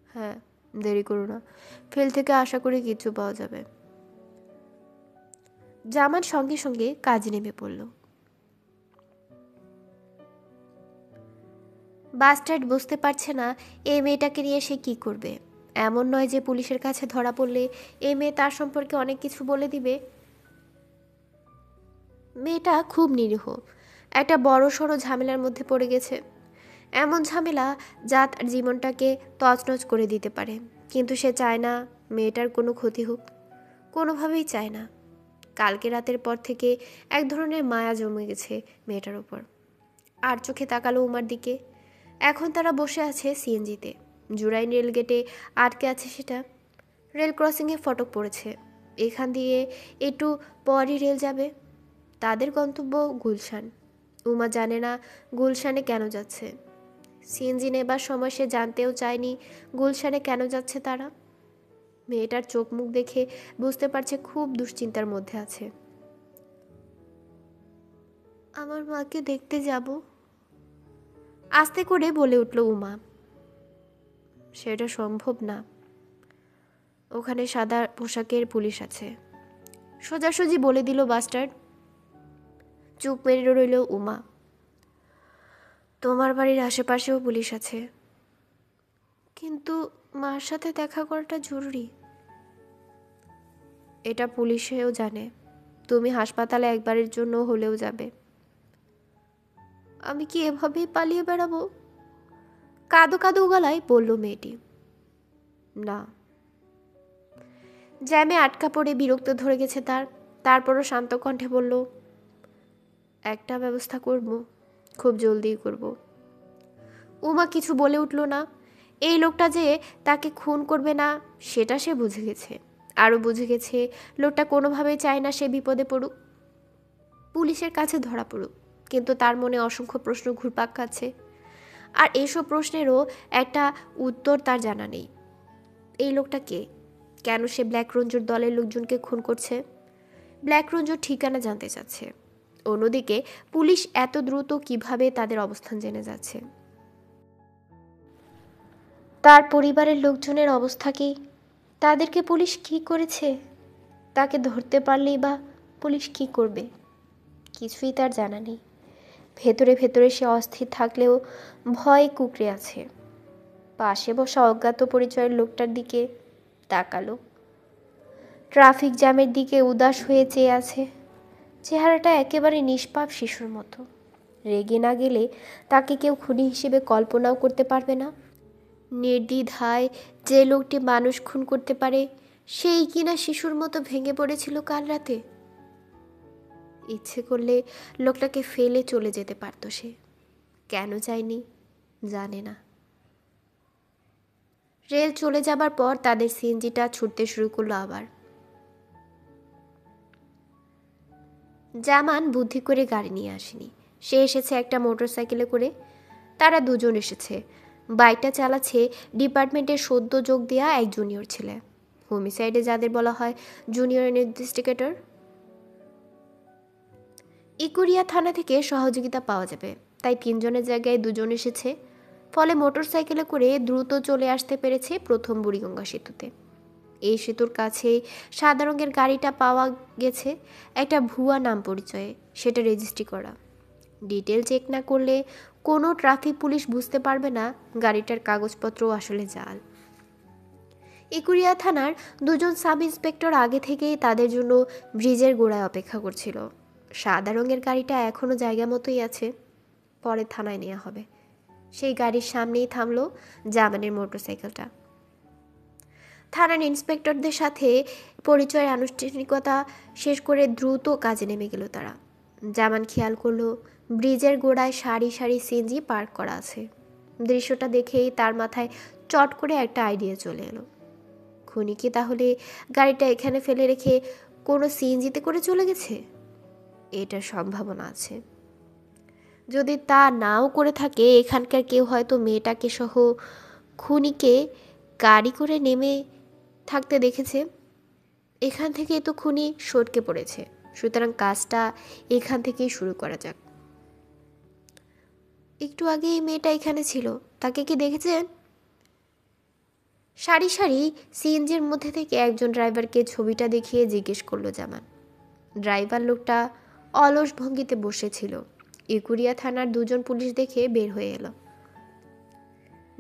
হ্যাঁ, দেরি করো না। ফিল্ড থেকে আশা করি কিছু পাওয়া যাবে। জামান সঙ্গে সঙ্গে কাজে নেমে পড়ল। বাস্টার্ড বুঝতে পারছে না এই মেয়েটাকে নিয়ে সে কি করবে। এমন নয় যে পুলিশের কাছে ধরা পড়লে এই মেয়ে তার সম্পর্কে অনেক কিছু বলে দিবে। মেয়েটা খুব নিরীহ, একটা বড় সড়ো ঝামেলার মধ্যে পড়ে গেছে। এমন ঝামেলা যা তার জীবনটাকে তছনছ করে দিতে পারে, কিন্তু সে চায় না মেয়েটার কোনো ক্ষতি হোক, কোনোভাবেই চায় না। কালকে রাতের পর থেকে এক ধরনের মায়া জমে গেছে মেয়েটার ওপর। আর চোখে তাকালো উমার দিকে। এখন তারা বসে আছে সিএনজিতে। জুরাইন রেলগেটে আটকে আছে সেটা। রেল ক্রসিংয়ে ফটক পড়েছে। এখান দিয়ে একটু পরই রেল যাবে। তাদের গন্তব্য গুলশান। উমা জানে না গুলশানে কেন যাচ্ছে। সিএনজি নেবার সময় সে জানতেও চায়নি গুলশানে কেন যাচ্ছে তারা। মেয়েটার চোখ মুখ দেখে বুঝতে পারছে খুব দুশ্চিন্তার মধ্যে আছে। আমার মাকে দেখতে যাব, আস্তে করে বলে উঠল উমা। সেটা সম্ভব না। ওখানে সাদা পোশাকের পুলিশ আছে, সোজাসুজি বলে দিল বাস্টার্ড। চুপ মেরে রইল উমা। তোমার বাড়ির আশেপাশেও পুলিশ আছে, কিন্তু মার সাথে দেখা করাটা জরুরি। এটা পুলিশেও জানে। তুমি হাসপাতালে একবারের জন্য হলেও যাবে। আমি কি এভাবেই পালিয়ে বেড়াবো? কাঁদো কাঁদো গলায় বলল মেয়েটি। না। জ্যামে আটকা পড়ে বিরক্ত ধরে গেছে তার। তারপরও শান্ত কণ্ঠে বলল, একটা ব্যবস্থা করব, খুব জলদিই করব। উমা কিছু বলে উঠল না। এই লোকটা যে তাকে খুন করবে না সেটা সে বুঝে গেছে। আরও বুঝে গেছে লোকটা কোনোভাবেই চায় না সে বিপদে পড়ুক, পুলিশের কাছে ধরা পড়ুক। কিন্তু তার মনে অসংখ্য প্রশ্ন ঘুরপাক খাচ্ছে, আর এইসব প্রশ্নেরও একটা উত্তর তার জানা নেই। এই লোকটা কে? কেন সে ব্ল্যাক রঞ্জুর দলের লোকজনকে খুন করছে? ব্ল্যাক রঞ্জুর ঠিকানা জানতে চাচ্ছে। অন্যদিকে পুলিশ এত দ্রুত কিভাবে তাদের অবস্থান জেনে যাচ্ছে? তার পরিবারের লোকজনের অবস্থা কি? তাদেরকে পুলিশ কি করেছে? তাকে ধরতে পারলেই বা পুলিশ কি করবে? কিছুই তার জানা নেই। ভেতরে ভেতরে সে অস্থির থাকলেও ভয় কুঁকড়ে আছে। পাশে বসা অজ্ঞাত পরিচয়ের লোকটার দিকে তাকালো। ট্রাফিক জ্যামের দিকে উদাস হয়ে চেয়ে আছে। চেহারাটা একেবারে নিষ্পাপ শিশুর মতো। রেগে না গেলে তাকে কেউ খুনি হিসেবে কল্পনাও করতে পারবে না। নির্দ্বিধায় যে লোকটি মানুষ খুন করতে পারে সেই কিনা শিশুর মতো ভেঙে পড়েছিল কাল রাতে। ইচ্ছে করলে লোকটাকে ফেলে চলে যেতে পারত সে। কেন চায়নি জানে না। রেল চলে যাবার পর তাদের সিএনজিটা ছুটতে শুরু করলো আবার। জামান বুদ্ধি করে গাড়ি নিয়ে আসেনি, সে এসেছে একটা মোটরসাইকেলে করে। তারা দুজন এসেছে। বাইকটা চালাচ্ছে ডিপার্টমেন্টের সদ্য যোগ দেওয়া এক জুনিয়র ছেলে, হোমিসাইডে যাদের বলা হয় জুনিয়র ইনভেস্টিগেটর। ইকুরিয়া থানা থেকে সহযোগিতা পাওয়া যাবে, তাই 3 জনের জায়গায় 2 জন এসেছে। ফলে মোটরসাইকেলে করে দ্রুত চলে আসতে পেরেছে প্রথম বুড়িগঙ্গা সেতুতে। এই সেতুর কাছেই সাদা রঙের গাড়িটা পাওয়া গেছে, একটা ভুয়া নাম পরিচয়ে, সেটা রেজিস্ট্রি করা। ডিটেল চেক না করলে কোনো ট্রাফিক পুলিশ বুঝতে পারবে না গাড়িটার কাগজপত্র আসলে জাল। ইকুরিয়া থানার 2 জন সাব ইন্সপেক্টর আগে থেকেই তাদের জন্য ব্রিজের গোড়ায় অপেক্ষা করছিল। সাদা রঙের গাড়িটা এখনও জায়গা মতোই আছে, পরে থানায় নেওয়া হবে। সেই গাড়ির সামনেই থামলো জামানের মোটরসাইকেলটা। থানার ইন্সপেক্টরদের সাথে পরিচয়ের আনুষ্ঠানিকতা শেষ করে দ্রুত কাজে নেমে গেল তারা। জামান খেয়াল করলো ব্রিজের গোড়ায় সারি সারি সিএনজি পার্ক করা আছে। দৃশ্যটা দেখেই তার মাথায় চট করে একটা আইডিয়া চলে এলো। খুনি কি তাহলে গাড়িটা এখানে ফেলে রেখে কোনো সিএনজিতে করে চলে গেছে? এটার সম্ভাবনা আছে। যদি তা নাও করে থাকে, এখানকার কেউ হয়তো মেয়েটাকে সহ খুনিকে গাড়ি করে নেমে থাকতে দেখেছে। এখান থেকে তো খুনি সটকে পড়েছে, সুতরাং কাজটা এখান থেকেই শুরু করা যাক। একটু আগে এই মেয়েটা এখানে ছিল, তাকে কি দেখেছেন? সারি সারি সিএনজির মধ্যে থেকে একজন ড্রাইভারকে ছবিটা দেখিয়ে জিজ্ঞেস করলো জামান। ড্রাইভার লোকটা অলস ভঙ্গিতে বসেছিল। ইকুরিয়া থানার 2 জন পুলিশ দেখে বের হয়ে এলো।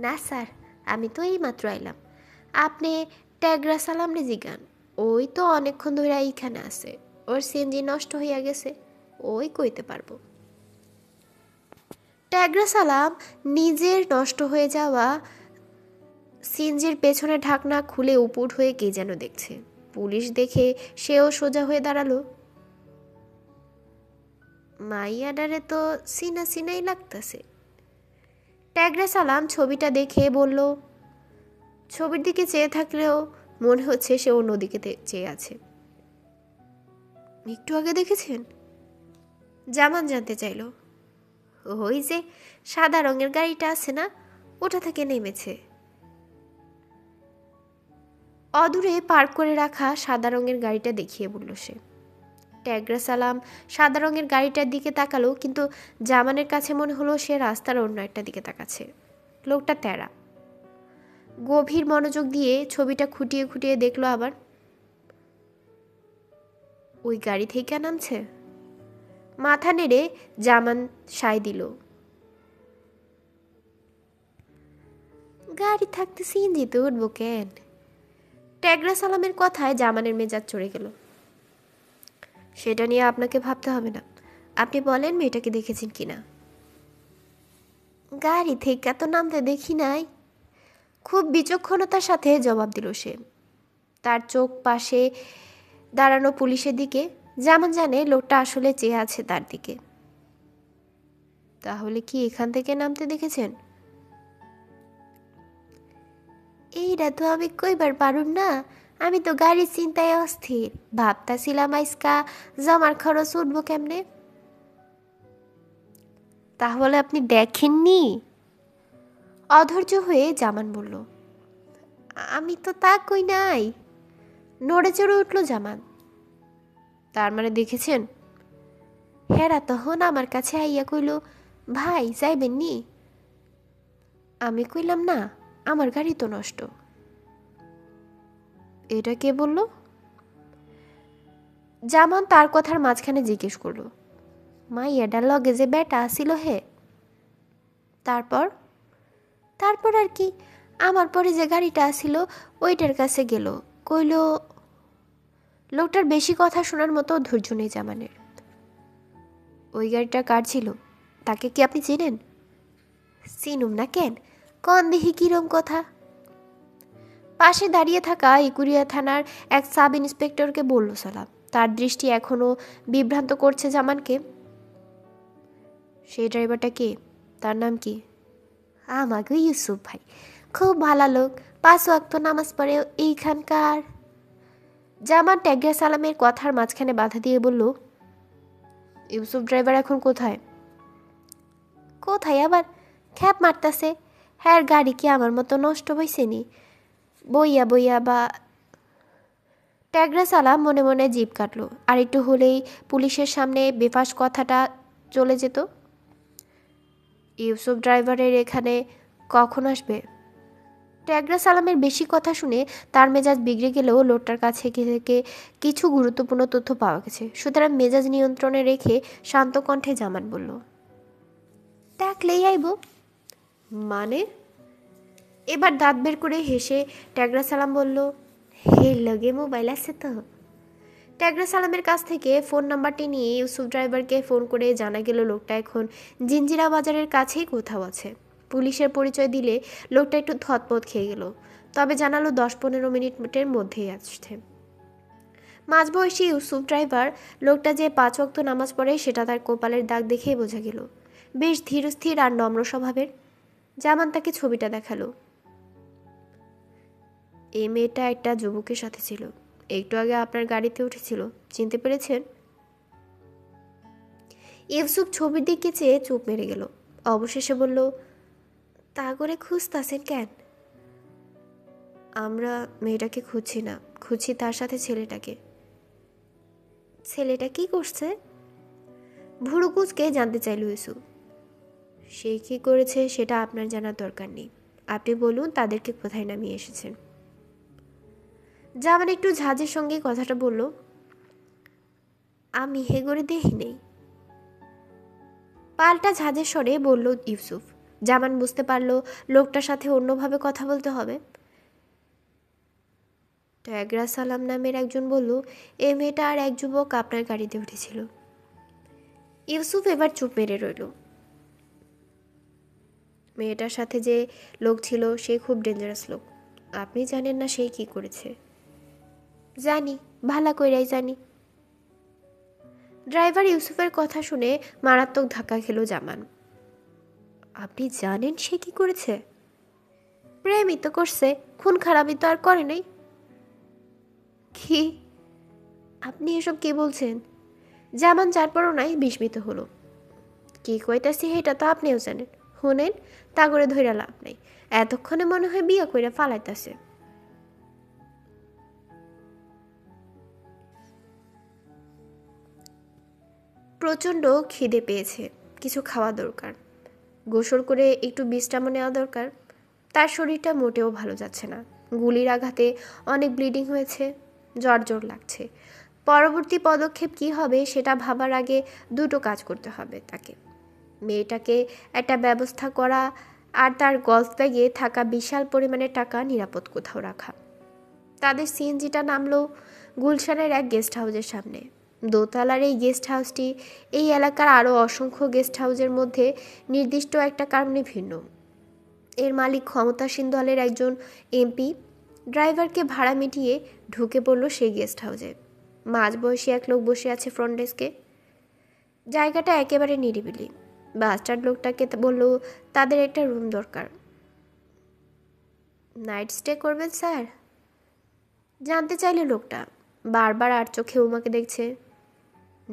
না স্যার, আমি তো এই মাত্র আইলাম। আপনি ট্যাগরা সালামরে জিগান, ওই তো অনেকক্ষণ ধরে এইখানে আছে, ওর সিএনজি নষ্ট হইয়া গেছে, ওই কইতে পারবো। ট্যাগরা সালাম নিজের নষ্ট হয়ে যাওয়া সিএনজির পেছনে ঢাকনা খুলে উপুট হয়ে কে যেন দেখছে। পুলিশ দেখে সেও সোজা হয়ে দাঁড়ালো। মাইয়াডারে তো সিনা সিনাই লাগতেছে। ট্যাগরা সালাম ছবিটা দেখে বলল। ছবির দিকে চেয়ে থাকলেও মনে হচ্ছে সে অন্যদিকে চেয়ে আছে। একটু আগে দেখেছেন? জামান জানতে চাইল। ওই যে সাদা রঙের গাড়িটা আছে না, ওটা থেকে নেমেছে। অদূরে পার্ক করে রাখা সাদা রঙের গাড়িটা দেখিয়ে বলল সে। ট্যাগরা সালাম সাদা রঙের গাড়িটার দিকে তাকালো, কিন্তু জামানের কাছে মনে হলো সে রাস্তার অন্য একটা দিকে তাকাচ্ছে। লোকটা তেরা। গভীর মনোযোগ দিয়ে ছবিটা খুঁটিয়ে খুঁটিয়ে দেখলো আবার। ওই গাড়ি থেকে নামছে। মাথা নেড়ে জামান সায় দিল। গাড়ি থাকতে সিএনজিতে উঠবো কেন? ট্যাগরা সালামের কথায় জামানের মেজাজ চড়ে গেল। সেটা নিয়ে আপনাকে ভাবতে হবে না, আপনি বলেন মেয়েটাকে দেখেছেন কিনা। গাড়ি থেকে তো নামতে দেখি নাই। খুব বিচক্ষণতার সাথে জবাব দিল সে। তার চোখ পাশে দাঁড়ানো পুলিশের দিকে। জামান জানে লোকটা আসলে চেয়ে আছে তার দিকে। তাহলে কি এখান থেকে নামতে দেখেছেন? এইটা তো আমি কইবার পারুম না, আমি তো গাড়ির চিন্তায় অস্থির। ভাবতাছিলাম আইসকা জমার খরচ উঠবো কেমনে। তাহলে আপনি দেখেননি? অধৈর্য হয়ে জামান বলল। আমি তো তা কই নাই। নড়ে চড়ে উঠল জামান। তার মানে দেখেছেন? হেরা তখন আমার কাছে আইয়া কইল, ভাই যাইবেন নি? আমি কইলাম না, আমার গাড়ি তো নষ্ট। এটা কে বলল? জামান তার কথার মাঝখানে জিজ্ঞেস করলো। মাইয়াডার লগে যে বেটা আসিল হে। তারপর? তারপর আর কি, আমার পরে যে গাড়িটা আসিল ওইটার কাছে গেল, কইল। লোকটার বেশি কথা শোনার মতো ধৈর্য নেই জামানের। ওই গাড়িটা কার ছিল? তাকে কি আপনি চেনেন? চিনুম না কেন, কন দেখি কিরম কথা। পাশে দাঁড়িয়ে থাকা ইকুরিয়া থানার এক সাব ইন্সপেক্টরকে বলল সালাম। তার দৃষ্টি এখনো বিভ্রান্ত করছে জামানকে। সেই ড্রাইভারটা কে? তার নাম কি? আমাকে ইউসুফ ভাই, খুব ভালো লোক, 5 ওয়াক্ত নামাজ পড়ে এইখানকার। জামান ট্যাগরা সালামের কথার মাঝখানে বাধা দিয়ে বলল, ইউসুফ ড্রাইভার এখন কোথায়? কোথায় আবার? খ্যাপ মারতাছে। হ্যাঁ, গাড়ি কি আমার মতো নষ্ট হয়েছে নি? বইয়া বইয়া বা। ট্যাগরা সালাম মনে মনে জিভ কাটল। আর একটু হলেই পুলিশের সামনে বেফাস কথাটা চলে যেত। ইউসুফ ড্রাইভারের এখানে কখন আসবে? ট্যাগরা সালামের বেশি কথা শুনে তার মেজাজ বিগড়ে গেলেও লোকটার কাছে থেকে কিছু গুরুত্বপূর্ণ তথ্য পাওয়া গেছে। সুতরাং মেজাজ নিয়ন্ত্রণে রেখে শান্ত কণ্ঠে জামান বলল, ডাকলেই আইব। মানে? এবার দাঁত বের করে হেসে ট্যাগরা সালাম বলল, হে লগে মোবাইল আছে তো? ট্যাগরা সালামের কাছ থেকে ফোন নাম্বারটি নিয়ে ইউসুফ ড্রাইভারকে ফোন করে জানা গেল লোকটা এখন জিঞ্জিরা বাজারের কাছেই কোথাও আছে। পুলিশের পরিচয় দিলে লোকটা একটু থতপত খেয়ে গেল, তবে জানালো 10-15 মিনিটের মধ্যেই আসছে। মাঝবয়সী ইউসুফ ড্রাইভার লোকটা যে 5 ওয়াক্ত নামাজ পড়ে সেটা তার কপালের দাগ দেখেই বোঝা গেল। বেশ ধীরস্থির আর নম্র স্বভাবের। জামান তাকে ছবিটা দেখালো। এই মেয়েটা একটা যুবকের সাথে ছিল, একটু আগে আপনার গাড়িতে উঠেছিল, চিনতে পেরেছেন? ইউসুফ ছবির দিকে চেয়ে চুপ মেরে গেল। অবশেষে বলল, তা করে খুঁজতাছেন কেন? আমরা মেয়েটাকে খুঁজছি না, খুঁজছি তার সাথে ছেলেটাকে। ছেলেটা কি করছে? ভুরু কুঁচকে জানতে চাইল ইউসুফ। সে কি করেছে সেটা আপনার জানার দরকার নেই, আপনি বলুন তাদেরকে কোথায় নামিয়ে এসেছেন। জামান একটু ঝাঁজের সঙ্গে কথাটা বলল, আমি হেগরে দেখি নেই। পাল্টা ঝাঁজের স্বরে বলল ইউসুফ। জামান বুঝতে পারল লোকটার সাথে অন্যভাবে কথা বলতে হবে। ট্যাগরা সালাম নামের একজন বলল, এ মেয়েটা আর এক যুবক আপনার গাড়িতে উঠেছিল। ইউসুফ এবার চুপ মেরে রইল। মেয়েটার সাথে যে লোক ছিল সে খুব ডেঞ্জারাস লোক, আপনি জানেন না সেই কি করেছে? জানি, ভালা কইরাই জানি। ড্রাইভার ইউসুফের কথা শুনে মারাত্মক ধাক্কা খেল জামান। আপনি জানেন সে কি করেছে? প্রেমই তো করছে, খুন খারাপই তো আর করে নাই। কি? আপনি এসব কি বলছেন? জামান যারপরও নাই বিস্মিত হলো। কি কইতাছি সেটা তো আপনিও জানেন, শুনেন, তা করে ধইরা লাভ নাই। এতক্ষণে মনে হয় বিয়া কইরা ফালাইতাছে। প্রচণ্ড খিদে পেয়েছে, কিছু খাওয়া দরকার। গোসল করে একটু বিশ্রাম নেওয়া দরকার। তার শরীরটা মোটেও ভালো যাচ্ছে না। গুলির আঘাতে অনেক ব্লিডিং হয়েছে, জ্বর জ্বর লাগছে। পরবর্তী পদক্ষেপ কি হবে সেটা ভাবার আগে দুটো কাজ করতে হবে তাকে। মেয়েটাকে একটা ব্যবস্থা করা আর তার গলফ ব্যাগে থাকা বিশাল পরিমাণের টাকা নিরাপদ কোথাও রাখা। তাদের সিএনজিটা নামলো গুলশানের এক গেস্ট হাউসের সামনে। দোতলার এই গেস্ট হাউসটি এই এলাকার আরও অসংখ্য গেস্ট হাউসের মধ্যে নির্দিষ্ট একটা কারণে ভিন্ন। এর মালিক ক্ষমতাসীন দলের একজন এমপি। ড্রাইভারকে ভাড়া মিটিয়ে ঢুকে পড়ল সেই গেস্ট হাউসে। মাঝবয়সী এক লোক বসে আছে ফ্রন্ট ডেস্কে। জায়গাটা একেবারে নিরিবিলি। বাস্টার্ড লোকটাকে বলল তাদের একটা রুম দরকার। নাইট স্টে করবেন স্যার? জানতে চাইলে লোকটা। বারবার আর চোখে উমাকে দেখছে।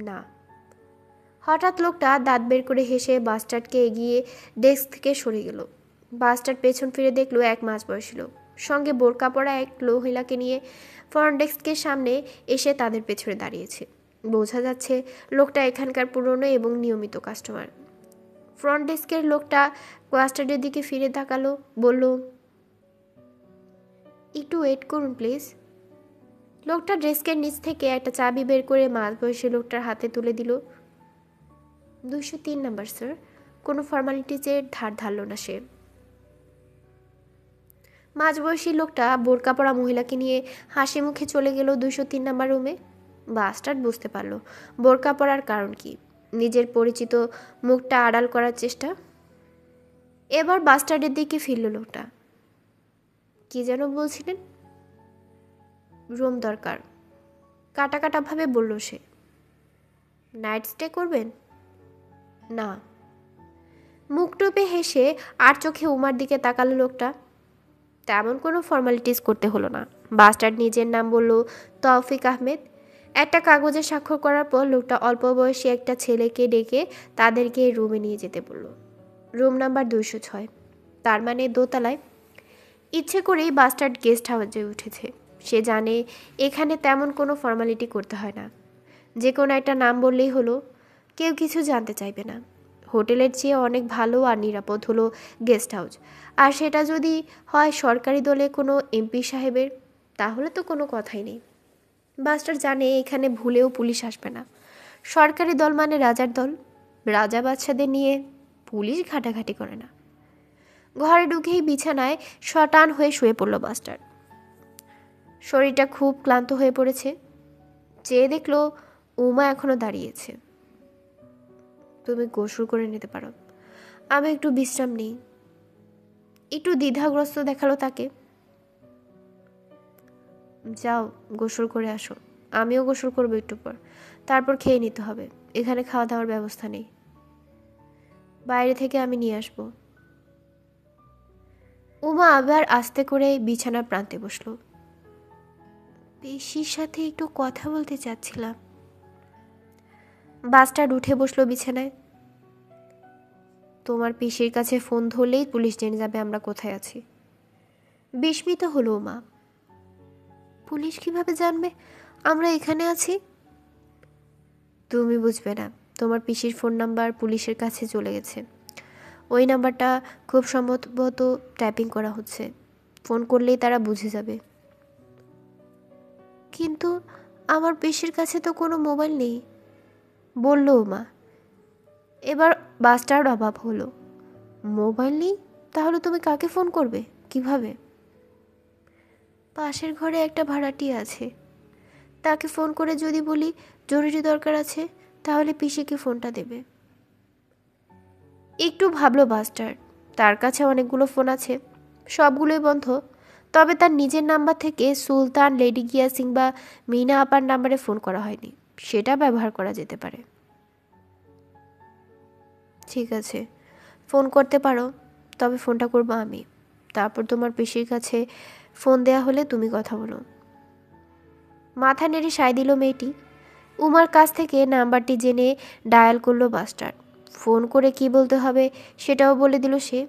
না। হঠাৎ লোকটা দাঁত বের করে হেসে বাস্টার্ডকে এগিয়ে ডেস্ক থেকে সরে গেল। বাস্টার্ড পেছন ফিরে দেখলো এক মাঝবয়সী লোক সঙ্গে বোরকা পরা এক মহিলাকে নিয়ে ফ্রন্ট ডেস্কের সামনে এসে তাদের পেছনে দাঁড়িয়েছে। বোঝা যাচ্ছে লোকটা এখানকার পুরনো এবং নিয়মিত কাস্টমার। ফ্রন্ট ডেস্কের লোকটা বাস্টার্ডের দিকে ফিরে তাকালো, বলল, একটু ওয়েট করুন প্লিজ। লোকটা ডেস্কের নিচ থেকে একটা চাবি বের করে মাঝবয়সী লোকটার হাতে তুলে দিল। 203 নাম্বার স্যার। কোনো ফর্মালিটিজের ধার ধারল না সে। মাঝবয়সী লোকটা বোরকা পরা মহিলাকে নিয়ে হাসি মুখে চলে গেল 203 নাম্বার রুমে। বাস্টার্ড বুঝতে পারল বোরকা পরার কারণ কি। নিজের পরিচিত মুখটা আড়াল করার চেষ্টা। এবার বাস্টার্ডের দিকে ফিরল লোকটা। কি যেন বলছিলেন? রুম দরকার, কাটা কাটা ভাবে বলল সে। নাইট স্টে করবেন? না। মুখ টোপে হেসে আর চোখে উমার দিকে তাকালো লোকটা। তেমন কোনো ফর্মালিটিস করতে হলো না। বাস্টার্ড নিজের নাম বলল তৌফিক আহমেদ। একটা কাগজে স্বাক্ষর করার পর লোকটা অল্প বয়সী একটা ছেলেকে ডেকে তাদেরকে রুমে নিয়ে যেতে বলল। রুম নাম্বার 206, তার মানে দোতলায়। ইচ্ছে করেই বাস্টার্ড গেস্ট হাউসে উঠেছে। সে জানে এখানে তেমন কোনো ফর্মালিটি করতে হয় না, যে কোনো একটা নাম বললেই হলো, কেউ কিছু জানতে চাইবে না। হোটেলের চেয়ে অনেক ভালো আর নিরাপদ হলো গেস্ট হাউস, আর সেটা যদি হয় সরকারি দলে কোনো এমপি সাহেবের, তাহলে তো কোনো কথাই নেই। বাস্টার জানে এখানে ভুলেও পুলিশ আসবে না। সরকারি দল মানে রাজার দল, রাজা বাচ্চাদের নিয়ে পুলিশ ঘাটাঘাটি করে না। ঘরে ঢুকেই বিছানায় শটান হয়ে শুয়ে পড়ল বাস্টার। শরীরটা খুব ক্লান্ত হয়ে পড়েছে। চেয়ে দেখলো উমা এখনো দাঁড়িয়েছে। তুমি গোসল করে নিতে পারো, আমি একটু বিশ্রাম নিই। একটু দ্বিধাগ্রস্ত দেখালো তাকে। যাও গোসল করে আসো, আমিও গোসল করবো একটু পর, তারপর খেয়ে নিতে হবে। এখানে খাওয়া দাওয়ার ব্যবস্থা নেই, বাইরে থেকে আমি নিয়ে আসবো। উমা আবার আস্তে করে বিছানার প্রান্তে বসলো। পিসির সাথে একটু কথা বলতে চাচ্ছিলাম। বাস্টার্ড উঠে বসলো বিছানায়। তোমার পিসির কাছে ফোন ধরলেই পুলিশ জেনে যাবে আমরা কোথায় আছি। বিস্মিত হলো উমা। পুলিশ কিভাবে জানবে আমরা এখানে আছি? তুমি বুঝবে না, তোমার পিসির ফোন নাম্বার পুলিশের কাছে চলে গেছে। ওই নাম্বারটা খুব সম্ভবত ট্যাপিং করা হচ্ছে। ফোন করলেই তারা বুঝে যাবে। কিন্তু আমার পিসির কাছে তো কোনো মোবাইল নেই, বলল উমা। এবার বাস্টার্ড অভাব হলো। মোবাইল নেই? তাহলে তুমি কাকে ফোন করবে, কিভাবে? পাশের ঘরে একটা ভাড়াটিয়া আছে, তাকে ফোন করে যদি বলি জরুরি দরকার আছে, তাহলে পিসিকে ফোনটা দেবে। একটু ভাবলো বাস্টার। তার কাছে অনেকগুলো ফোন আছে, সবগুলোই বন্ধ। তবে তার নিজের নাম্বার থেকে সুলতান, লেডি গিয়া সিং বা মিনা আপার নাম্বারে ফোন করা হয়নি, সেটা ব্যবহার করা যেতে পারে। ঠিক আছে, ফোন করতে পারো, তবে ফোনটা করবো আমি। তারপর তোমার পিসির কাছে ফোন দেয়া হলে তুমি কথা বলো। মাথা নেড়ে সায় দিল মেয়েটি। উমার কাছ থেকে নাম্বারটি জেনে ডায়াল করলো বাস্টার। ফোন করে কি বলতে হবে সেটাও বলে দিল সে।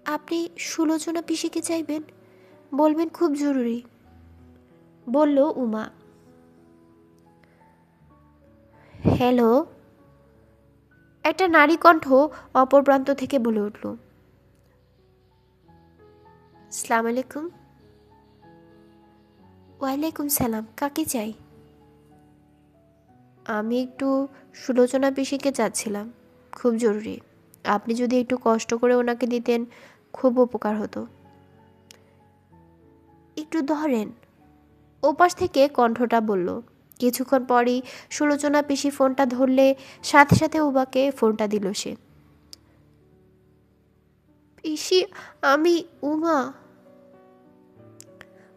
আপনি সুলোচনা পিসিকে চাইবেন, বলবেন খুব জরুরি, বলল উমা। হ্যালো, একটা নারী কণ্ঠ অপর প্রান্ত থেকে বলে উঠল। আসসালাম আলাইকুম। ওয়ালাইকুম সালাম, কাকে চাই? আমি একটু সুলোচনা পিসিকে চাচ্ছিলাম, খুব জরুরি। আপনি যদি একটু কষ্ট করে ওনাকে দিতেন খুব উপকার হতো। একটু ধরেন, ওপাশ থেকে কণ্ঠটা বলল। কিছুক্ষণ পরই সুলোচনা পিসি ফোনটা ধরলে সাথে সাথে উমাকে ফোনটা দিল সে। পিসি, আমি উমা।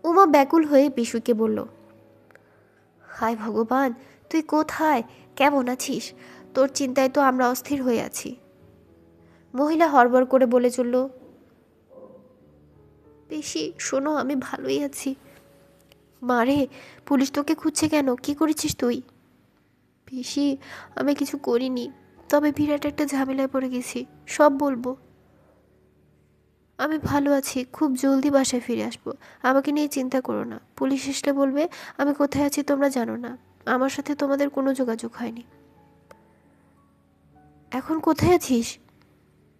উমা ব্যাকুল হয়ে পিসুকে বলল, হায় ভগবান, তুই কোথায়, কেমন আছিস? তোর চিন্তায় তো আমরা অস্থির হয়ে আছি। মহিলা হড়বড় করে বলে চলল, পিসি শোনো, আমি ভালোই আছি। মারে, পুলিশ তোকে খুঁজছে কেন, কি করেছিস তুই? পিসি, আমি কিছু করিনি, তবে বিরাট একটা ঝামেলায় পড়ে গেছি, সব বলবো। আমি ভালো আছি, খুব জলদি বাসায় ফিরে আসবো। আমাকে নিয়ে চিন্তা করো না। পুলিশ আসলে বলবে আমি কোথায় আছি তোমরা জানো না, আমার সাথে তোমাদের কোনো যোগাযোগ হয়নি। এখন কোথায় আছিস?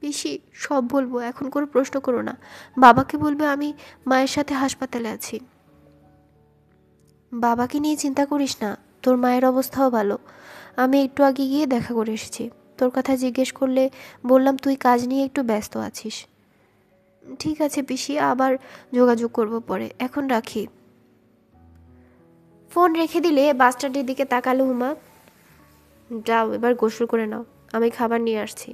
পিসি সব বলবো, এখন কোনো প্রশ্ন করো না। বাবাকে বলবে আমি মায়ের সাথে হাসপাতালে আছি। বাবাকে নিয়ে চিন্তা করিস না, তোর মায়ের অবস্থাও ভালো। আমি একটু আগে গিয়ে দেখা করে এসেছি। তোর কথা জিজ্ঞেস করলে বললাম তুই কাজ নিয়ে একটু ব্যস্ত আছিস। ঠিক আছে পিসি, আবার যোগাযোগ করব পরে, এখন রাখি। ফোন রেখে দিলে বাস্টার্ডের দিকে তাকালো হুমা। যাও এবার গোসল করে নাও, আমি খাবার নিয়ে আসছি।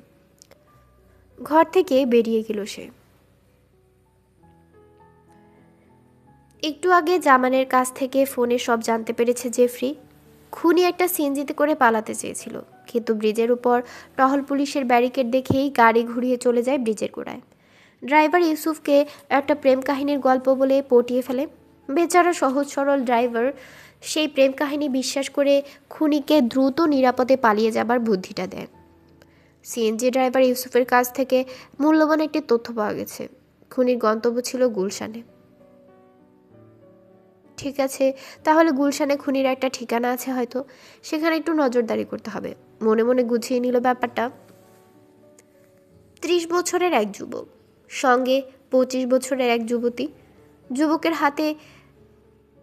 ঘর থেকে বেরিয়ে গেল সে। একটু আগে জামানের কাছ থেকে ফোনে সব জানতে পেরেছে জেফরি। খুনি একটা সিএনজিতে করে পালাতে চেয়েছিল, কিন্তু ব্রিজের উপর টহল পুলিশের ব্যারিকেড দেখেই গাড়ি ঘুরিয়ে চলে যায় ব্রিজের গোড়ায়। ড্রাইভার ইউসুফকে একটা প্রেম কাহিনীর গল্প বলে পটিয়ে ফেলে। বেচারা সহজ সরল ড্রাইভার সেই প্রেম কাহিনী বিশ্বাস করে খুনিকে দ্রুত নিরাপদে পালিয়ে যাবার বুদ্ধিটা দেয়। সিএনজি ড্রাইভার ইউসুফের কাছ থেকে মূল্যবান একটি তথ্য পাওয়া গেছে। খুনির গন্তব্য ছিল গুলশানে। ঠিক আছে, তাহলে গুলশানে খুনির একটা ঠিকানা আছে হয়তো, সেখানে একটু নজরদারি করতে হবে। মনে মনে গুছিয়ে নিল ব্যাপারটা। 30 বছরের এক যুবক, সঙ্গে 25 বছরের এক যুবতী। যুবকের হাতে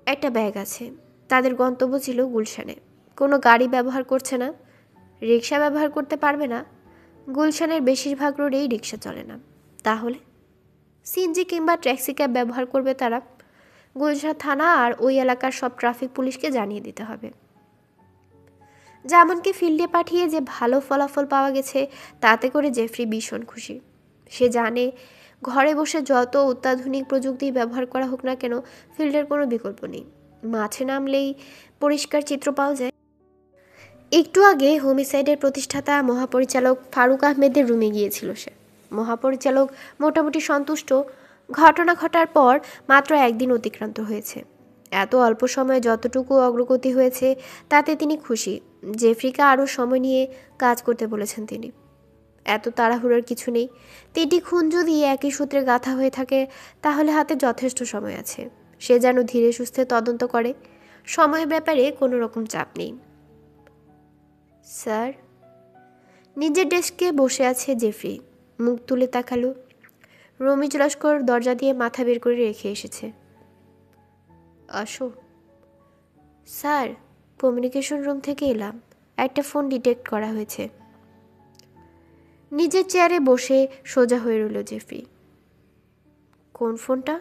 একটা ব্যাগ আছে। তাদের গন্তব্য ছিল গুলশানে। কোনো গাড়ি ব্যবহার করছে না, রিক্সা ব্যবহার করতে পারবে না। গুলশানের বেশিরভাগ রোডেই রিক্সা চলে না। তাহলে সিএনজি কিংবা ট্যাক্সি ক্যাব ব্যবহার করবে তারা। গুলশান থানা আর ওই এলাকার সব ট্রাফিক পুলিশকে জানিয়ে দিতে হবে। জামানকে ফিল্ডে পাঠিয়ে যে ভালো ফলাফল পাওয়া গেছে, তাতে করে জেফরি ভীষণ খুশি। সে জানে ঘরে বসে যত অত্যাধুনিক প্রযুক্তি ব্যবহার করা হোক না কেন, ফিল্ডের কোনো বিকল্প নেই। মাঠে নামলেই পরিষ্কার চিত্র পাওয়া যায়। একটু আগে হোমিসাইডের প্রতিষ্ঠাতা মহাপরিচালক ফারুক আহমেদের রুমে গিয়েছিল সে। মহাপরিচালক মোটামুটি সন্তুষ্ট। ঘটনা ঘটার পর মাত্র একদিন অতিক্রান্ত হয়েছে। এত অল্প সময়ে যতটুকু অগ্রগতি হয়েছে তাতে তিনি খুশি। জেফরিকে আরও সময় নিয়ে কাজ করতে বলেছেন তিনি। এত তাড়াহুড়োর কিছু নেই। 3টি খুন যদি একই সূত্রে গাঁথা হয়ে থাকে, তাহলে হাতে যথেষ্ট সময় আছে। সে যেন ধীরে সুস্থে তদন্ত করে। সময়ের ব্যাপারে কোনো রকম চাপ নেই। স্যার, নিজের ডেস্কে বসে আছে জেফরি। মুখ তুলে তাকালো। রমিজ লস্কর দরজা দিয়ে মাথা বের করে রেখে এসেছে। আসো। স্যার, কমিউনিকেশন রুম থেকে এলাম। একটা ফোন ডিটেক্ট করা হয়েছে। নিজের চেয়ারে বসে সোজা হয়ে রইল জেফরি। কোন ফোনটা?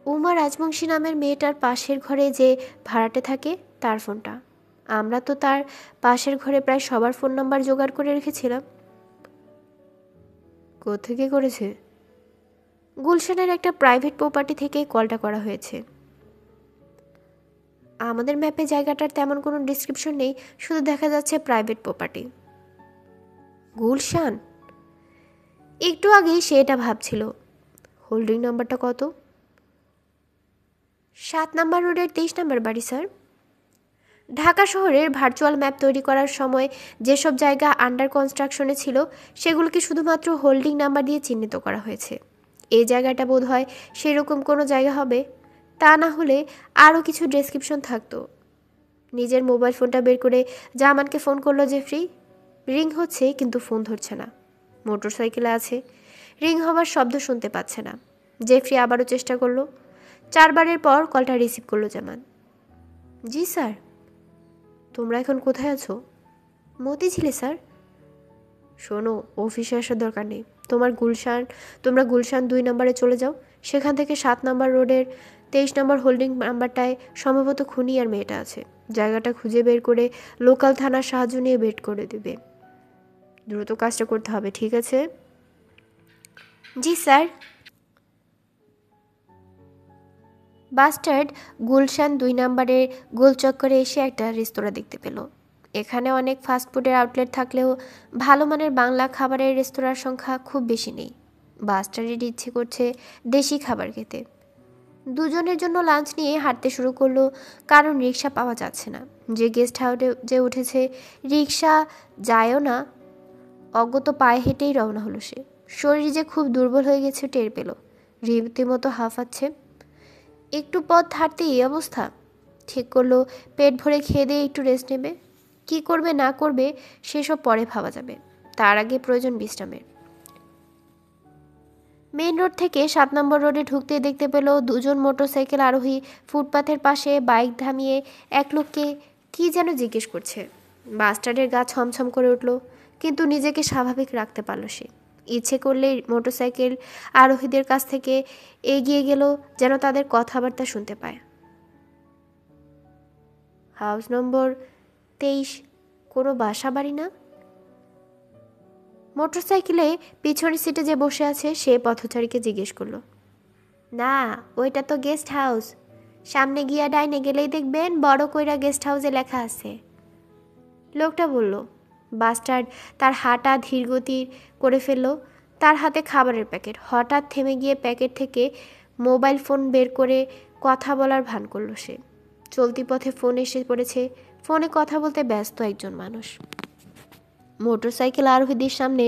উমা রাজবংশী নামের মেয়েটার পাশের ঘরে যে ভাড়াটে থাকে, তার ফোনটা। আমরা তো তার পাশের ঘরে প্রায় সবার ফোন নাম্বার জোগাড় করে রেখেছিলাম। কোত্থেকে করেছে? গুলশানের একটা প্রাইভেট প্রপার্টি থেকে কলটা করা হয়েছে। আমাদের ম্যাপে জায়গাটার তেমন কোনো ডিসক্রিপশন নেই, শুধু দেখা যাচ্ছে প্রাইভেট প্রপার্টি। গুলশান? একটু আগেই সে এটা ভাবছিল। হোল্ডিং নাম্বারটা কত? 7 নম্বর রোডের 23 নম্বর বাড়ি স্যার। ঢাকা শহরের ভার্চুয়াল ম্যাপ তৈরি করার সময় যেসব জায়গা আন্ডার কনস্ট্রাকশনে ছিল, সেগুলোকে শুধুমাত্র হোল্ডিং নাম্বার দিয়ে চিহ্নিত করা হয়েছে। এই জায়গাটা বোধ হয় সেরকম কোনো জায়গা হবে। তা না হলে আরও কিছু ডেসক্রিপশন থাকতো। নিজের মোবাইল ফোনটা বের করে জামানকে ফোন করলো জেফরি। রিং হচ্ছে, কিন্তু ফোন ধরছে না। মোটর সাইকেলে আছে, রিং হওয়ার শব্দ শুনতে পাচ্ছে না। জেফরি আবারও চেষ্টা করলো। 4 বারের পর কলটা রিসিভ করলো জামান। জি স্যার। তোমরা এখন কোথায় আছো? মতিঝিলে স্যার। শোনো, অফিসে আসার দরকার নেই। তোমরা গুলশান 2 নম্বরে চলে যাও। সেখান থেকে 7 নম্বর রোডের 23 নম্বর হোল্ডিং নাম্বারটায় সম্ভবত খুনি আর মেয়েটা আছে। জায়গাটা খুঁজে বের করে লোকাল থানার সাহায্য নিয়ে বের করে দেবে। দ্রুত কাজটা করতে হবে, ঠিক আছে? জি স্যার। বাস্টার্ড গুলশান 2 নম্বরের গোলচক্করে এসে একটা রেস্তোরাঁ দেখতে পেল। এখানে অনেক ফাস্টফুডের আউটলেট থাকলেও ভালো মানের বাংলা খাবারের রেস্তোরাঁর সংখ্যা খুব বেশি নেই। বাস্টার্ডের ইচ্ছে করছে দেশি খাবার খেতে। দুজনের জন্য লাঞ্চ নিয়ে হাঁটতে শুরু করলো, কারণ রিক্সা পাওয়া যাচ্ছে না। যে গেস্ট হাউসে যে উঠেছে, রিক্সা যায়ও না। অজ্ঞত পায়ে হেঁটেই রওনা হলো সে। শরীর যে খুব দুর্বল হয়ে গেছে টের পেল। রীতিমতো হাঁফাচ্ছে। একটু পথ হাঁটতে এই অবস্থা। ঠিক করলো পেট ভরে খেয়ে দিয়ে একটু রেস্ট নেবে। কি করবে না করবে সেসব পরে ভাবা যাবে, তার আগে প্রয়োজন বিশ্রামের। মেইন রোড থেকে 7 নম্বর রোডে ঢুকতে দেখতে পেল 2 জন মোটরসাইকেল আরোহী ফুটপাথের পাশে বাইক থামিয়ে এক লোককে কি যেন জিজ্ঞেস করছে। বাস্টার্ডের গা ছমছম করে উঠল, কিন্তু নিজেকে স্বাভাবিক রাখতে পারল সে। ইচ্ছে করলেই মোটরসাইকেল আরোহীদের কাছ থেকে এগিয়ে গেল, যেন তাদের কথাবার্তা শুনতে পায়। হাউস নম্বর 23 কোনো বাসা বাড়ি না? মোটরসাইকেলে পিছনের সিটে যে বসে আছে সে পথচারীকে জিজ্ঞেস করলো। না, ওইটা তো গেস্ট হাউস। সামনে গিয়া ডাইনে গেলেই দেখবেন বড় কইরা গেস্ট হাউসে লেখা আছে। লোকটা বলল। বাস্টার্ড তার হাঁটা ধীরগতির করে ফেলল। তার হাতে খাবারের প্যাকেট। হঠাৎ থেমে গিয়ে প্যাকেট থেকে মোবাইল ফোন বের করে কথা বলার ভান করল সে। চলতি পথে ফোন এসে পড়েছে। ফোনে কথা বলতে ব্যস্ত একজন মানুষ। মোটরসাইকেল আরোহীদের সামনে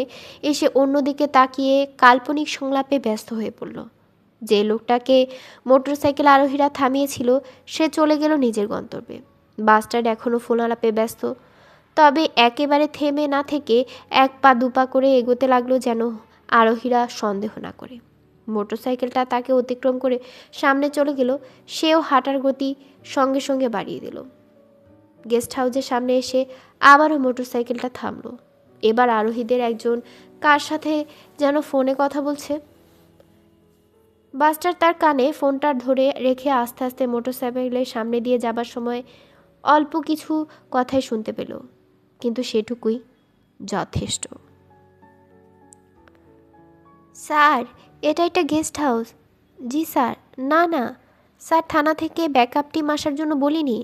এসে অন্যদিকে তাকিয়ে কাল্পনিক সংলাপে ব্যস্ত হয়ে পড়ল। যে লোকটাকে মোটরসাইকেল আরোহীরা থামিয়েছিল সে চলে গেল নিজের গন্তব্যে। বাস্টার্ড এখনও ফোন আলাপে ব্যস্ত, তবে একেবারে থেমে না থেকে এক পা দুপা করে এগোতে লাগলো যেন আরোহীরা সন্দেহ না করে। মোটরসাইকেলটা তাকে অতিক্রম করে সামনে চলে গেল। সেও হাঁটার গতি সঙ্গে সঙ্গে বাড়িয়ে দিল। গেস্ট হাউসের সামনে এসে আবারও মোটরসাইকেলটা থামলো। এবার আরোহীদের একজন কার সাথে যেন ফোনে কথা বলছে। বাস্টার তার কানে ফোনটা ধরে রেখে আস্তে আস্তে মোটরসাইকেলের সামনে দিয়ে যাবার সময় অল্প কিছু কথাই শুনতে পেল, কিন্তু সেটুকুই যথেষ্ট। স্যার, এটা একটা গেস্ট হাউস। জি স্যার। না না স্যার, থানা থেকে ব্যাকআপ টিম আসার জন্য বলিনি,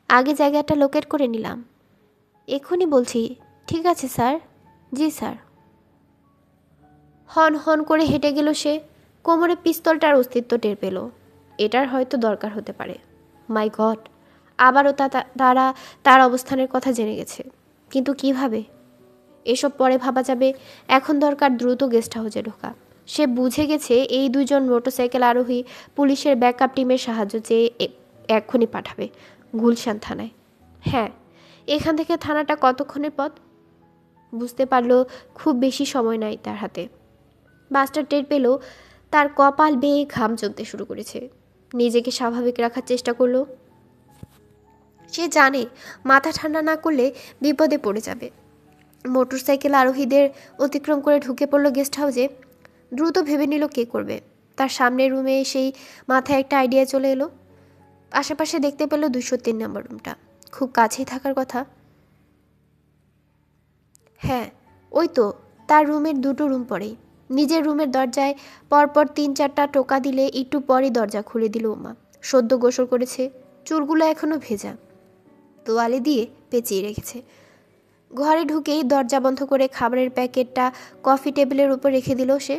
আগে জায়গাটা লোকেট করে নিলাম। এক্ষুনি বলছি। ঠিক আছে স্যার। জি স্যার। হন হন করে হেঁটে গেল সে। কোমরে পিস্তলটার অস্তিত্ব টের পেল। এটার হয়তো দরকার হতে পারে। মাই গড, আবারও তারা তার অবস্থানের কথা জেনে গেছে। কিন্তু কিভাবে? এসব পরে ভাবা যাবে, এখন দরকার দ্রুত গেস্ট হাউসে ঢোকা। সে বুঝে গেছে এই দুজন মোটরসাইকেল আরোহী পুলিশের ব্যাকআপ টিমের সাহায্য চেয়ে এক্ষুনি পাঠাবে গুলশান থানায়। হ্যাঁ, এখান থেকে থানাটা কতক্ষণের পথ? বুঝতে পারল খুব বেশি সময় নাই তার হাতে। মাস্টার টের পেল তার কপাল বেয়ে ঘাম জমতে শুরু করেছে। নিজেকে স্বাভাবিক রাখার চেষ্টা করলো। সে জানে মাথা ঠান্ডা না করলে বিপদে পড়ে যাবে। মোটরসাইকেল আরোহীদের অতিক্রম করে ঢুকে পড়ল গেস্ট হাউসে। দ্রুত ভেবে নিল কে করবে। তার সামনের রুমে সেই মাথায় একটা আইডিয়া চলে এলো। আশেপাশে দেখতে পেল 203 নম্বর রুমটা খুব কাছেই থাকার কথা। হ্যাঁ, ওই তো তার রুমের দুটো রুম পরেই। নিজের রুমের দরজায় পরপর 3-4টা টোকা দিলে একটু পরই দরজা খুলে দিল উমা। সদ্য গোসল করেছে, চুলগুলো এখনো ভেজা, তোয়ালে দিয়ে পেঁচিয়ে রেখেছে। ঘরে ঢুকেই দরজা বন্ধ করে খাবারের প্যাকেটটা কফি টেবিলের উপর রেখে দিল সে।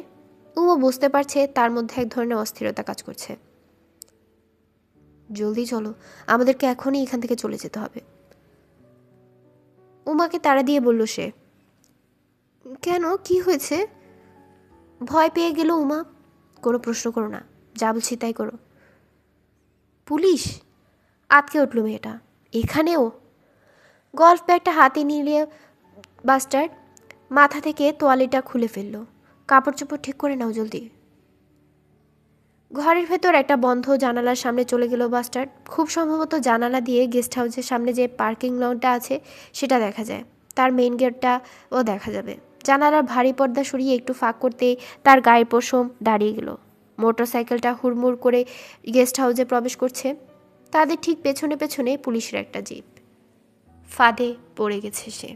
উমা বুঝতে পারছে তার মধ্যে এক ধরনের অস্থিরতা কাজ করছে। জলদি চলো, আমাদেরকে এখনই এখান থেকে চলে যেতে হবে। উমাকে তাড়া দিয়ে বলল সে। কেন, কি হয়েছে? ভয় পেয়ে গেল উমা। কোনো প্রশ্ন করো না, যা বলছি তাই করো। পুলিশ? আটকে উঠল মেয়েটা। এখানেও? গল্ফ ব্যাগটা হাতে নিয়ে বাস্টার্ড মাথা থেকে তোয়ালিটা খুলে ফেলল। কাপড় চোপড় ঠিক করে নাও জলদি। ঘরের ভেতর একটা বন্ধ জানালার সামনে চলে গেল বাস্টার্ড। খুব সম্ভবত জানালা দিয়ে গেস্ট হাউসের সামনে যে পার্কিং লটটা আছে সেটা দেখা যায়। তার মেইন গেটটাও দেখা যাবে। জানালার ভারী পর্দা সরিয়ে একটু ফাঁক করতে তার গায়ের পশম দাঁড়িয়ে গেল। মোটরসাইকেলটা হুড়মুড় করে গেস্ট হাউসে প্রবেশ করছে। তাদের ঠিক পেছনে পেছনে পুলিশের একটা জিপ। ফাঁদে পড়ে গেছে সে।